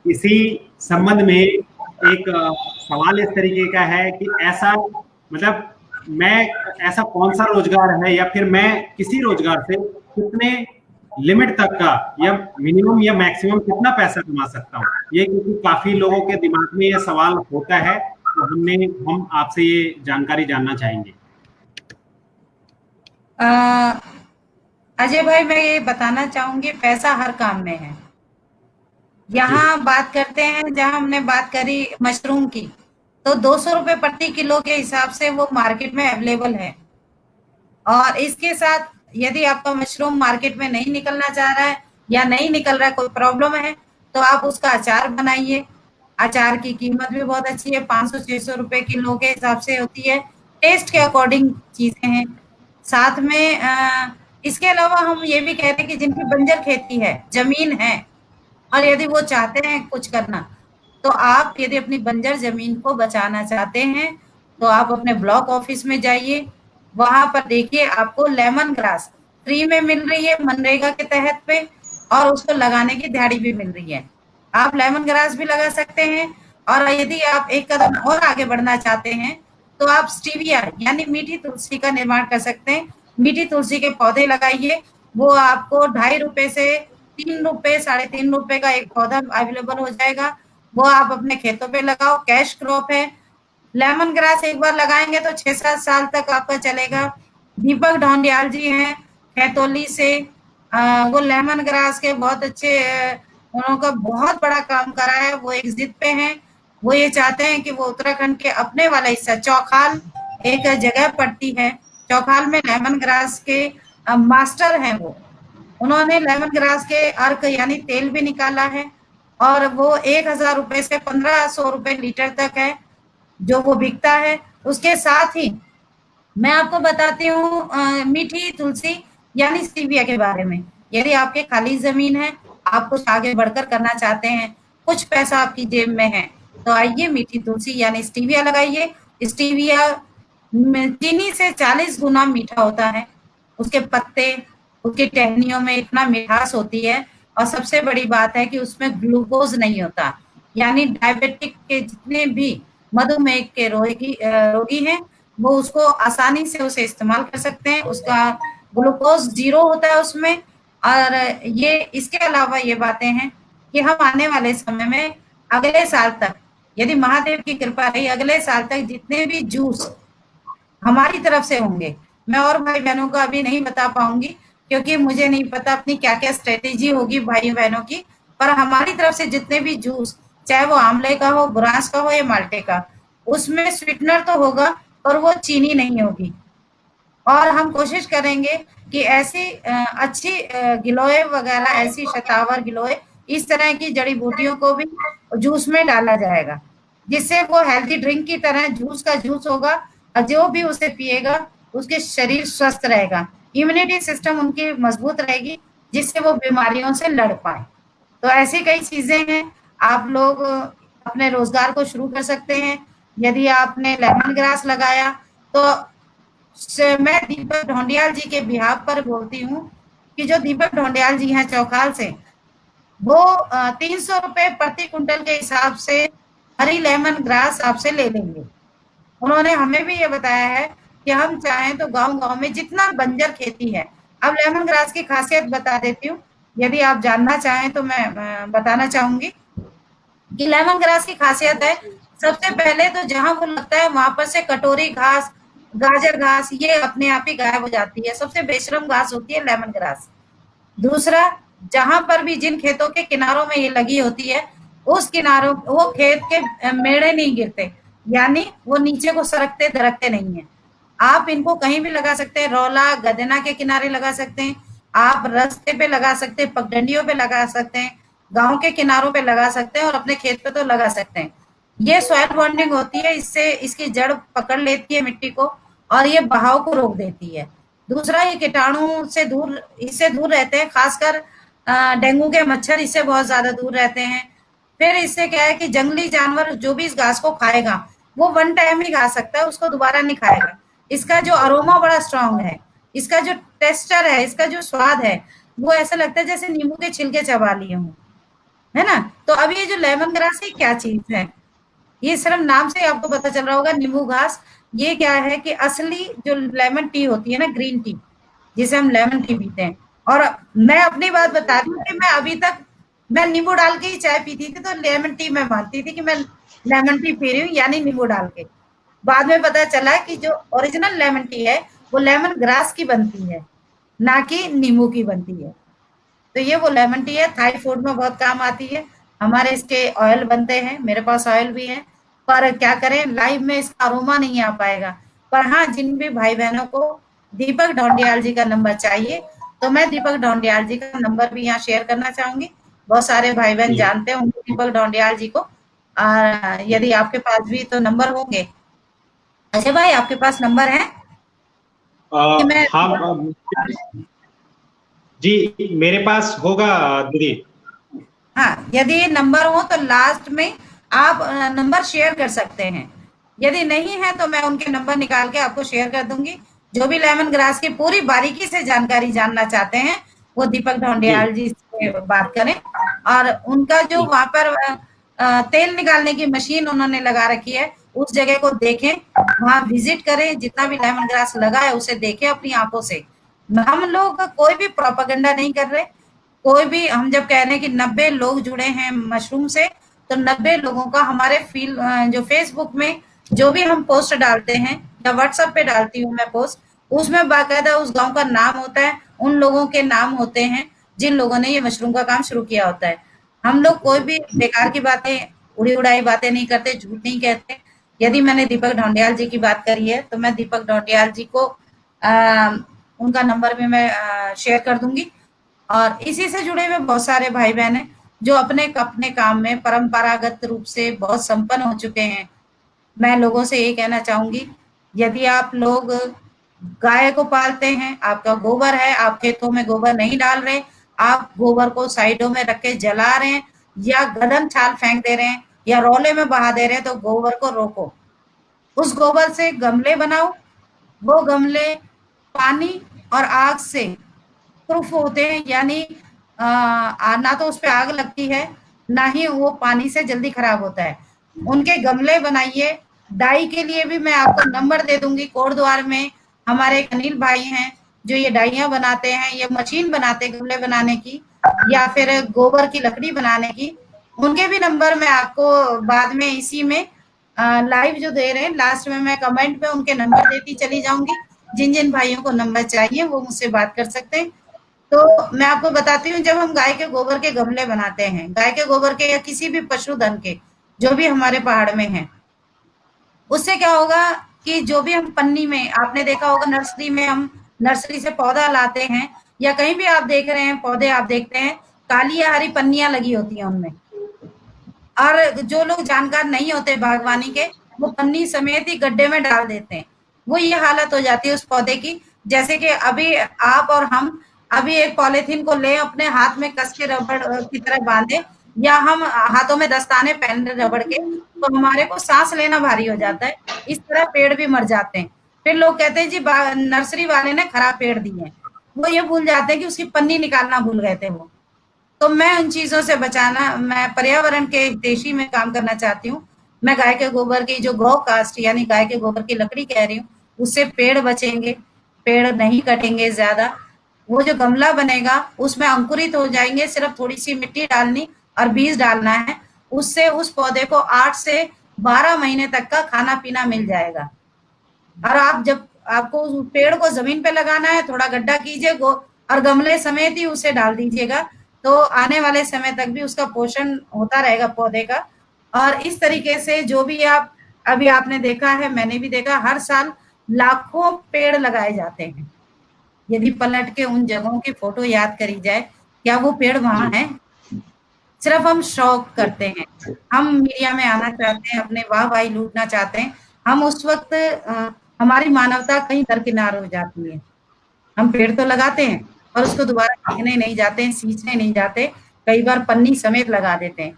S1: इसी संबंध में एक सवाल इस तरीके का है कि ऐसा, मतलब मैं ऐसा कौन सा रोजगार है, या फिर मैं किसी रोजगार से कितने लिमिट तक का, या मिनिमम या मैक्सिमम कितना पैसा कमा सकता हूँ? ये क्योंकि काफी लोगों के दिमाग में ये सवाल होता है, तो हम आपसे ये जानकारी जानना चाहेंगे।
S3: अजय भाई, मैं ये बताना चाहूंगी, पैसा हर काम में है। यहाँ बात करते हैं, जहाँ हमने बात करी मशरूम की, तो 200 रुपए प्रति किलो के हिसाब से वो मार्केट में अवेलेबल है। और इसके साथ यदि आपका मशरूम मार्केट में नहीं निकलना चाह रहा है या नहीं निकल रहा है, कोई प्रॉब्लम है, तो आप उसका अचार बनाइए। अचार की कीमत भी बहुत अच्छी है, 500-600 रुपए किलो के हिसाब से होती है। टेस्ट के अकॉर्डिंग चीजें हैं। साथ में इसके अलावा हम ये भी कह रहे हैं कि जिनकी बंजर खेती है, जमीन है, और यदि वो चाहते हैं कुछ करना, तो आप यदि अपनी बंजर जमीन को बचाना चाहते हैं, तो आप अपने ब्लॉक ऑफिस में जाइए। वहां पर देखिए आपको लेमन ग्रास फ्री में मिल रही है मनरेगा के तहत पे, और उसको लगाने की दिहाड़ी भी मिल रही है। आप लेमन ग्रास भी लगा सकते हैं। और यदि आप एक कदम और आगे बढ़ना चाहते हैं, तो आप स्टीविया यानी मीठी तुलसी का निर्माण कर सकते हैं। मीठी तुलसी के पौधे लगाइए, वो आपको 2.5 रुपए से 3 रुपए, 3.5 रुपए का एक पौधा अवेलेबल हो जाएगा। वो आप अपने खेतों पे लगाओ, कैश क्रॉप है। लेमन ग्रास एक बार लगाएंगे तो 6-7 साल तक आपका चलेगा। दीपक ढौंडियाल जी हैं खैतौली से, वो लेमन ग्रास के बहुत अच्छे, उनका बहुत बड़ा काम करा है। वो एक जिद पे हैं, वो ये चाहते हैं कि वो उत्तराखंड के अपने वाला हिस्सा चौखाल एक जगह पड़ती है, चौखाल में लेमन ग्रास के मास्टर हैं वो। उन्होंने लेमन ग्रास के अर्क यानी तेल भी निकाला है, और वो 1,000 रुपए से 1,500 रुपए लीटर तक है जो वो बिकता है। उसके साथ ही मैं आपको बताती हूँ मीठी तुलसी यानी स्टीविया के बारे में। यदि आपके खाली जमीन है, आप कुछ आगे बढ़कर करना चाहते हैं, कुछ पैसा आपकी जेब में है, तो आइए मीठी तुलसी यानी स्टीविया लगाइए। स्टीविया चीनी से 40 गुना मीठा होता है। उसके पत्ते, उसकी टहनियों में इतना मिठास होती है, और सबसे बड़ी बात है कि उसमें ग्लूकोज नहीं होता। यानी डायबिटिक के जितने भी मधुमेह के रोगी हैं, वो उसको आसानी से उसे इस्तेमाल कर सकते हैं। उसका ग्लूकोज 0 होता है उसमें। और ये इसके अलावा ये बातें हैं कि हम आने वाले समय में अगले साल तक, यदि महादेव की कृपा रही, अगले साल तक जितने भी जूस हमारी तरफ से होंगे, मैं और भाई बहनों को अभी नहीं बता पाऊंगी, क्योंकि मुझे नहीं पता अपनी क्या क्या स्ट्रेटेजी होगी भाई बहनों की। पर हमारी तरफ से जितने भी जूस, चाहे वो आंवले का हो, बुरांस का हो या माल्टे का, उसमें स्वीटनर तो होगा, पर वो चीनी नहीं होगी। और हम कोशिश करेंगे कि ऐसी अच्छी गिलोय वगैरह, ऐसी शतावर गिलोय, इस तरह की जड़ी बूटियों को भी जूस में डाला जाएगा, जिससे वो हेल्थी ड्रिंक की तरह जूस का जूस होगा, और जो भी उसे पिएगा उसके शरीर स्वस्थ रहेगा, इम्यूनिटी सिस्टम उनकी मजबूत रहेगी, जिससे वो बीमारियों से लड़ पाए। तो ऐसी कई चीजें हैं। आप लोग अपने रोजगार को शुरू कर सकते हैं। यदि आपने लेमन ग्रास लगाया, तो मैं दीपक ढोंडियाल जी के बिहाफ पर बोलती हूँ कि जो दीपक ढोंडियाल जी हैं चौखाल से, वो 300 रुपए प्रति कुंटल के हिसाब से हरी लेमन ग्रास आपसे ले लेंगे। उन्होंने हमें भी ये बताया है कि हम चाहें तो गांव-गांव में जितना बंजर खेती है, अब लेमन ग्रास की खासियत बता देती हूँ, यदि आप जानना चाहें तो मैं बताना चाहूंगी कि लेमन ग्रास की खासियत है, सबसे पहले तो जहां वो लगता है वहां पर से कटोरी घास, गाजर घास, ये अपने आप ही गायब हो जाती है। सबसे बेशरम घास होती है लेमन ग्रास। दूसरा, जहां पर भी जिन खेतों के किनारों में ये लगी होती है, उस किनारों, वो खेत के मेढ़े नहीं गिरते, यानी वो नीचे को सरकते दरकते नहीं है। आप इनको कहीं भी लगा सकते हैं, रौला गदना के किनारे लगा सकते हैं, आप रास्ते पे लगा सकते हैं, पगडंडियों पे लगा सकते हैं, गांव के किनारों पे लगा सकते हैं, और अपने खेत पे तो लगा सकते हैं। ये सॉइल बॉन्डिंग होती है, इससे इसकी जड़ पकड़ लेती है मिट्टी को, और ये बहाव को रोक देती है। दूसरा, ये कीटाणु से दूर, इससे दूर रहते हैं, खासकर डेंगू के मच्छर इससे बहुत ज्यादा दूर रहते हैं। फिर इससे क्या है कि जंगली जानवर जो भी इस घास को खाएगा, वो वन टाइम ही खा सकता है, उसको दोबारा नहीं खाएगा। इसका जो अरोमा बड़ा स्ट्रांग है, इसका जो टेक्सचर है, इसका जो स्वाद है, वो ऐसा लगता है जैसे नींबू के छिलके चबा लिए हों, है ना? तो अब ये जो लेमन ग्रास है क्या चीज है, ये सिर्फ नाम से आपको पता चल रहा होगा नींबू घास। ये क्या है कि असली जो लेमन टी होती है ना, ग्रीन टी, जिसे हम लेमन टी पीते हैं। और मैं अपनी बात बता रही हूँ कि मैं अभी तक मैं नींबू डाल के ही चाय पीती थी, तो लेमन टी मैं मानती थी कि मैं लेमन टी पी रही हूँ, यानी नींबू डाल के। बाद में पता चला कि जो ओरिजिनल लेमन टी है, वो लेमन ग्रास की बनती है, ना कि नींबू की बनती है। तो ये वो लेमन टी है, थाई फूड में बहुत काम आती है। हमारे इसके ऑयल बनते हैं, मेरे पास ऑयल भी है, पर क्या करें लाइव में इसका अरोमा नहीं आ पाएगा। पर हाँ, जिन भी भाई बहनों को दीपक ढौंडियाल जी का नंबर चाहिए, तो मैं दीपक ढौंडियाल जी का नंबर भी यहाँ शेयर करना चाहूंगी। बहुत सारे भाई बहन
S1: जी
S3: जानते होंगे दीपक ढौंडियाल जी को। यदि आपके पास भी तो नंबर होंगे। अच्छा भाई, आपके पास नंबर है कि मैं?
S1: हाँ जी, मेरे पास होगा दीदी।
S3: हाँ, यदि नंबर हो तो लास्ट में आप नंबर शेयर कर सकते हैं। यदि नहीं है तो मैं उनके नंबर निकाल के आपको शेयर कर दूंगी। जो भी लेमन ग्रास की पूरी बारीकी से जानकारी जानना चाहते हैं, वो दीपक
S1: जी
S3: ढौंडियाल जी से बात करें। और उनका जो
S1: जी
S3: वहां पर तेल निकालने की मशीन उन्होंने लगा रखी है, उस जगह को देखें, वहां विजिट करें, जितना भी लेमन ग्रास लगा है उसे देखें अपनी आंखों से। हम लोग कोई भी प्रोपागेंडा नहीं कर रहे। कोई भी, हम जब कह रहे हैं कि 90 लोग जुड़े हैं मशरूम से, तो 90 लोगों का हमारे जो फेसबुक में जो भी हम पोस्ट डालते हैं या व्हाट्सएप पे डालती हूँ मैं पोस्ट, उसमें बाकायदा उस गांव का नाम होता है, उन लोगों के नाम होते हैं जिन लोगों ने ये मशरूम का काम शुरू किया होता है। हम लोग कोई भी बेकार की बातें, उड़ी उड़ाई बातें नहीं करते, झूठ नहीं कहते। यदि मैंने दीपक ढौंडियाल जी की बात करी है तो मैं दीपक ढौंडियाल जी को उनका नंबर भी मैं शेयर कर दूंगी। और इसी से जुड़े हुए बहुत सारे भाई बहन हैं जो अपने अपने काम में परंपरागत रूप से बहुत संपन्न हो चुके हैं। मैं लोगों से ये कहना चाहूंगी, यदि आप लोग गाय को पालते हैं, आपका गोबर है, आप खेतों में गोबर नहीं डाल रहे, आप गोबर को साइडों में रख के जला रहे हैं या गदन छाल फेंक दे रहे हैं या रौले में बहा दे रहे हैं, तो गोबर को रोको। उस गोबर से गमले बनाओ। वो गमले पानी और आग से प्रूफ होते हैं, यानी ना तो उस पे आग लगती है, ना ही वो पानी से जल्दी खराब होता है। उनके गमले बनाइए। डाई के लिए भी मैं आपको नंबर दे दूंगी। कोटद्वार में हमारे एक अनिल भाई हैं जो ये डाइयां बनाते हैं, ये मशीन बनाते हैं गमले बनाने की या फिर गोबर की लकड़ी बनाने की। उनके भी नंबर मैं आपको बाद में इसी में लाइव जो दे रहे हैं, लास्ट में मैं कमेंट पे उनके नंबर देती चली जाऊंगी। जिन जिन भाइयों को नंबर चाहिए वो मुझसे बात कर सकते हैं। तो मैं आपको बताती हूँ, जब हम गाय के गोबर के गमले बनाते हैं, गाय के गोबर के या किसी भी पशुधन के जो भी हमारे पहाड़ में है, उससे क्या होगा कि जो भी हम पन्नी में, आपने देखा होगा नर्सरी में, हम नर्सरी से पौधा लाते हैं या कहीं भी आप देख रहे हैं पौधे, आप देखते हैं काली या हरी पन्नियां लगी होती हैं उनमें। और जो लोग जानकार नहीं होते बागवानी के, वो पन्नी समेत ही गड्ढे में डाल देते हैं। वो ये हालत हो जाती है उस पौधे की, जैसे कि अभी आप और हम अभी एक पॉलीथीन को ले अपने हाथ में कस के रबड़ की तरह बांधे, या हम हाथों में दस्ताने पहन रबड़ के, तो हमारे को सांस लेना भारी हो जाता है। इस तरह पेड़ भी मर जाते हैं। फिर लोग कहते हैं जी नर्सरी वाले ने खराब पेड़ दिए हैं। वो ये भूल जाते हैं कि उसकी पन्नी निकालना भूल गए थे वो। तो मैं उन चीजों से बचाना, मैं पर्यावरण के हितैषी में काम करना चाहती हूँ। मैं गाय के गोबर की जो गौ कास्ट यानी गाय के गोबर की लकड़ी कह रही हूँ, उससे पेड़ बचेंगे, पेड़ नहीं कटेंगे ज्यादा। वो जो गमला बनेगा उसमें अंकुरित हो जाएंगे, सिर्फ थोड़ी सी मिट्टी डालनी और बीज डालना है। उससे उस पौधे को 8 से 12 महीने तक का खाना पीना मिल जाएगा। और आप जब आपको उस पेड़ को जमीन पे लगाना है, थोड़ा गड्ढा कीजिए और गमले समेत ही उसे डाल दीजिएगा, तो आने वाले समय तक भी उसका पोषण होता रहेगा पौधे का। और इस तरीके से जो भी आप, अभी आपने देखा है, मैंने भी देखा, हर साल लाखों पेड़ लगाए जाते हैं। यदि पलट के उन जगहों की फोटो याद करी जाए, क्या वो पेड़ वहां
S1: जी
S3: है? सिर्फ हम शौक करते हैं, हम मीडिया में आना चाहते हैं, अपने वाहवाही लूटना चाहते हैं। हम उस वक्त हमारी मानवता कहीं दरकिनार हो जाती है। हम पेड़ तो लगाते हैं और उसको दोबारा देखने नहीं जाते हैं, सींचने नहीं जाते, कई बार पन्नी समेत लगा देते हैं।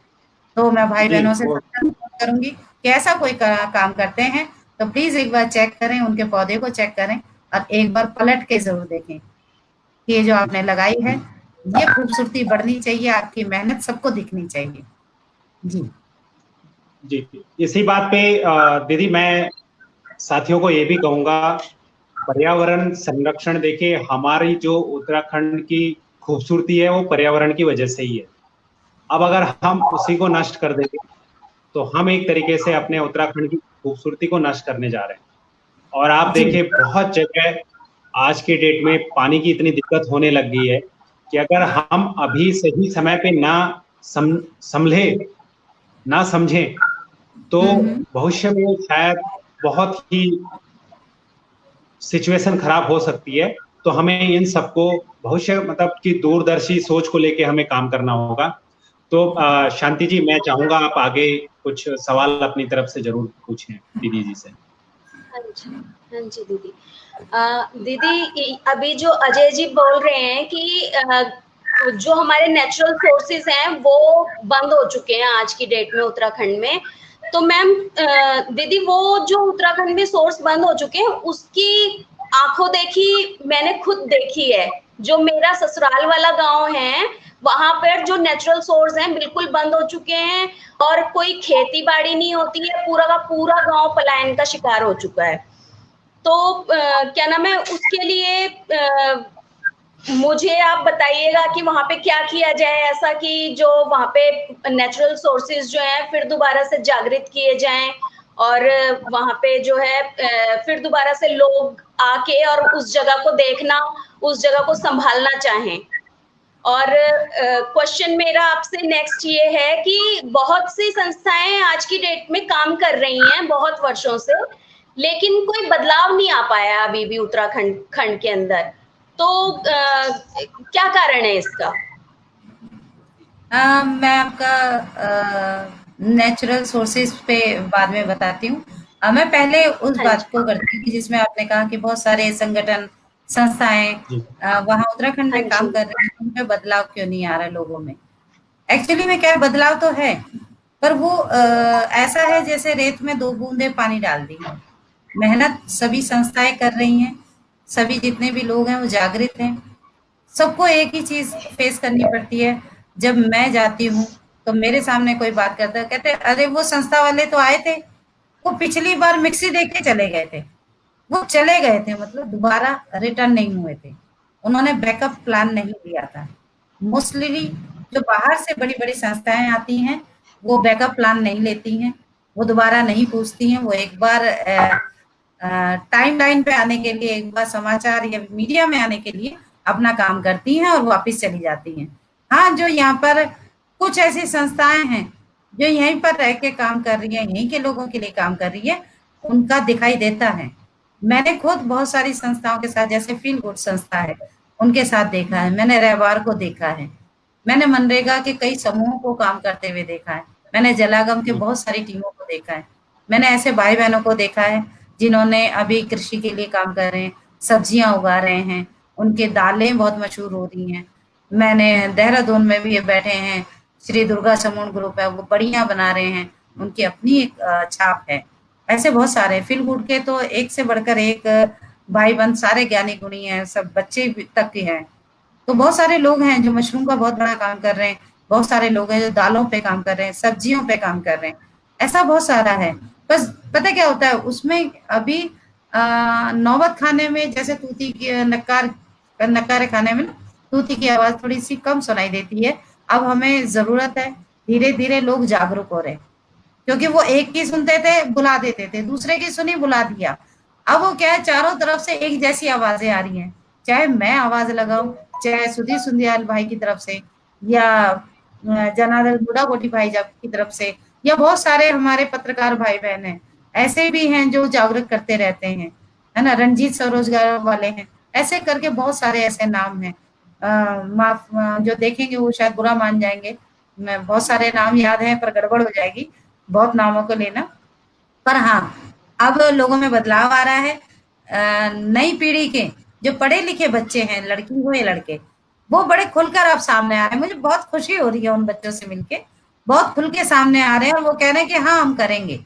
S3: तो मैं भाई
S1: जी
S3: बहनों से
S1: वो
S3: अनुरोध करूंगी कि ऐसा कोई काम करते हैं तो प्लीज एक बार चेक करें, उनके पौधे को चेक करें और एक बार पलट के जरूर देखें कि ये जो आपने लगाई है, ये खूबसूरती बढ़नी चाहिए, आपकी मेहनत सबको दिखनी चाहिए। जी
S1: जी इसी बात पे दीदी मैं साथियों को ये भी कहूंगा, पर्यावरण संरक्षण देखिए, हमारी जो उत्तराखंड की खूबसूरती है वो पर्यावरण की वजह से ही है। अब अगर हम उसी को नष्ट कर देंगे तो हम एक तरीके से अपने उत्तराखंड की खूबसूरती को नष्ट करने जा रहे हैं। और आप
S3: जी
S1: देखिए बहुत जगह आज के डेट में पानी की इतनी दिक्कत होने लग गई है कि अगर हम अभी सही समय पे ना संभले ना समझें तो भविष्य में शायद बहुत ही सिचुएशन खराब हो सकती है। तो हमें इन सबको भविष्य मतलब की दूरदर्शी सोच को लेके हमें काम करना होगा। तो शांति जी, मैं चाहूंगा आप आगे कुछ सवाल अपनी तरफ से जरूर पूछें दीदी जी से।
S2: हाँ जी दीदी। दीदी अभी जो अजय जी बोल रहे हैं कि जो हमारे नेचुरल सोर्सेज हैं वो बंद हो चुके हैं आज की डेट में उत्तराखंड में। तो मैम दीदी वो जो उत्तराखंड में सोर्स बंद हो चुके हैं उसकी आंखों देखी मैंने खुद देखी है। जो मेरा ससुराल वाला गांव है वहां पर जो नेचुरल सोर्स हैं बिल्कुल बंद हो चुके हैं और कोई खेती बाड़ी नहीं होती है, पूरा का पूरा गांव पलायन का शिकार हो चुका है। तो क्या नाम है उसके लिए मुझे आप बताइएगा कि वहां पे क्या किया जाए ऐसा कि जो वहां पे नेचुरल सोर्सेज जो है फिर दोबारा से जागृत किए जाएं और वहां पे जो है फिर दोबारा से लोग आके और उस जगह को देखना, उस जगह को संभालना चाहें। और क्वेश्चन मेरा आपसे नेक्स्ट ये है कि बहुत सी संस्थाएं आज की डेट में काम कर रही हैं बहुत वर्षों से, लेकिन कोई बदलाव नहीं आ पाया अभी भी उत्तराखंड खंड के अंदर। तो क्या कारण है इसका?
S3: मैं आपका नेचुरल सोर्सेज पे बाद में बताती हूँ। मैं पहले उस
S2: हाँ
S3: बात
S2: जी।
S3: को करती हूँ कि जिसमें आपने कहा कि बहुत सारे संगठन, संस्थाएं
S1: जी
S3: वहाँ उत्तराखंड
S2: हाँ
S3: में काम
S2: जी।
S3: कर रहे हैं, उनमें बदलाव क्यों नहीं आ रहा है लोगों में। एक्चुअली में क्या बदलाव तो है, पर वो ऐसा है जैसे रेत में 2 बूंदे पानी डाल दी हो। मेहनत सभी संस्थाएं कर रही हैं, सभी जितने भी लोग हैं वो जागृत हैं। सबको एक ही चीज फेस करनी पड़ती है। जब मैं जाती हूँ तो मेरे सामने कोई बात करता है, कहते अरे वो संस्था वाले तो आए थे, वो पिछली बार मिक्सी देख के चले गए थे। वो चले गए थे मतलब दोबारा रिटर्न नहीं हुए थे। उन्होंने बैकअप प्लान नहीं दिया था। मोस्टली जो बाहर से बड़ी-बड़ी संस्थाएँ आती हैं, वो बैकअप प्लान नहीं लेती हैं, वो दोबारा नहीं पूछती हैं, वो एक बार टाइमलाइन पे आने के लिए, एक बार समाचार या मीडिया में आने के लिए अपना काम करती हैं और वापस चली जाती हैं। हाँ, जो यहाँ पर कुछ ऐसी संस्थाएँ हैं, जो यहीं पर रह के काम कर रही हैं, यहीं के लोगों के लिए काम कर रही है, उनका दिखाई देता है। मैंने खुद बहुत सारी संस्थाओं के साथ जैसे फील गुड संस्था है, उनके साथ देखा है, मैंने रहवार को देखा है, मैंने मनरेगा के कई समूहों को काम करते हुए देखा है, मैंने जलागम के बहुत सारी टीमों को देखा है, मैंने ऐसे भाई-बहनों को देखा है जिन्होंने अभी कृषि के लिए काम कर रहे हैं, सब्जियाँ उगा रहे हैं, उनकी दालें बहुत मशहूर हो रही हैं। मैंने देहरादून में भी ये बैठे हैं, श्री दुर्गा समूह ग्रुप है, वो बढ़िया बना रहे हैं, उनकी अपनी एक छाप है। ऐसे बहुत सारे फील गुड के तो एक से बढ़कर एक भाई-बंध सारे ज्ञानी गुणी हैं, सब बच्चे भी तक के हैं। तो बहुत सारे लोग हैं जो मशरूम का बहुत बड़ा काम कर रहे हैं, बहुत सारे लोग हैं जो दालों पे काम कर रहे हैं, सब्जियों पे काम कर रहे हैं, ऐसा बहुत सारा है। बस पता क्या होता है उसमें अभी नौबत खाने में जैसे तूती की नक्कारे खाने में ना तूती की आवाज़ थोड़ी-सी कम सुनाई देती है। अब हमें ज़रूरत है, धीरे-धीरे लोग जागरूक हो रहे हैं। क्योंकि वो एक की सुनते थे, बुला देते थे, दूसरे की सुनी, बुला दिया। अब वो क्या है चारों तरफ से एक जैसी आवाज़ें आ रही हैं, चाहे मैं आवाज़ लगाऊँ, चाहे सुधीर सुंधियाल भाई की तरफ से या जनार्दन बूढ़ा-कोठी भाई जब की तरफ से या बहुत सारे हमारे पत्रकार भाई-बहन हैं, ऐसे भी हैं जो जागरूक करते रहते हैं, है ना? रंजीत स्वरोजगार वाले हैं, ऐसे करके बहुत सारे ऐसे नाम हैं। जो देखेंगे वो शायद बुरा मान जाएँगे, मैं बहुत सारे नाम याद हैं पर गड़बड़ हो जाएगी, बहुत नामों को लेना। पर हाँ, अब लोगों में बदलाव आ रहा है। नई पीढ़ी के जो पढ़े-लिखे बच्चे हैं, लड़की हो या लड़के, वो बड़े खुलकर अब सामने आ रहे हैं। मुझे बहुत खुशी हो रही है उन बच्चों से मिलके, बहुत खुल के सामने आ रहे हैं और वो कह रहे हैं कि हाँ, हम करेंगे।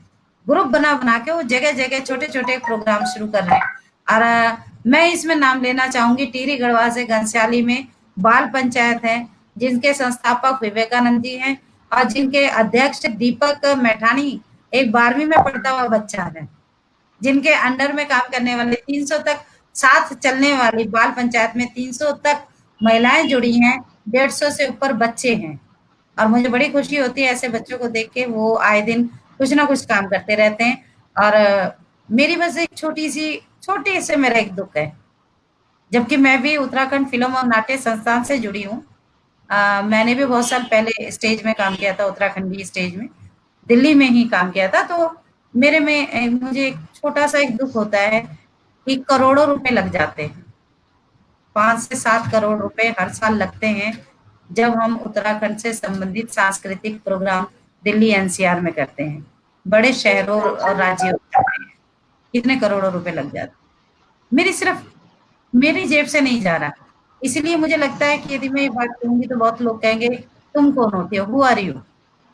S3: ग्रुप बना-बना के वो जगह-जगह छोटे-छोटे प्रोग्राम शुरू कर रहे हैं और मैं इसमें नाम लेना चाहूँगी टिहरी गढ़वाल से घनसाली में बाल पंचायत है, जिनके संस्थापक विवेकानंद जी हैं और जिनके अध्यक्ष दीपक मैठानी एक 12वीं में पढ़ता हुआ बच्चा है, जिनके अंडर में काम करने वाले 300 तक साथ चलने वाली बाल पंचायत में 300 तक महिलाएं जुड़ी हैं, 150 से ऊपर बच्चे हैं और मुझे बड़ी खुशी होती है ऐसे बच्चों को देख के वो आए दिन कुछ ना कुछ काम करते रहते हैं और मेरी बस एक छोटी से मेरा एक दुख है, जबकि मैं भी उत्तराखंड फिल्म और नाट्य संस्थान से जुड़ी हूँ मैंने भी बहुत साल पहले स्टेज में काम किया था, उत्तराखंडी स्टेज में, दिल्ली में ही काम किया था। तो मेरे में मुझे एक छोटा-सा एक दुःख होता है कि करोड़ों रुपए लग जाते हैं। 5 से 7 करोड़ रुपए हर साल लगते हैं, जब हम उत्तराखंड से संबंधित सांस्कृतिक प्रोग्राम दिल्ली एनसीआर में करते हैं। बड़े शहरों और राज्यों में करते हैं। कितने करोड़ों रुपए लग जाते हैं। मेरी सिर्फ मेरी जेब से नहीं जा रहा। इसलिए मुझे लगता है कि यदि मैं ये बात कहूँगी तो बहुत लोग कहेंगे, "तुम कौन होती हो? Who are you?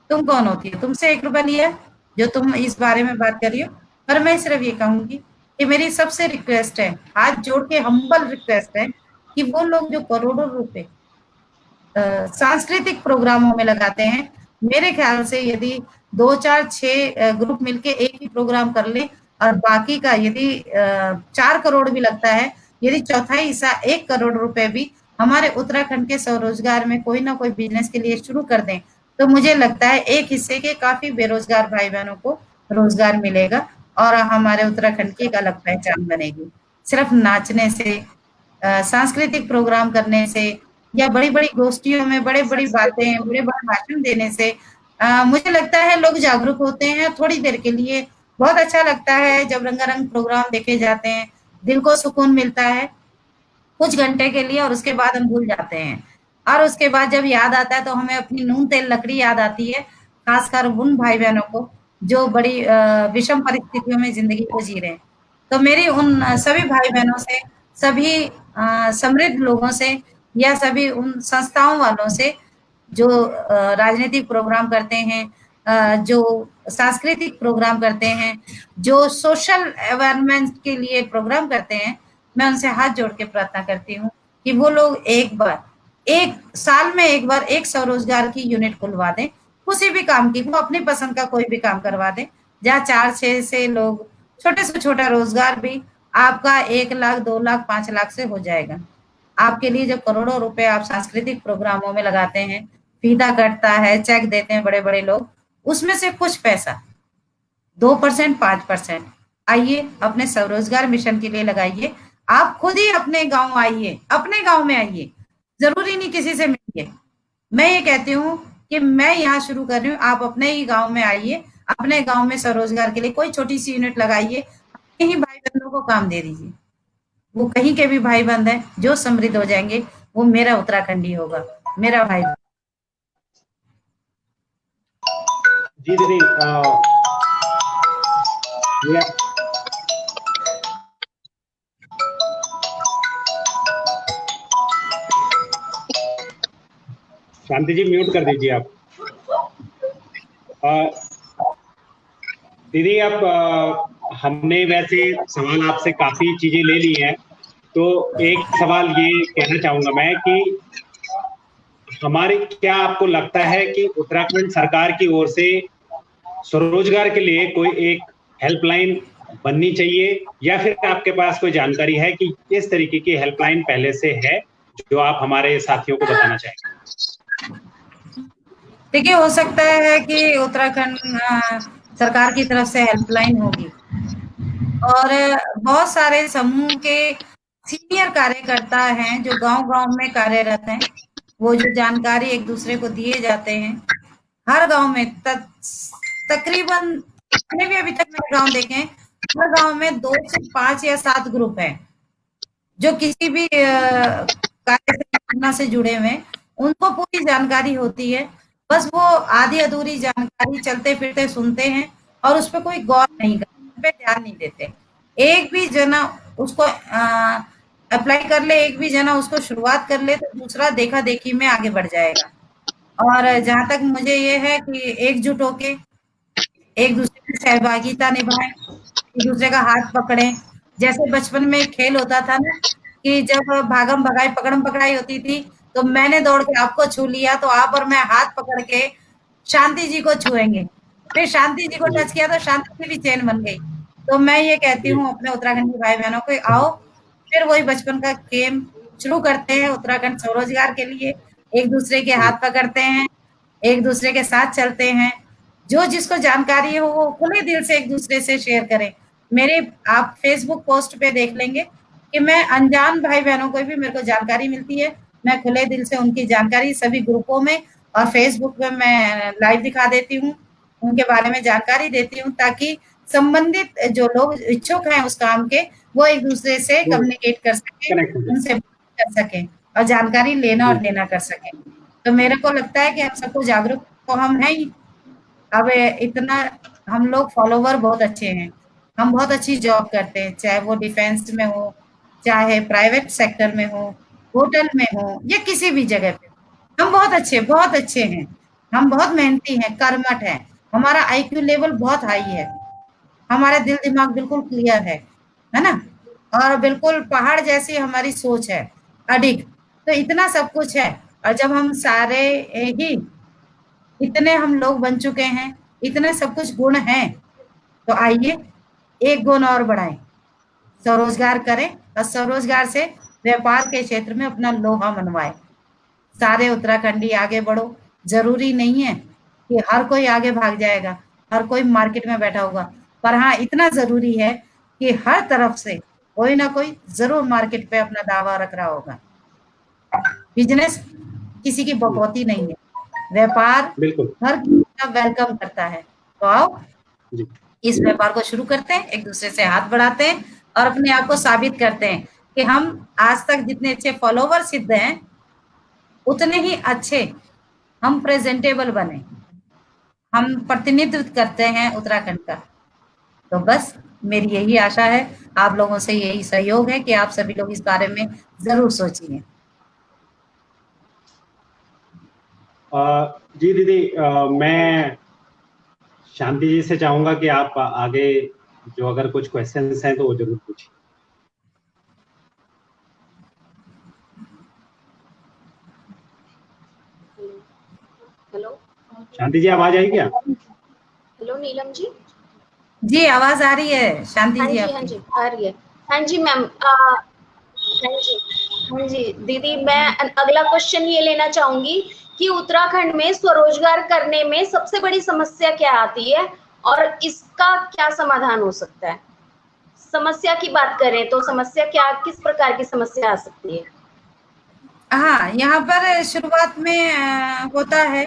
S3: तुम कौन होती हो? तुमसे ₹1 लिया है, जो तुम इस बारे में बात कर रही हो?" पर मैं सिर्फ ये कहूँगी कि मेरी सबसे रिक्वेस्ट है, हाथ जोड़ के हम्बल रिक्वेस्ट है कि वो लोग जो करोड़ों रुपए सांस्कृतिक प्रोग्रामों में लगाते हैं, मेरे ख्याल से यदि 2, 4, 6 ग्रुप मिलके एक ही प्रोग्राम कर लें और बाकी का यदि 4 करोड़ भी लगता है, यदि चौथाई हिस्सा 1 करोड़ रुपए भी हमारे उत्तराखंड के स्वरोजगार में कोई ना कोई बिज़नेस के लिए शुरू कर दें, तो मुझे लगता है एक हिस्से के काफ़ी बेरोज़गार भाई-बहनों को रोज़गार मिलेगा और हमारे उत्तराखंड की एक अलग पहचान बनेगी। सिर्फ नाचने से सांस्कृतिक प्रोग्राम करने से या बड़ी-बड़ी गोष्ठियों में बड़े-बड़ी बातें, बड़े-बड़े भाषण देने से मुझे लगता है लोग जागरूक होते हैं थोड़ी देर के लिए। बहुत अच्छा लगता है जब रंगारंग प्रोग्राम देखे जाते हैं, दिल को सुकून मिलता है कुछ घंटे के लिए और उसके बाद हम भूल जाते हैं। और उसके बाद जब याद आता है तो हमें अपनी नून तेल लकड़ी याद आती है, खासकर उन भाई-बहनों को जो बड़ी विषम परिस्थितियों में ज़िंदगी को जी रहे हैं। तो मेरी उन सभी भाई-बहनों से, सभी समृद्ध लोगों से या सभी उन संस्थाओं वालों से जो राजनीतिक प्रोग्राम करते हैं, जो सांस्कृतिक प्रोग्राम करते हैं, जो सोशल अवेयरनेस के लिए प्रोग्राम करते हैं, मैं उनसे हाथ जोड़ के प्रार्थना करती हूँ कि वो लोग एक बार, 1 साल में 1 बार एक स्वरोजगार की यूनिट खुलवा दें, किसी भी काम की, वो अपनी पसंद का कोई भी काम करवा दें, जहाँ 4-6 से लोग छोटे से छोटा रोजगार भी आपका 1 लाख, 2 लाख, 5 लाख से हो जाएगा। आपके लिए जो करोड़ों रुपए आप सांस्कृतिक प्रोग्रामों में लगाते हैं, फीता कटता है, चेक देते हैं बड़े-बड़े लोग, उसमें से कुछ पैसा 2%, 5% आइए अपने स्वरोजगार मिशन के लिए लगाइए। आप खुद ही अपने गाँव आइए, अपने गाँव में आइए, ज़रूरी नहीं किसी से मिलिए। मैं ये कहती हूँ कि मैं यहाँ शुरू कर रही हूँ, आप अपने ही गाँव में आइए, अपने गाँव में स्वरोजगार के लिए कोई छोटी-सी यूनिट लगाइए, अपने ही भाई-बंधुओं को काम दे दीजिए। वो कहीं के भी भाई-बंध हैं, जो समृद्ध हो जाएँगे, वो मेरा उत्तराखंडी होगा, मेरा भाई।
S1: जी दीदी, ये शांति जी म्यूट कर दीजिए आप। दीदी आप हमने वैसे सवाल आपसे काफी चीजें ले ली हैं, तो एक सवाल ये कहना चाहूंगा मैं कि हमारे क्या आपको लगता है कि उत्तराखंड सरकार की ओर से स्वरोजगार के लिए कोई एक हेल्पलाइन बननी चाहिए, या फिर आपके पास कोई जानकारी है कि किस तरीके की हेल्पलाइन पहले से है जो आप हमारे साथियों को बताना चाहेंगे?
S3: देखिए, हो सकता है कि उत्तराखंड सरकार की तरफ से हेल्पलाइन होगी और बहुत सारे समूह के सीनियर कार्यकर्ता हैं जो गांव-गांव में कार्यरत हैं। वो जो जानकारी एक दूसरे को दिए जाते हैं, हर गांव में तकरीबन जितने भी अभी तक मैंने गांव देखे हैं, हर गांव में 2 से 5 या 7 ग्रुप हैं जो किसी भी कार्य योजना से जुड़े हुए हैं, उनको पूरी जानकारी होती है। बस वो आधी अधूरी जानकारी चलते फिरते सुनते हैं और उस पे कोई गौर नहीं करते, उस पे ध्यान नहीं देते। एक भी जना उसको अप्लाई कर ले, एक भी जना उसको शुरुआत कर ले, तो दूसरा देखा-देखी में आगे बढ़ जाएगा। और जहाँ तक मुझे ये है कि एकजुट होके एक दूसरे की सहभागिता निभाएं, एक दूसरे का हाथ पकड़ें। जैसे बचपन में एक खेल होता था ना कि जब भागम भगाई पकड़म पकड़ाई होती थी, तो मैंने दौड़ के आपको छू लिया तो आप और मैं हाथ पकड़ के शांति जी को छुएंगे, फिर शांति जी को
S1: जी
S3: टच किया तो शांति जी भी चैन बन गई। तो मैं ये कहती
S1: जी
S3: हूँ अपने उत्तराखंडी भाई बहनों को, आओ फिर वही बचपन का गेम शुरू करते हैं उत्तराखंड स्वरोजगार के लिए। एक दूसरे के हाथ पकड़ते हैं, एक दूसरे के साथ चलते हैं। जो जिसको जानकारी हो वो खुले दिल से एक दूसरे से शेयर करें। मेरे आप फेसबुक पोस्ट पे देख लेंगे कि मैं अनजान भाई बहनों को भी मेरे को जानकारी मिलती है मैं खुले दिल से उनकी जानकारी सभी ग्रुपों में और फेसबुक पे मैं लाइव दिखा देती हूँ, उनके बारे में जानकारी देती हूँ, ताकि संबंधित जो लोग इच्छुक हैं उस काम के, वो एक दूसरे से कम्युनिकेट कर सके,
S1: कनेक्ट हो जाए।
S3: उनसे बात कर सके और जानकारी लेना और देना कर सके। तो मेरे को लगता है कि हम सबको जागरूक तो हम हैं ही। अब इतना हम लोग फॉलोवर बहुत अच्छे हैं, हम बहुत अच्छी जॉब करते हैं, चाहे वो डिफेंस में हो, चाहे प्राइवेट सेक्टर में हो, होटल में हो या किसी भी जगह पे, हम बहुत अच्छे हैं। हम बहुत मेहनती हैं, कर्मठ हैं, हमारा आईक्यू लेवल बहुत हाई है, हमारा दिल दिमाग बिल्कुल क्लियर है ना? और बिल्कुल पहाड़ जैसी हमारी सोच है, अडिग। तो इतना सब कुछ है, और जब हम सारे ही इतने हम लोग बन चुके हैं, इतने सब कुछ गुण हैं, तो आइए एक गुण और बढ़ाएं, स्वरोजगार करें और स्वरोजगार से व्यापार के क्षेत्र में अपना लोहा मनवाएं। सारे उत्तराखंडी आगे बढ़ो। जरूरी नहीं है कि हर कोई आगे भाग जाएगा, हर कोई मार्केट में बैठा होगा, पर हाँ इतना जरूरी है कि हर तरफ से कोई ना कोई जरूर मार्केट पे अपना दावा रख रहा होगा। बिजनेस किसी की बकौती नहीं है, व्यापार
S1: बिल्कुल
S3: हर किसी का वेलकम करता है। तो आओ
S1: जी।
S3: इस व्यापार को शुरू करते हैं, एक दूसरे से हाथ बढ़ाते हैं और अपने आप को साबित करते हैं कि हम आज तक जितने अच्छे फॉलोवर सिद्ध हैं, उतने ही अच्छे हम प्रेजेंटेबल बने, हम प्रतिनिधित्व करते हैं उत्तराखंड का। तो बस मेरी यही आशा है, आप लोगों से यही सहयोग है कि आप सभी लोग इस बारे में जरूर सोचिए।
S1: जी दीदी, मैं शांति जी से चाहूंगा कि आप आगे जो अगर कुछ क्वेश्चंस हैं तो वो जरूर पूछिए।
S2: हेलो
S1: शांति जी, आवाज आई क्या?
S2: हेलो नीलम जी।
S3: जी आवाज आ रही है शांति
S2: हाँ
S3: जी
S2: जी, हाँ
S3: आपकी?
S2: जी आ रही है। हाँ जी मैम, हाँ जी, हाँ जी दीदी, मैं अगला क्वेश्चन ये लेना चाहूंगी कि उत्तराखंड में स्वरोजगार करने में सबसे बड़ी समस्या क्या आती है और इसका क्या समाधान हो सकता है? समस्या की बात करें तो समस्या क्या, किस प्रकार की समस्या आ सकती है?
S3: हाँ, यहाँ पर शुरुआत में होता है,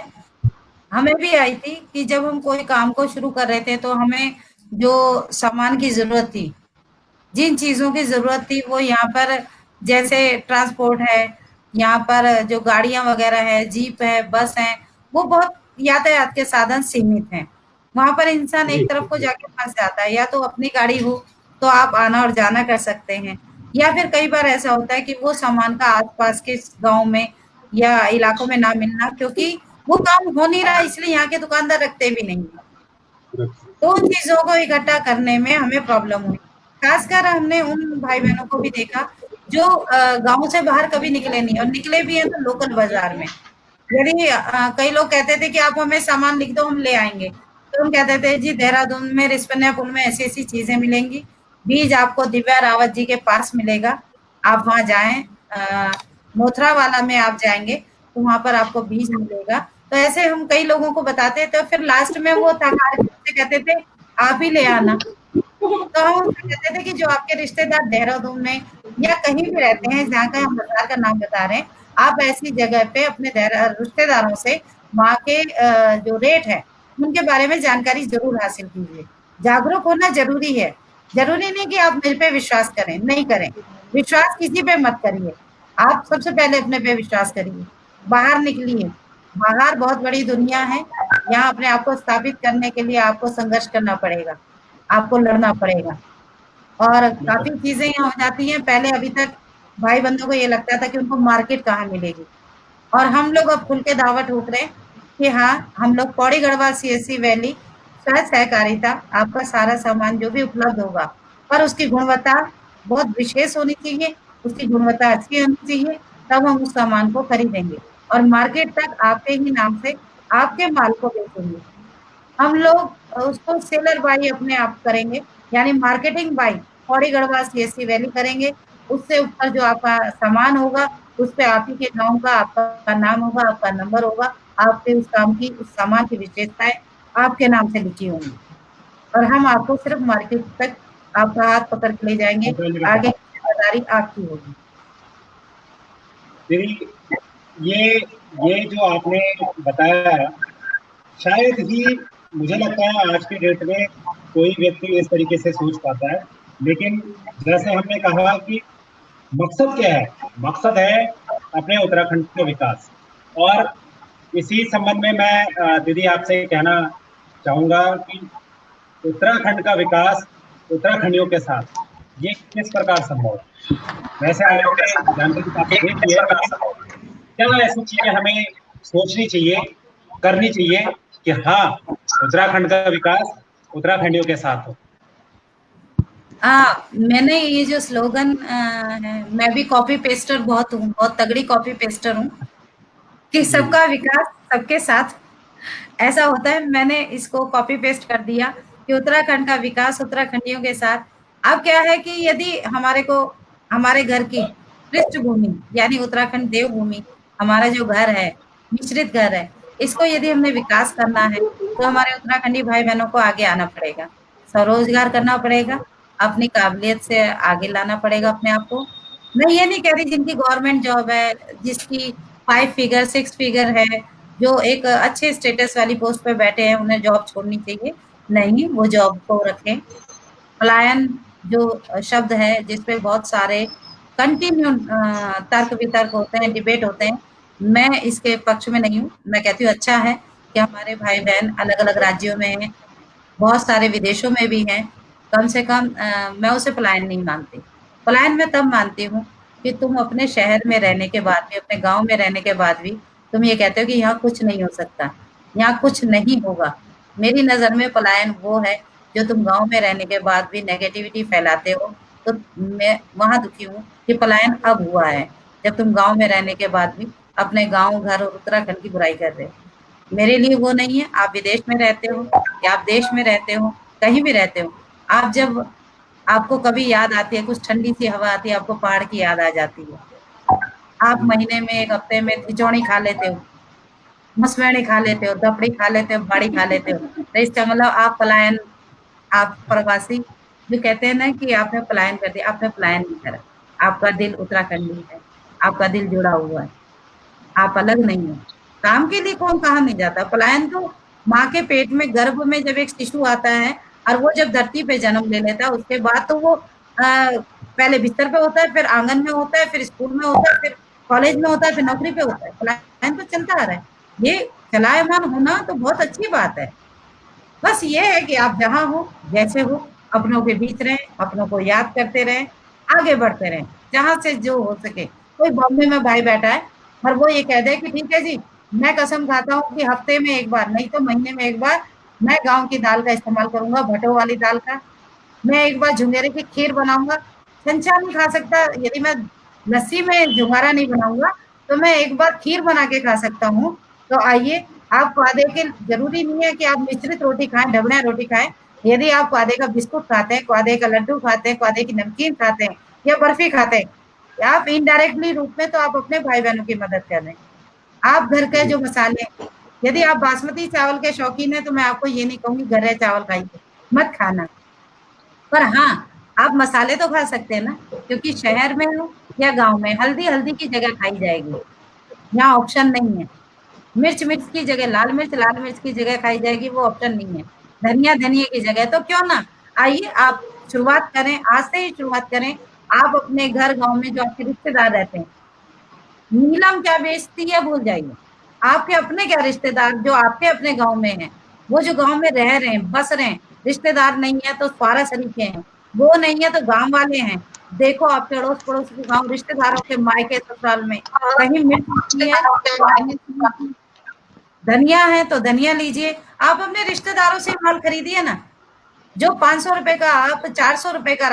S3: हमें भी आई थी कि जब हम कोई काम को शुरू कर रहे थे तो हमें जो सामान की जरूरत थी, जिन चीजों की जरूरत थी वो यहाँ पर जैसे ट्रांसपोर्ट है, यहाँ पर जो गाड़ियां वगैरह है, जीप है, बस है, वो बहुत यातायात के साधन सीमित हैं। वहां पर इंसान
S1: जी
S3: एक तरफ को जाके फंस जाता है, या तो अपनी गाड़ी हो तो आप आना और जाना कर सकते हैं, या फिर कई बार ऐसा होता है कि वो सामान का आसपास के गांव में या इलाकों में ना मिलना, क्योंकि वो काम हो नहीं रहा, इसलिए यहाँ के दुकानदार रखते भी नहीं है। तो उन चीजों को इकट्ठा करने में हमें प्रॉब्लम हुई। खासकर हमने उन भाई बहनों को भी देखा जो गांव से बाहर कभी निकले नहीं, और निकले भी हैं तो लोकल बाजार में। यदि कई लोग कहते थे कि आप हमें सामान लिख दो हम ले आएंगे, तो हम कहते थे जी देहरादून में रिस्पना पुल में ऐसी ऐसी चीजें मिलेंगी, बीज आपको दिव्या रावत जी के पास मिलेगा, आप वहां जाएं, मोथरा वाला में आप जाएंगे तो वहां पर आपको बीज मिलेगा। तो ऐसे हम कई लोगों को बताते, तो फिर लास्ट में वो थकार के कहते थे आप ही ले आना। तो हम उनसे कहते थे कि जो आपके रिश्तेदार देहरादून में या कहीं भी रहते हैं, जहाँ का हम बाजार का नाम बता रहे हैं, आप ऐसी जगह पे अपने रिश्तेदारों से वहाँ के जो रेट है उनके बारे में जानकारी जरूर हासिल कीजिए। जागरूक होना जरूरी है, जरूरी नहीं कि आप मेरे पे विश्वास करें, नहीं करें, विश्वास किसी पे मत करिए, आप सबसे पहले अपने पे विश्वास करिए, बाहर निकलिए, बाहर बहुत बड़ी दुनिया है, यहाँ अपने आप को स्थापित करने के लिए आपको संघर्ष करना पड़ेगा, आपको लड़ना पड़ेगा। और काफ़ी चीज़ें यहाँ हो जाती हैं, पहले अभी तक भाई-बंधों को ये लगता था कि उनको मार्केट कहाँ मिलेगी, और हम लोग अब खुल के दावा ठोक रहे हैं कि हाँ, हम लोग पौड़ी गढ़वाल सीएससी वैली सहज सहकारिता आपका सारा सामान जो भी उपलब्ध होगा, पर उसकी गुणवत्ता बहुत विशेष होनी चाहिए, उसकी गुणवत्ता अच्छी होनी चाहिए, तब हम उस सामान को खरीदेंगे और मार्केट तक आपके ही नाम से आपके माल को बेचेंगे। हम लोग उसको सेलर बाई अपने आप करेंगे, यानी marketing by Pauri Garhwal CSC valley करेंगे। उससे ऊपर जो आपका सामान होगा, उस पे आप ही के गाँव का आपका नाम होगा, आपका नंबर होगा, आपके उस काम की, उस सामान की विशेषताएँ आपके नाम से लिखी होंगी, और हम आपको सिर्फ मार्केट तक आपका हाथ पकड़ के ले जाएँगे, आगे की ज़िम्मेदारी आपकी होगी।
S1: दीदी, ये ये जो आपने बताया, शायद ही मुझे लगता है आज की डेट में कोई व्यक्ति इस तरीके से सोच पाता है। लेकिन जैसे हमने कहा कि मकसद क्या है? मकसद है अपने उत्तराखंड का विकास। और इसी संबंध में मैं दीदी आपसे कहना चाहूंगा कि उत्तराखंड का विकास उत्तराखंडियों के साथ ये किस प्रकार संभव है? वैसे आपने जानकारी काफी दे दी है, लेकिन क्या ऐसी चीजें हमें सोचनी चाहिए, करनी चाहिए कि हाँ, उत्तराखंड का विकास उत्तराखंडियों के साथ हो?
S3: मैंने ये जो स्लोगन है, मैं भी कॉपी पेस्टर बहुत हूँ, बहुत तगड़ी कॉपी पेस्टर हूँ कि सबका विकास सबके साथ। ऐसा होता है, मैंने इसको कॉपी पेस्ट कर दिया कि उत्तराखंड का विकास उत्तराखंडियों के साथ। अब क्या है कि यदि हमारे को हमारे घर की पृष्ठभूमि यानी उत्तराखंड देवभूमि, हमारा जो घर है, मिश्रित घर है, इसको यदि हमने विकास करना है, तो हमारे उत्तराखंडी भाई-बहनों को आगे आना पड़ेगा, स्वरोजगार करना पड़ेगा, अपनी काबिलियत से आगे लाना पड़ेगा अपने आप को। मैं ये नहीं कह रही जिनकी गवर्नमेंट जॉब है, जिसकी 5 फिगर, 6 फिगर है, जो एक अच्छे स्टेटस वाली पोस्ट पे बैठे हैं, उन्हें जॉब छोड़नी चाहिए। नहीं, वो जॉब को रखें। पलायन जो शब्द है, जिसपे बहुत सारे कंटिन्यू तर्क-वितर्क होते हैं, डिबेट होते हैं, मैं इसके पक्ष में नहीं हूँ। मैं कहती हूँ अच्छा है कि हमारे भाई-बहन अलग-अलग राज्यों में हैं, बहुत सारे विदेशों में भी हैं। कम से कम मैं उसे पलायन नहीं मानती। पलायन मैं तब मानती हूँ कि तुम अपने शहर में रहने के बाद भी, अपने गाँव में रहने के बाद भी, तुम ये कहते हो कि यहाँ कुछ नहीं हो सकता, यहाँ कुछ नहीं होगा। मेरी नज़र में पलायन वो है, जो तुम गाँव में रहने के बाद भी नेगेटिविटी फैलाते हो, तो मैं वहाँ दुखी हूँ कि पलायन अब हुआ है, जब तुम गाँव में रहने के बाद भी अपने गाँव, घर और उत्तराखंड की बुराई कर रहे हो। मेरे लिए वो नहीं है, आप विदेश में रहते हो या आप देश में रहते हो, कहीं भी रहते हो, आप जब आपको कभी याद आती है, कुछ ठंडी-सी हवा आती है, आपको पहाड़ की याद आ जाती है। आप महीने में, 1 हफ्ते में खिचौड़ी खा लेते हो, मसवैणी खा लेते हो, दपड़ी खा लेते हो, बाड़ी खा लेते हो। तो इसका मतलब आप पलायन, आप प्रवासी, जो कहते हैं ना कि आपने पलायन कर दिया, आपने पलायन नहीं करा। आपका दिल उत्तराखंडी है, आपका दिल जुड़ा हुआ है, आप अलग नहीं हो। काम के लिए कौन कहाँ नहीं जाता? पलायन तो माँ के पेट में, गर्भ में जब एक शिशु आता है और वो जब धरती पे जन्म ले लेता है, उसके बाद तो वो पहले बिस्तर पे होता है, फिर आंगन में होता है, फिर स्कूल में होता है, फिर कॉलेज में होता है, फिर नौकरी पे होता है। पलायन तो चलता आ रहा है। ये चलायमान होना तो बहुत अच्छी बात है। बस ये है कि आप जहाँ हो, जैसे हो, अपनों के बीच रहें, अपनों को याद करते रहें, आगे बढ़ते रहें, जहाँ से जो हो सके। कोई बॉम्बे में भाई बैठा है और वो ये कह दे कि ठीक है जी, मैं कसम खाता हूँ कि हफ्ते में 1 बार, नहीं तो महीने में 1 बार मैं गाँव की दाल का इस्तेमाल करूँगा, भटों वाली दाल का। मैं एक बार झुंगेरे की खीर बनाऊँगा, संचा नहीं खा सकता, यदि मैं लस्सी में झुंगारा नहीं बनाऊँगा, तो मैं एक बार खीर बना के खा सकता हूँ। तो आइए, आप पादे के ज़रूरी नहीं है कि आप मिश्रित रोटी खाएँ, ढबणा रोटी खाएँ। यदि आप पादे का बिस्कुट खाते हैं, पादे का लड्डू खाते हैं, पादे की नमकीन खाते हैं या बर्फी खाते हैं, आप इनडायरेक्टली रूप में तो आप अपने भाई-बहनों की मदद कर रहे हैं। आप घर के जो मसाले, यदि आप बासमती चावल के शौकीन हैं, तो मैं आपको ये नहीं कहूँगी गरे चावल खाइए, मत खाना। पर हाँ, आप मसाले तो खा सकते हैं ना, क्योंकि शहर में हो या गाँव में, हल्दी, हल्दी की जगह खाई जाएगी, यहाँ ऑप्शन नहीं है। मिर्च, मिर्च की जगह लाल मिर्च की जगह खाई जाएगी, वो ऑप्शन नहीं है। धनिया, धनिये की जगह, तो क्यों ना, आइए आप शुरुआत करें, आज से ही शुरुआत करें। आप अपने घर, गाँव में जो आपके रिश्तेदार रहते हैं, नीलम क्या बेचती है भूल जाइए। आपके अपने क्या रिश्तेदार जो आपके अपने गाँव में हैं, वो जो गाँव में रह रहे हैं, बस रहे हैं, रिश्तेदार नहीं है तो पारा शरीके हैं, वो नहीं है तो गाँव वाले हैं। देखो आपके अड़ोस-पड़ोस के गाँव, रिश्तेदारों के मायके ससुराल में, कहीं मिर्च नहीं है तो आप मिर्च लीजिए, धनिया है तो धनिया लीजिए। आप अपने रिश्तेदारों से माल खरीदिए ना। जो ₹500 का आप ₹400 का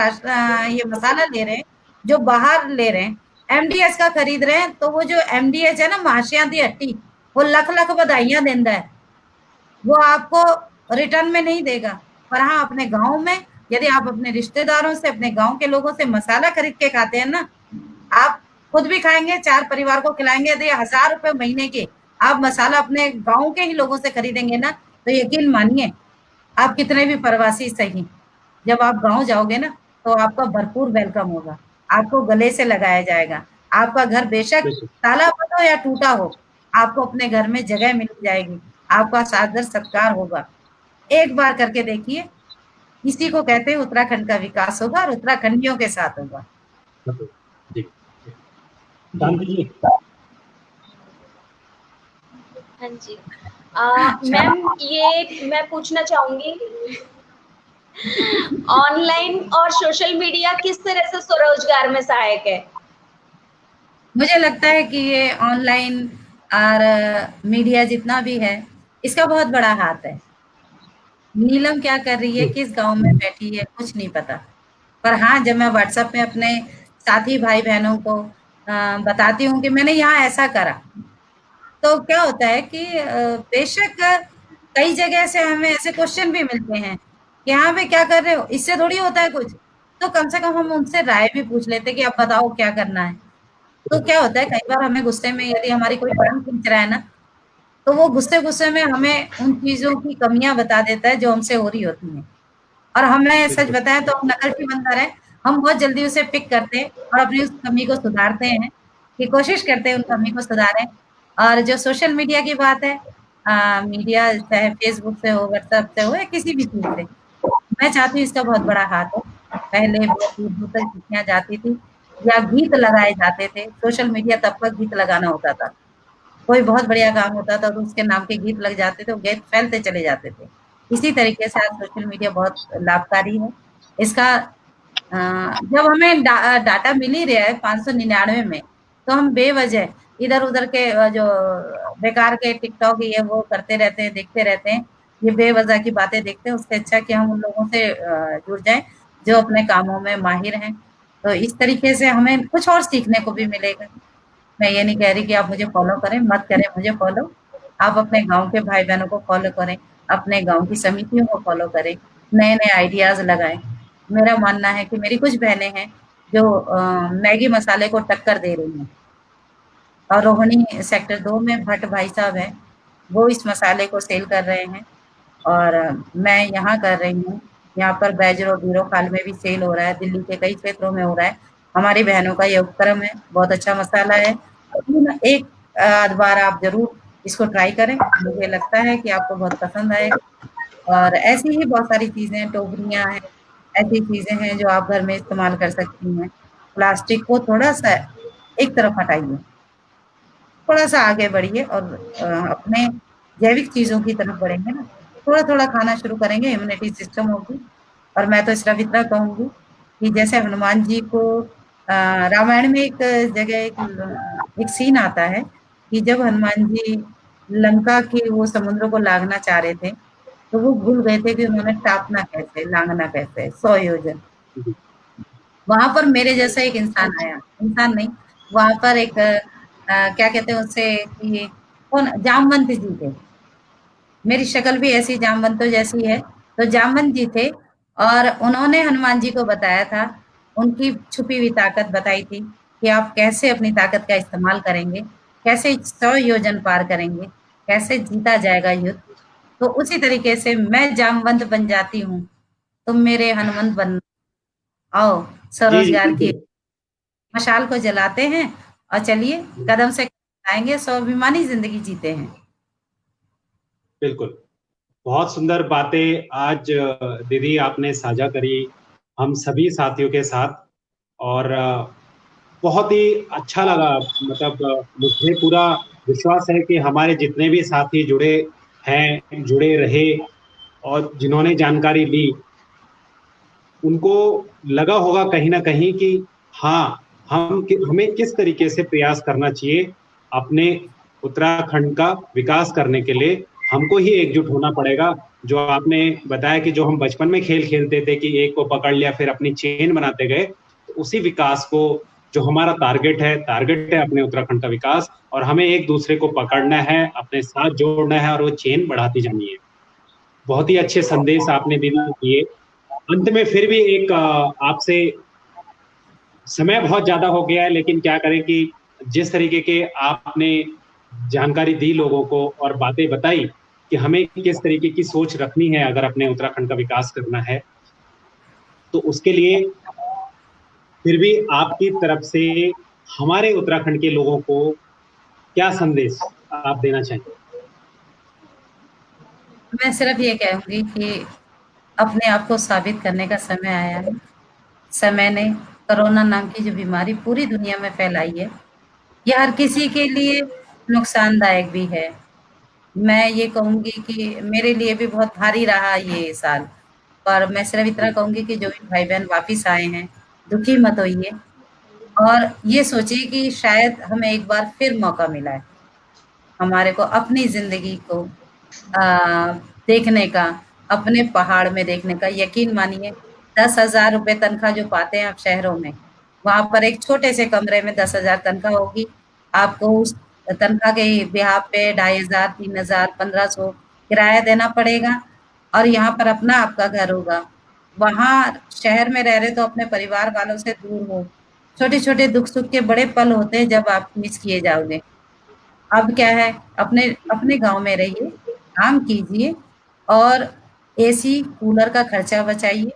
S3: ये मसाला ले रहे हैं, जो बाहर ले रहे हैं, एमडीएच का खरीद रहे हैं, तो वो जो एमडीएच है ना, महाशयां दी हट्टी, वो लख-लख बधाइयाँ देंदा है। वो आपको रिटर्न में नहीं देगा। पर हाँ, अपने गाँव में यदि आप अपने रिश्तेदारों से, अपने गाँव के लोगों से मसाला खरीद के खाते हैं ना, आप खुद भी खाएँगे, 4 परिवार को खिलाएँगे। यदि ₹1000 महीने के आप मसाला अपने गाँव के ही लोगों से खरीदेंगे ना, तो यकीन मानिए, आप कितने भी प्रवासी सही, जब आप गाँव जाओगे ना, तो आपका भरपूर वेलकम होगा। आपको गले से लगाया जाएगा। आपका घर बेशक ताला बंद हो या टूटा हो, आपको अपने घर में जगह मिल जाएगी, आपका सादर सत्कार होगा। एक बार करके देखिए, इसी को कहते हैं उत्तराखंड का विकास होगा और उत्तराखंडियों के साथ होगा।
S1: जी
S3: जी।
S1: शांति जी।
S2: हाँ जी। मैम ये मैं पूछना चाहूंगी, ऑनलाइन और सोशल मीडिया किस तरह से स्वरोजगार में सहायक है?
S3: मुझे लगता है कि ये ऑनलाइन और मीडिया जितना भी है, इसका बहुत बड़ा हाथ है। नीलम क्या कर रही है,
S1: जी
S3: किस गांव में बैठी है, कुछ नहीं पता। पर हाँ, जब मैं व्हाट्सएप में अपने साथी भाई बहनों को बताती हूँ कि मैंने यहाँ ऐसा करा, तो क्या होता है कि बेशक कई जगह से हमें ऐसे क्वेश्चन भी मिलते हैं कि हाँ भाई क्या कर रहे हो, इससे थोड़ी होता है कुछ। तो कम से कम हम उनसे राय भी पूछ लेते हैं कि अब बताओ क्या करना है। तो क्या होता है, कई बार हमें गुस्से में यदि हमारी कोई टांग खींच रहा है ना, तो वो गुस्से-गुस्से में हमें उन चीज़ों की कमियाँ बता देता है जो हमसे हो रही होती हैं। और हमें सच
S1: बिल्कुल
S3: बताएँ तो हम नकल की बंदर हैं, हम बहुत जल्दी उसे पिक करते हैं और अपनी उस कमी को सुधारते हैं, कि कोशिश करते हैं उन कमी को सुधारें। और जो सोशल मीडिया की बात है, मीडिया चाहे फ़ेसबुक से हो, व्हाट्सएप से हो या किसी भी चीज़ से, मैं चाहती हूँ इसका बहुत बड़ा हाथ हो। पहले बहुत दूर-दूर तक चिट्ठियाँ जाती थी या गीत लगाए जाते थे, सोशल मीडिया तब तक गीत लगाना होता था। कोई बहुत बढ़िया काम होता था तो उसके नाम के गीत लग जाते थे, वो गीत फैलते चले जाते थे। इसी तरीके से आज सोशल मीडिया बहुत लाभकारी है। इसका जब हमें डाटा मिल ही रहा है 599 में, तो हम बेवजह इधर-उधर के जो बेकार के टिकटॉक ये वो करते रहते हैं, देखते रहते हैं। ये बेवजह की बातें देखते हैं, उससे अच्छा कि हम उन लोगों से जुड़ जाएँ, जो अपने कामों में माहिर हैं। तो इस तरीके से हमें कुछ और सीखने को भी मिलेगा। मैं ये नहीं कह रही कि आप मुझे फ़ॉलो करें, मत करें मुझे फ़ॉलो। आप अपने गाँव के भाई-बहनों को फ़ॉलो करें, अपने गाँव की समितियों को फ़ॉलो करें, नए-नए आइडियाज़ लगाएँ। मेरा मानना है कि मेरी कुछ बहनें हैं जो मैगी मसाले को टक्कर दे रही हैं और रोहिणी सेक्टर 2 में भट्ट भाई साहब हैं, वो इस मसाले को सेल कर रहे हैं और मैं यहाँ कर रही हूँ। यहाँ पर बैजरो बीरोखाल में भी सेल हो रहा है, दिल्ली के कई क्षेत्रों में हो रहा है। हमारी बहनों का ये उपक्रम है, बहुत अच्छा मसाला है। एक आध बार आप ज़रूर इसको ट्राई करें, मुझे लगता है कि आपको बहुत पसंद आएगा। और ऐसी ही बहुत सारी चीज़ें, टोकरियाँ हैं, ऐसी चीज़ें हैं जो आप घर में इस्तेमाल कर सकती हैं। प्लास्टिक को थोड़ा-सा एक तरफ हटाइए, थोड़ा-सा आगे बढ़िए और अपने जैविक चीज़ों की तरफ बढ़ेंगे ना, थोड़ा-थोड़ा खाना शुरू करेंगे, इम्यूनिटी सिस्टम होगी। और मैं तो सिर्फ इतना कहूँगी कि जैसे हनुमान जी को रामायण में एक जगह एक सीन आता है कि जब हनुमान जी लंका के वो समुद्र को लांघना चाह रहे थे, तो वो भूल गए थे कि उन्होंने टापना कैसे, लांघना कैसे है, 100 योजन।
S1: जी
S3: वहाँ पर मेरे जैसा एक इंसान आया, इंसान नहीं, वहाँ पर एक क्या कहते हैं उसे कि कौन जामवंत जी थे। मेरी शक्ल भी ऐसी जामवंतों जैसी है, तो जामवंत जी थे और उन्होंने हनुमान जी को बताया था, उनकी छुपी हुई ताकत बताई थी कि आप कैसे अपनी ताकत का इस्तेमाल करेंगे, कैसे 100 योजन पार करेंगे, कैसे जीता जाएगा युद्ध। तो उसी तरीके से मैं जामवंत बन जाती हूँ, तुम मेरे हनुमंत बन आओ
S1: जी जी
S3: स्वरोजगार की
S1: बिल्कुल
S3: मशाल को जलाते हैं और चलिए कदम से कदम आएंगे, स्वाभिमानी जिंदगी जीते हैं।
S1: बिल्कुल। बहुत सुंदर बातें आज दीदी आपने साझा करी हम सभी साथियों के साथ। और बहुत ही अच्छा लगा। मतलब मुझे पूरा विश्वास है कि हमारे जितने भी साथी जुड़े हैं, जुड़े रहे और जिन्होंने जानकारी ली, उनको लगा होगा कहीं ना कहीं कि हाँ, हमें किस तरीके से प्रयास करना चाहिए अपने उत्तराखंड का विकास करने के लिए। हमको ही एकजुट होना पड़ेगा। जो आपने बताया कि जो हम बचपन में खेल खेलते थे कि एक को पकड़ लिया फिर अपनी चेन बनाते गए, तो उसी विकास को, जो हमारा टारगेट है अपने उत्तराखंड का विकास, और हमें एक दूसरे को पकड़ना है, अपने साथ जोड़ना है और वो चेन बढ़ाती जानी है। बहुत ही अच्छे संदेश आपने दिए। अंत में फिर भी एक आपसे, समय बहुत ज्यादा हो गया है लेकिन क्या करें कि जिस तरीके के आपने जानकारी दी लोगों को और बातें बताई कि हमें किस तरीके की सोच रखनी है अगर अपने उत्तराखंड का विकास करना है, तो उसके लिए फिर भी आपकी तरफ से हमारे उत्तराखंड के लोगों को क्या संदेश आप देना चाहेंगे?
S3: मैं सिर्फ ये कहूँगी कि अपने आप को साबित करने का समय आया है। समय ने कोरोना नाम की जो बीमारी पूरी दुनिया में फैलाई है, ये हर किसी के लिए नुकसानदायक भी है। मैं ये कहूँगी कि मेरे लिए भी बहुत भारी रहा ये साल, पर मैं सिर्फ इतना कहूँगी कि जो भी भाई-बहन वापिस आए हैं, दुखी मत होइए और ये सोचिए कि शायद हमें एक बार फिर मौका मिला है, हमारे को अपनी ज़िंदगी को देखने का, अपने पहाड़ में देखने का। यकीन मानिए 10,000 रुपए तनख्वाह जो पाते हैं आप शहरों में, वहाँ पर एक छोटे से कमरे में 10,000 तनख्वाह होगी। आपको उस तनख्वाह के बिहाफ़ पे 2,500, 3,000, 1,500 किराया देना पड़ेगा और यहाँ पर अपना आपका घर होगा। वहाँ शहर में रह रहे तो अपने परिवार वालों से दूर हो। छोटे-छोटे दुख-सुख के बड़े पल होते हैं जब आप मिस किए जाओगे। अब क्या है अपने अपने गाँव में रहिए, काम कीजिए और एसी, कूलर का खर्चा बचाइए,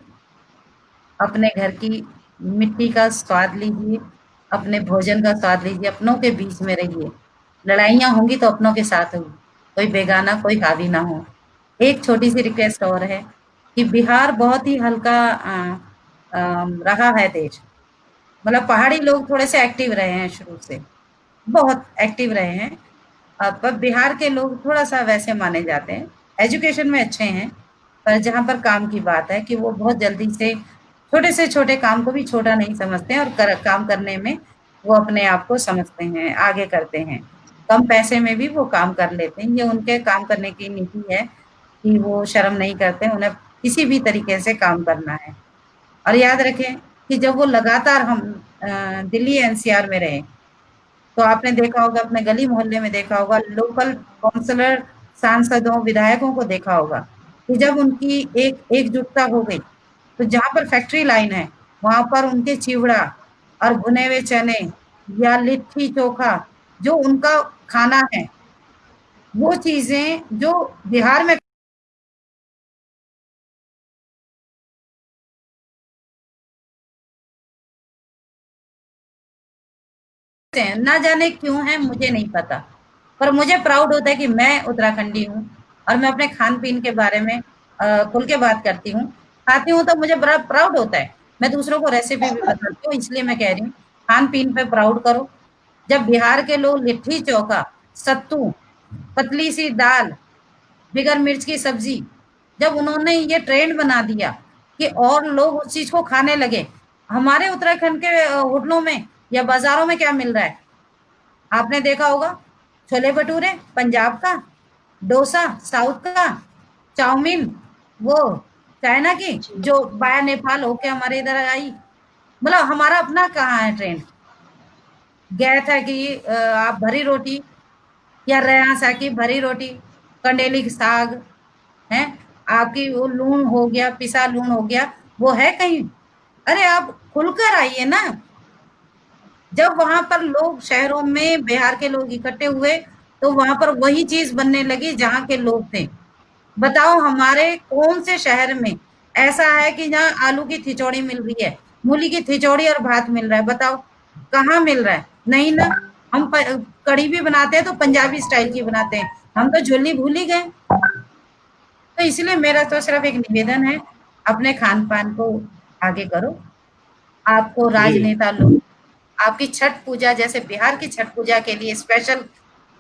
S3: अपने घर की मिट्टी का स्वाद लीजिए, अपने भोजन का स्वाद लीजिए, अपनों के बीच में रहिए। लड़ाइयाँ होंगी तो अपनों के साथ होगी, कोई बेगाना, कोई हावी ना हो। एक छोटी-सी रिक्वेस्ट और है कि बिहार बहुत ही हल्का रहा है देश, मतलब पहाड़ी लोग थोड़े से एक्टिव रहे हैं शुरू से, बहुत एक्टिव रहे हैं। पर बिहार के लोग थोड़ा-सा वैसे माने जाते हैं, एजुकेशन में अच्छे हैं, पर जहाँ पर काम की बात है कि वो बहुत जल्दी से छोटे काम को भी छोटा नहीं समझते हैं और काम करने में वो अपने आप को समझते हैं, आगे करते हैं। कम पैसे में भी वो काम कर लेते हैं, ये उनके काम करने की नीति है कि वो शर्म नहीं करते, उन्हें किसी भी तरीके से काम करना है। और याद रखें कि जब वो लगातार हम दिल्ली एनसीआर में रहे, तो आपने देखा होगा अपने गली मोहल्ले में देखा होगा, लोकल काउंसलर, सांसदों, विधायकों को देखा होगा कि जब उनकी एक एकजुटता हो गई, तो जहाँ पर फैक्ट्री लाइन है, वहाँ पर उनके चिवड़ा और भुने हुए चने या लिट्टी-चोखा जो उनका खाना है, वो चीज़ें जो बिहार में हैं, ना जाने क्यों हैं मुझे नहीं पता। पर मुझे प्राउड होता है कि मैं उत्तराखंडी हूँ और मैं अपने खान-पीन के बारे में खुल के बात करती हूँ। खाती हूँ तो मुझे बड़ा प्राउड होता है। मैं दूसरों को रेसिपी भी बताती हूँ इसलिए मैं कह रही हूँ, खान-पीन पे प्राउड करो। जब बिहार के लोग लिट्टी-चोखा, सत्तू, पतली-सी दाल, बिगर मिर्च की सब्जी, जब उन्होंने ये ट्रेंड बना दिया कि और लोग उस चीज़ को खाने लगे। हमारे उत्तराखंड के होटलों में या बाज़ारों में क्या मिल रहा है? आपने देखा होगा छोले-भटूरे पंजाब का, डोसा साउथ का, चाउमीन वो चाइना की
S2: जी,
S3: जो वाया नेपाल होके हमारे इधर आई। मतलब हमारा अपना कहाँ है ट्रेंड? गया था कि आप भरी रोटी या रेयासा की भरी रोटी, कंडेली की साग, हैं? आपकी वो लून हो गया, पिसा लून हो गया, वो है कहीं? अरे आप खुलकर आइए ना। जब वहाँ पर लोग शहरों में बिहार के लोग इकट्ठे हुए, तो वहाँ पर वही चीज़ बनने लगी जहाँ के लोग थे। बताओ हमारे कौन से शहर में ऐसा है कि जहाँ आलू की खिचौड़ी मिल रही है, मूली की खिचौड़ी और भात मिल रहा है, बताओ कहाँ मिल रहा है? नहीं ना, हम कढ़ी भी बनाते हैं तो पंजाबी स्टाइल की बनाते हैं, हम तो झोली भूल ही गए। तो इसलिए मेरा तो सिर्फ एक निवेदन है, अपने खान-पान को आगे करो। आपको
S1: जी,
S3: राजनेता लोग आपकी छठ पूजा जैसे बिहार की छठ पूजा के लिए स्पेशल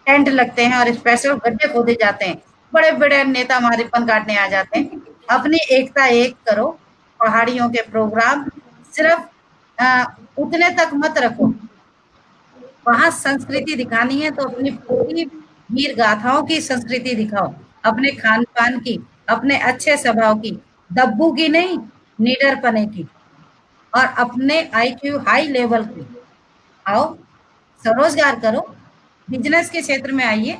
S3: टेंट लगते हैं और स्पेशल गड्ढे खोदे जाते हैं। बड़े-बड़े नेता हमारे रिबन काटने आ जाते हैं। अपनी एकता एक करो, पहाड़ियों के प्रोग्राम सिर्फ उतने तक मत रखो। वहाँ संस्कृति दिखानी है तो अपनी पूरी वीर गाथाओं की संस्कृति दिखाओ, अपने खान-पान की, अपने अच्छे स्वभाव की, दब्बू की नहीं, निडर पने की और अपने आईक्यू हाई लेवल की। आओ, स्वरोजगार करो, बिज़नेस के क्षेत्र में आइए,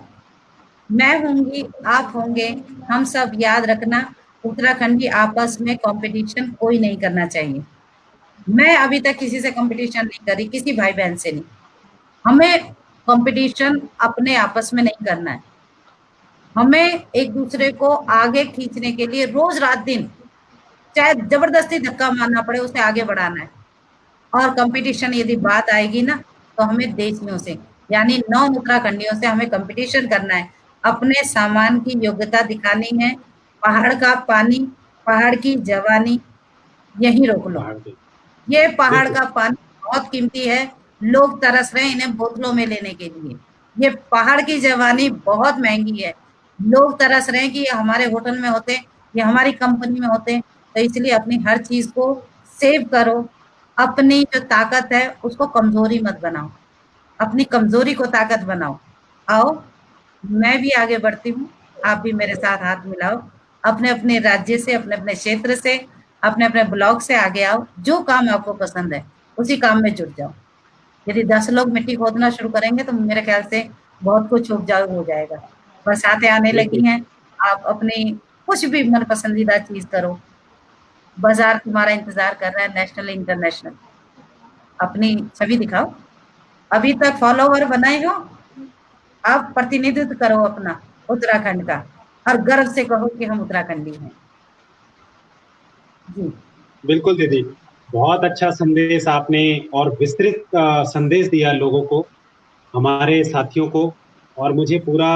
S3: मैं होंगी, आप होंगे, हम सब याद रखना उत्तराखंडी आपस में कॉम्पिटिशन कोई नहीं करना चाहिए। मैं अभी तक किसी से कॉम्पिटिशन नहीं करी, किसी भाई-बहन से नहीं। हमें कॉम्पिटिशन अपने आपस में नहीं करना है। हमें एक-दूसरे को आगे खींचने के लिए रोज़ रात-दिन, चाहे ज़बरदस्ती धक्का मारना पड़े, उसे आगे बढ़ाना है। और कॉम्पिटिशन यदि बात आएगी ना, तो हमें देशियों से यानी नॉन उत्तराखंडियों से हमें कंपटीशन करना है, अपने सामान की योग्यता दिखानी है। पहाड़ का पानी, पहाड़ की जवानी, यहीं रोक लो।
S1: पहाड़ पे
S3: ये पहाड़
S1: बिल्कुल
S3: का पानी बहुत कीमती है, लोग तरस रहे हैं इन्हें बोतलों में लेने के लिए। ये पहाड़ की जवानी बहुत महंगी है, लोग तरस रहे हैं कि ये हमारे होटल में होते, ये हमारी कंपनी में होते। तो इसलिए अपनी हर चीज को सेव करो, अपनी जो ताकत है उसको कमजोरी मत बनाओ, अपनी कमजोरी को ताकत बनाओ। आओ, मैं भी आगे बढ़ती हूँ, आप भी मेरे साथ हाथ मिलाओ, अपने अपने राज्य से, अपने अपने क्षेत्र से, अपने अपने ब्लॉक से आगे आओ। जो काम आपको पसंद है उसी काम में जुट जाओ। यदि 10 लोग मिट्टी खोदना शुरू करेंगे तो मेरे ख्याल से बहुत कुछ उपजाऊ हो जाएगा। बरसातें आने लगी
S1: बिल्कुल
S3: हैं, आप अपनी कुछ भी मन पसंदीदा चीज करो, बाजार तुम्हारा इंतजार कर रहा है, नेशनल इंटरनेशनल। अपनी छवि दिखाओ, अभी तक फॉलोवर बनाए हो, आप प्रतिनिधित्व करो अपना उत्तराखंड का, और गर्व से कहो कि हम उत्तराखंडी हैं। जी।
S1: बिल्कुल दीदी, बहुत अच्छा संदेश आपने और विस्तृत संदेश दिया लोगों को, हमारे साथियों को। और मुझे पूरा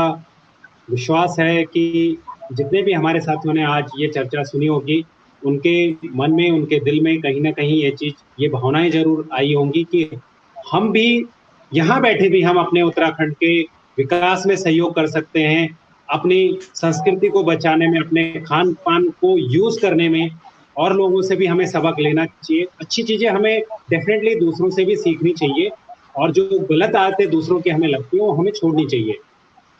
S1: विश्वास है कि जितने भी हमारे साथियों ने आज ये चर्चा सुनी होगी, उनके मन में, उनके दिल में कहीं ना कहीं ये चीज, ये भावनाएं जरूर आई होंगी कि हम भी यहाँ बैठे भी हम अपने उत्तराखंड के विकास में सहयोग कर सकते हैं, अपनी संस्कृति को बचाने में, अपने खान पान को यूज करने में। और लोगों से भी हमें सबक लेना चाहिए, अच्छी चीजें हमें डेफिनेटली दूसरों से भी सीखनी चाहिए, और जो गलत आदतें दूसरों की हमें लगती है वो हमें छोड़नी चाहिए।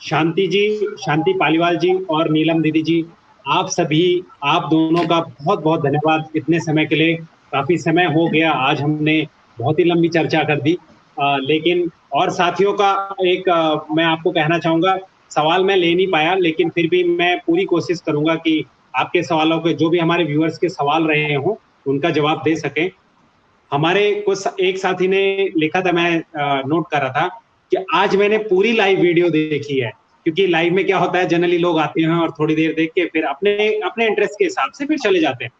S1: शांति जी, शांति पालीवाल जी और नीलम दीदी जी, आप सभी, आप दोनों का बहुत बहुत धन्यवाद इतने समय के लिए। काफी समय हो गया, आज हमने बहुत ही लंबी चर्चा कर दी, लेकिन और साथियों का एक मैं आपको कहना चाहूंगा, सवाल मैं ले नहीं पाया, लेकिन फिर भी मैं पूरी कोशिश करूंगा कि आपके सवालों के, जो भी हमारे व्यूअर्स के सवाल रहे हों, उनका जवाब दे सकें। हमारे कुछ एक साथी ने लिखा था, मैं नोट कर रहा था कि आज मैंने पूरी लाइव वीडियो देखी है, क्योंकि लाइव में क्या होता है, जनरली लोग आते हैं और थोड़ी देर देख के फिर अपने अपने इंटरेस्ट के हिसाब से फिर चले जाते हैं,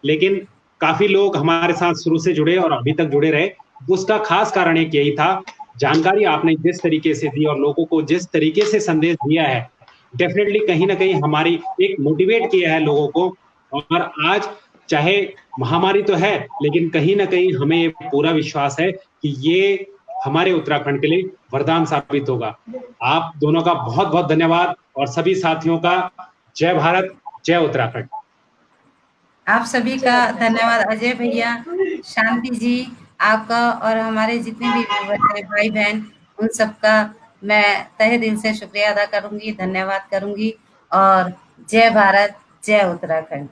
S1: लेकिन काफी लोग हमारे साथ शुरू से जुड़े और अभी तक जुड़े रहे। उसका खास कारण एक यही था, जानकारी आपने जिस तरीके से दी और लोगों को जिस तरीके से संदेश दिया है, डेफिनेटली कहीं ना कहीं हमारी एक मोटिवेट किया है लोगों को। और आज चाहे महामारी तो है, लेकिन कहीं ना कहीं हमें ये पूरा विश्वास है कि ये हमारे उत्तराखंड के लिए वरदान साबित होगा। आप दोनों का बहुत बहुत धन्यवाद, और सभी साथियों का जय भारत, जय उत्तराखंड।
S3: आप सभी का धन्यवाद अजय भैया, शांति जी, आपका और हमारे जितने भी व्यूअर्स हैं, भाई बहन, उन सबका मैं तहे दिल से शुक्रिया अदा करूंगी, धन्यवाद करूंगी। और जय भारत, जय उत्तराखंड।